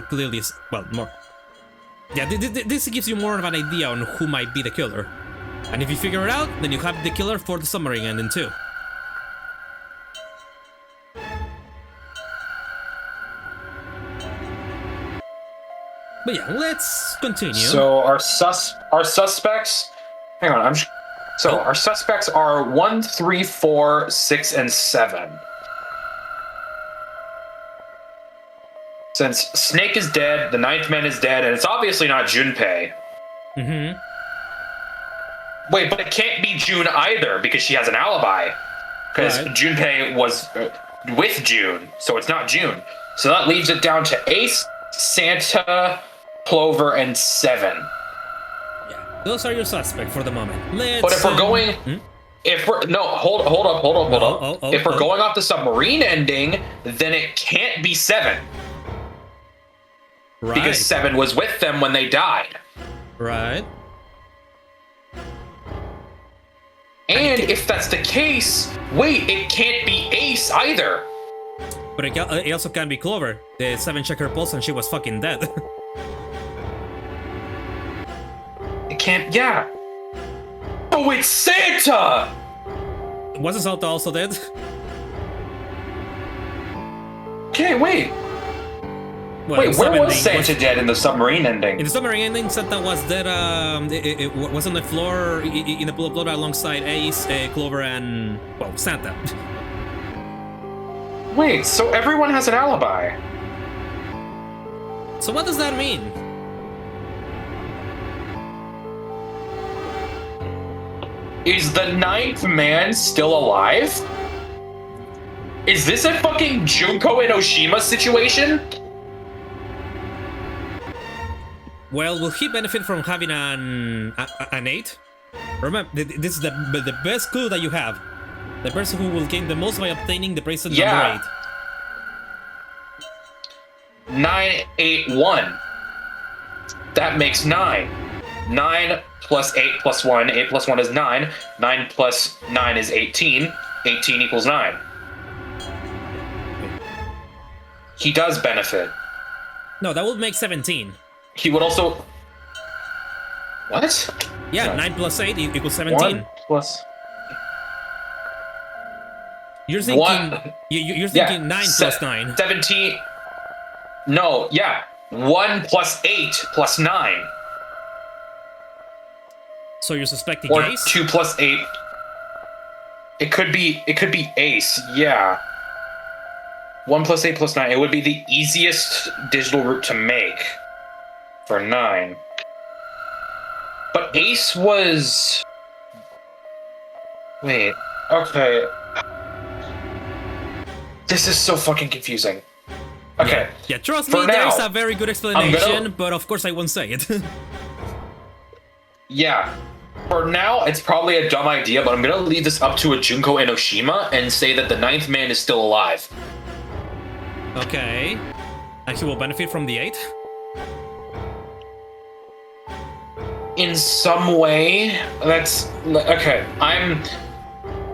clearly, well, more. Yeah, this gives you more of an idea on who might be the killer. And if you figure it out, then you have the killer for the submarine ending too. But yeah, let's continue. So our suspects. Hang on, our suspects are 1, 3, 4, 6, and 7. Since Snake is dead, the 9th man is dead, and it's obviously not Junpei. Mm-hmm. Wait, but it can't be June either, because she has an alibi. Because Right. Junpei was with June, so it's not June. So that leaves it down to Ace, Santa, Clover, and 7. Yeah, those are your suspects for the moment. Let's. But if we're going... If we're hold up. If we're going off the submarine ending, then it can't be 7. Right. Because 7 was with them when they died. Right. And if that's the case, wait, it can't be Ace either. But it also can be Clover. The 7 checked her pulse and she was fucking dead. It can't, yeah. Oh, it's Santa! Wasn't Santa also dead? Okay, wait. Well, Wait, in where was 17 Santa dead in the submarine ending? In the submarine ending, Santa was dead. It was on the floor in the pool of blood alongside Ace, Clover, and well, Santa. Wait, so everyone has an alibi? So what does that mean? Is the 9th man still alive? Is this a fucking Junko Enoshima situation? Well, will he benefit from having an 8? Remember, this is the best clue that you have. The person who will gain the most by obtaining the bracelet Yeah. number 8. 9, 8, 1. That makes 9. 9 plus 8 plus 1. 8 plus 1 is 9. 9 plus 9 is 18. 18 equals 9. He does benefit. No, that would make 17. He would also... What? Yeah, No. 9 plus 8 equals 17. 1 plus... You're thinking... One. You're thinking 9 plus 9. 17... No, yeah. 1 plus 8 plus 9. So you're suspecting Or Ace? 2 plus 8. It could be Ace, yeah. 1 plus 8 plus 9. It would be the easiest digital route to make for 9. But Ace was... Wait, okay. This is so fucking confusing. Okay. Yeah, trust For me, there's now, a very good explanation, gonna- but of course I won't say it. Yeah. For now, it's probably a dumb idea, but I'm gonna leave this up to a Junko Enoshima and say that the 9th man is still alive. Okay. And he will benefit from the 8? In some way, that's... Okay,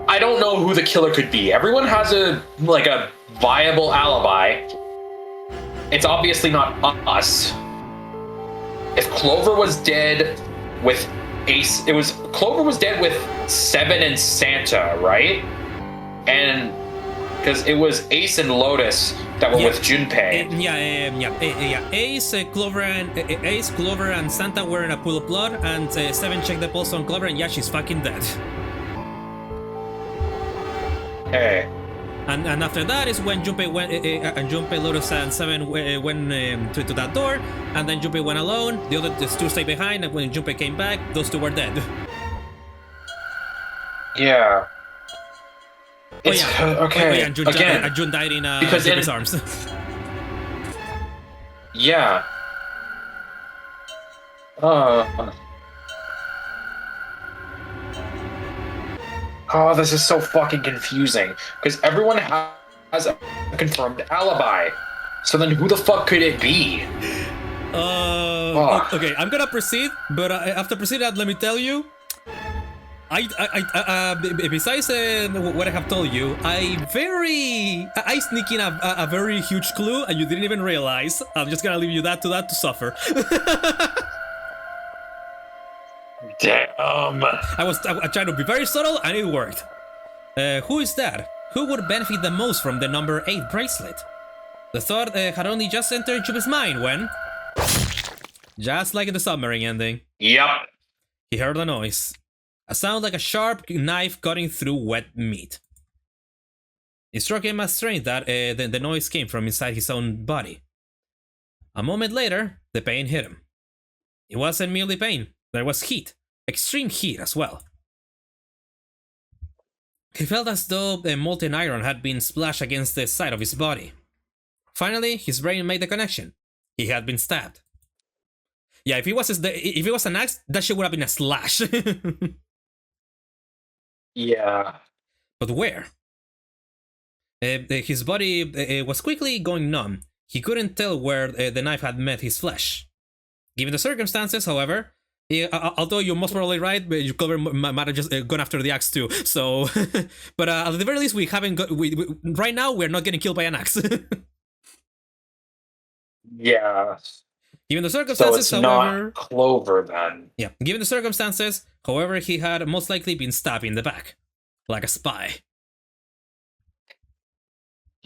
I don't know who the killer could be. Everyone has a viable alibi. It's obviously not us. If Clover was dead with Ace, Clover was dead with Seven and Santa, right? And because it was Ace and Lotus that were with Junpei. Ace, Clover, and Santa were in a pool of blood, and Seven checked the pulse on Clover, and yeah, she's fucking dead. Okay. And after that is when Junpei went, Junpei, Lotus, and Seven went to that door, and then Junpei went alone. The other two stayed behind, and when Junpei came back, those two were dead. Yeah. It's, okay. And Jun, again, and Jun died in because Junpei's arms. Yeah. Oh, this is so fucking confusing. Because everyone has a confirmed alibi. So then who the fuck could it be? Okay, I'm gonna proceed, but after proceeding, let me tell you, besides what I have told you, I sneak in a very huge clue, and you didn't even realize. I'm just gonna leave you that to suffer. Damn. I tried to be very subtle, and it worked. Who is that? Who would benefit the most from the number 8 bracelet? The thought had only just entered Chubby's mind when, just like in the submarine ending, Yep. he heard a noise. A sound like a sharp knife cutting through wet meat. It struck him as strange that the noise came from inside his own body. A moment later, the pain hit him. It wasn't merely pain, there was heat. Extreme heat as well. He felt as though the molten iron had been splashed against the side of his body. Finally, his brain made the connection. He had been stabbed. Yeah, if it was an axe, that shit would have been a slash. Yeah. But where? His body was quickly going numb. He couldn't tell where the knife had met his flesh. Given the circumstances, however, although you're most probably right, your Clover might have just gone after the axe too. So, but at the very least, we haven't got. Right now, we're not getting killed by an axe. Yeah. Given the circumstances, so it's however, not Clover then. Yeah. Given the circumstances, however, he had most likely been stabbed in the back, like a spy.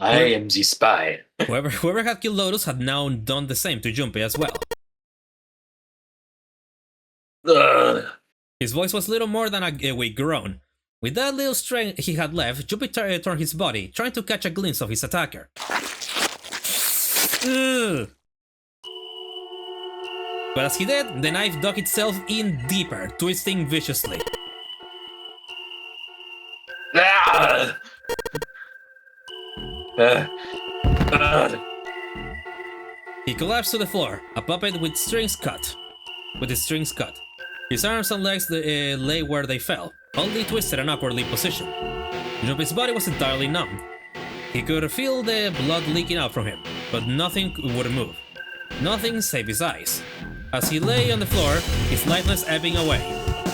I am the spy. Whoever had killed Lotus had now done the same to Junpei as well. Ugh. His voice was little more than a weak groan. With that little strength he had left, Junpei turned his body, trying to catch a glimpse of his attacker. Ugh. But as he did, the knife dug itself in deeper, twisting viciously. Ah! He collapsed to the floor, a puppet with strings cut. His arms and legs lay where they fell, oddly twisted and awkwardly positioned. Junpei's body was entirely numb. He could feel the blood leaking out from him, but nothing would move. Nothing save his eyes. As he lay on the floor, his lightness ebbing away,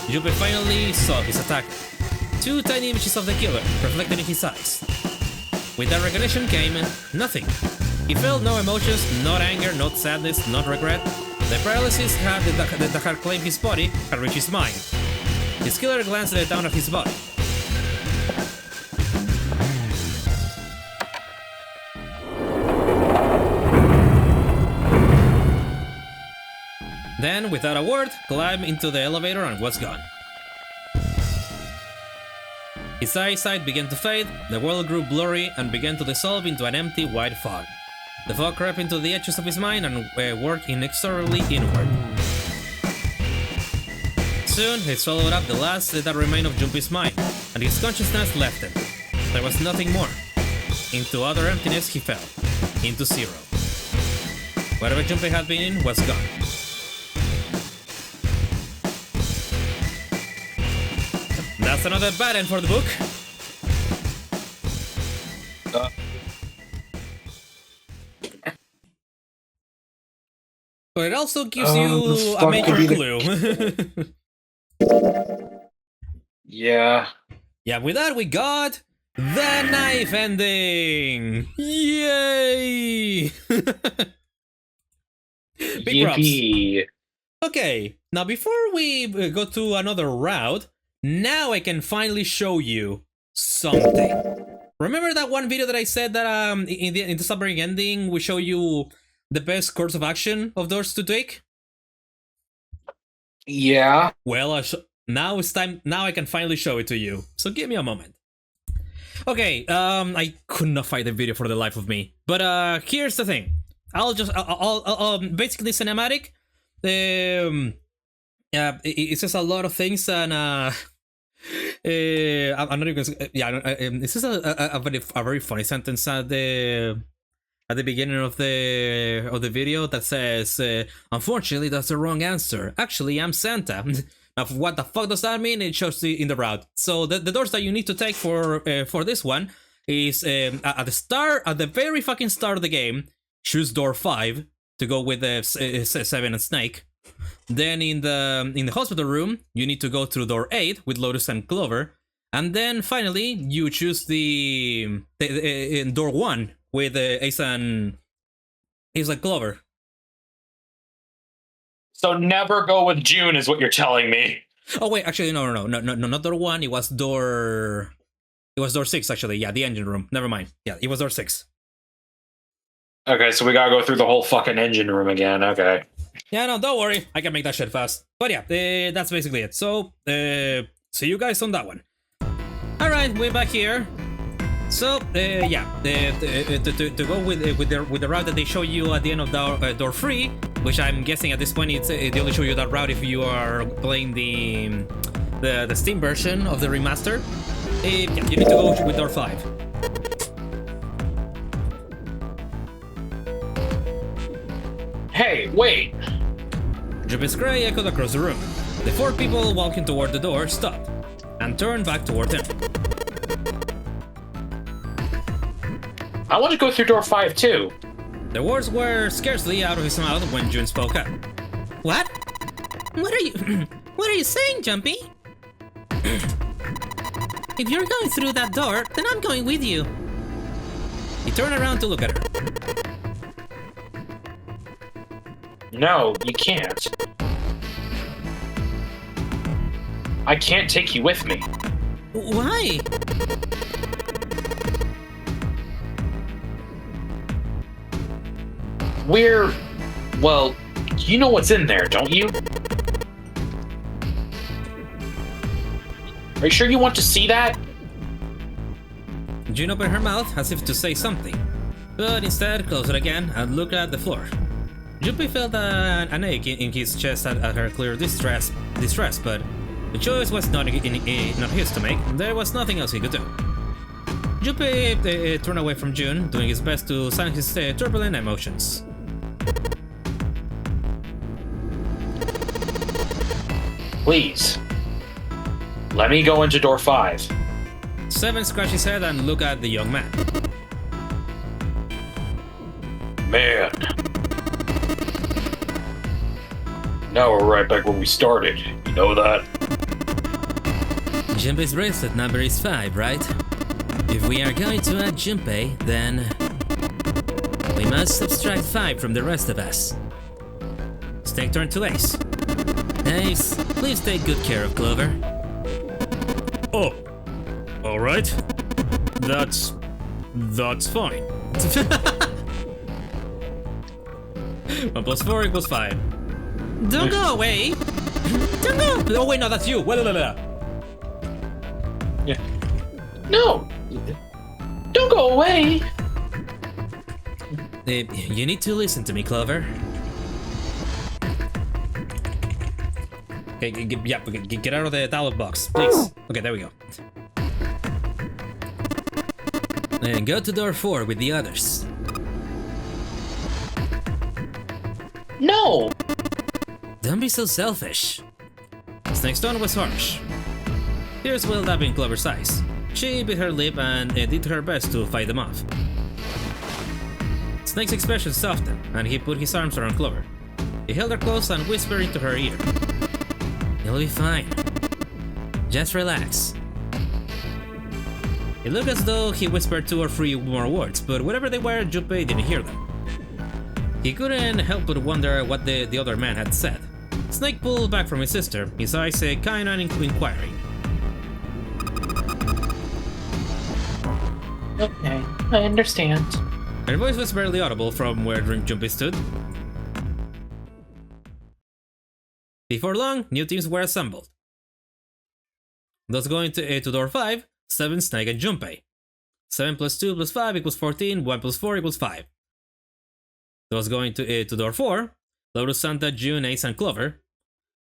Junpei finally saw his attacker. 2 tiny images of the killer reflected in his eyes. With that recognition came nothing. He felt no emotions, not anger, not sadness, not regret. The paralysis that had claimed his body had reached his mind. His killer glanced down at his body. Then, without a word, climbed into the elevator and was gone. His eyesight began to fade, the world grew blurry and began to dissolve into an empty white fog. The fog crept into the edges of his mind and worked inexorably inward. Soon, he swallowed up the last that remained of Junpei's mind, and his consciousness left him. There was nothing more. Into utter emptiness he fell. Into zero. Whatever Junpei had been in was gone. That's another bad end for the book. But it also gives you a major clue. Yeah. yeah, with that we got the knife ending! Yay! Big props. Yippee. Okay, now before we go to another route, now I can finally show you something. Remember that one video that I said that in the submarine ending we show you the best course of action of doors to take? Yeah. Well, now it's time. Now I can finally show it to you. So give me a moment. Okay, I could not find the video for the life of me. But here's the thing. I'll basically cinematic. It says a lot of things, and I'm not even. This is a very funny sentence at the beginning of the video that says, "Unfortunately, that's the wrong answer. Actually, I'm Santa." Now, what the fuck does that mean? It shows in the route. So the doors that you need to take for this one is at the very fucking start of the game. Choose door 5 to go with the 7 and Snake. Then in the hospital room, you need to go through door 8 with Lotus and Clover. And then finally, you choose the door 1 with Ace and Clover. So never go with June is what you're telling me. Oh wait, actually no, not door 1. It was door 6 actually. Yeah, the engine room. Never mind. Yeah, it was door 6. Okay, so we gotta go through the whole fucking engine room again. Okay. Yeah, no, don't worry. I can make that shit fast. But yeah, that's basically it. So, see you guys on that one. Alright, we're back here. So, yeah, to go with the route that they show you at the end of door 3, which I'm guessing at this point they only show you that route if you are playing the Steam version of the remaster. Yeah, you need to go with door 5. Hey, wait. Jupiter's cry echoed across the room. The 4 people walking toward the door stopped and turned back toward him. I want to go through door 5 too. The words were scarcely out of his mouth when June spoke up. What? What are you saying, Jumpy? If you're going through that door, then I'm going with you. He turned around to look at her. No, you can't. I can't take you with me. Why? Well, you know what's in there, don't you? Are you sure you want to see that? June opened her mouth as if to say something, but instead closed it again and looked at the floor. Jumpy felt an ache in his chest at her clear distress, but the choice was not his to make. There was nothing else he could do. Jumpy turned away from June, doing his best to silence his turbulent emotions. Please. Let me go into door 5. 7 scratched his head and looked at the young man. Man. Now we're right back where we started. You know that? Junpei's bracelet number is 5, right? If we are going to add Junpei, then we must subtract 5 from the rest of us. Snake turned to Ace. Ace, please take good care of Clover. Oh, all right. That's fine. 1 plus 4 equals 5. Don't go away! Don't go! Oh wait, no, that's you! Yeah. No! Don't go away! You need to listen to me, Clover. Okay, get out of the dialogue box, please. Okay, there we go. And go to door 4 with the others. No! Don't be so selfish. Snake's tone was harsh. Tears welled up in Clover's eyes. She bit her lip and did her best to fight them off. Snake's expression softened, and he put his arms around Clover. He held her close and whispered into her ear. You'll be fine. Just relax. It looked as though he whispered 2 or 3 more words, but whatever they were, Junpei didn't hear them. He couldn't help but wonder what the other man had said. Snake pulled back from his sister, his eyes kinda inquiring. Okay, I understand. Her voice was barely audible from where Junpei stood. Before long, new teams were assembled. Those going to door 5, 7, Snake, and Junpei. 7 plus 2 plus 5 equals 14, 1 plus 4 equals 5. Those going to door 4, Lotus, Santa, June, Ace, and Clover.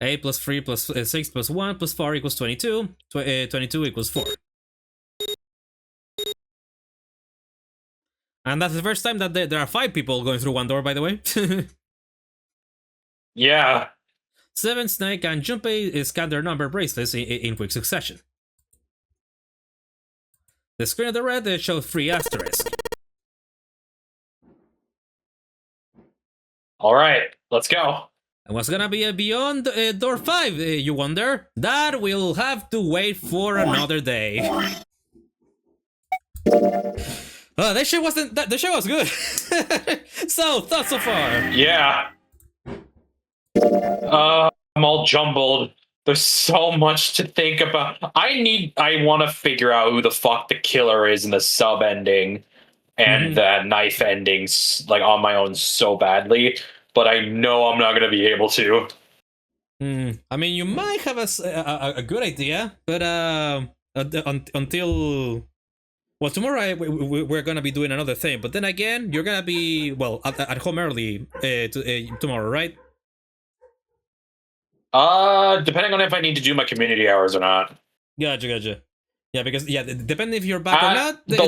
8 plus 3 plus 6 plus 1 plus 4 equals 22, 22 equals 4. And that's the first time that there are 5 people going through one door, by the way. Yeah. 7, Snake, and Junpei scan their number bracelets in quick succession. The screen of the red showed 3 asterisks. Alright, let's go. And what's gonna be beyond door 5, you wonder? That we'll have to wait for another day. That shit wasn't. The show was good. So, thoughts so far? Yeah. I'm all jumbled. There's so much to think about. I want to figure out who the fuck the killer is in the sub ending and the knife endings, like, on my own so badly. But I know I'm not going to be able to. I mean, you might have a good idea, but until... Well, tomorrow we're going to be doing another thing, but then again, you're going to be, well, at home early tomorrow, right? Depending on if I need to do my community hours or not. Gotcha. Yeah, because, depending if you're back or not... The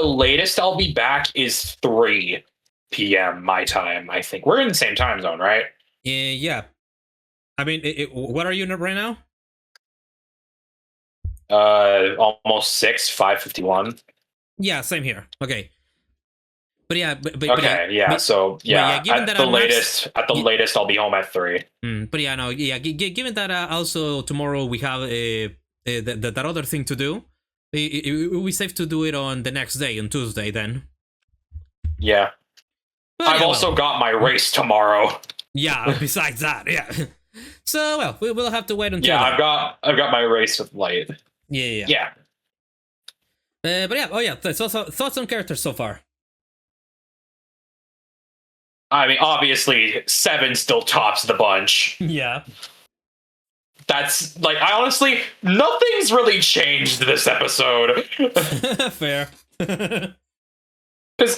latest I'll be back is 3 p.m. my time, I think. We're in the same time zone, right? Yeah. I mean, what are you right now? Almost 6, 5:51. Yeah, same here. Okay. But yeah, at the latest I'll be home at 3. But yeah, no, yeah. Given that also tomorrow we have that other thing to do, it will be safe to do it on the next day, on Tuesday, then. Yeah. But I've also got my race tomorrow. Yeah. Besides that, yeah. So well, we'll have to wait until. Yeah, I've got my race with Light. Yeah. But yeah, thoughts on characters so far. I mean, obviously, 7 still tops the bunch. Yeah. That's, like, I honestly, nothing's really changed this episode. Fair. Because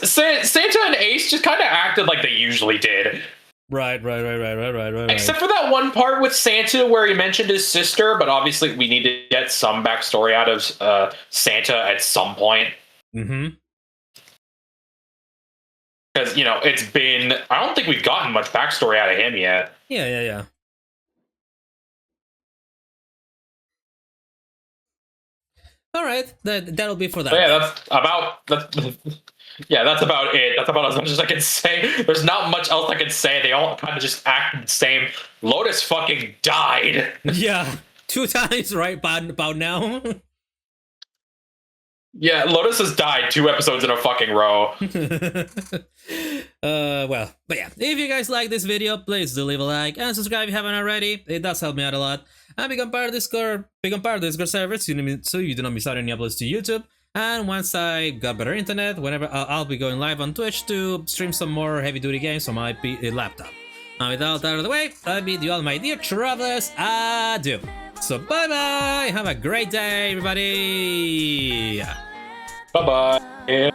Santa and Ace just kind of acted like they usually did. Right. Except for that one part with Santa where he mentioned his sister, but obviously we need to get some backstory out of Santa at some point. Because, it's been... I don't think we've gotten much backstory out of him yet. Yeah. All right, that'll be for that. So yeah, that's about it. That's about as much as I can say. There's not much else I can say. They all kind of just act the same. Lotus fucking died. Yeah, 2 times, right? About now. Yeah, Lotus has died 2 episodes in a fucking row. Well, but yeah, if you guys like this video, please do leave a like and subscribe if you haven't already. It does help me out a lot. And become part of Discord server so you do not miss out any uploads to YouTube. And once I got better internet, whenever I'll be going live on Twitch to stream some more heavy-duty games on my laptop. And with all that out of the way, I bid you all, my dear travelers, adieu. So bye-bye, have a great day, everybody. Bye-bye.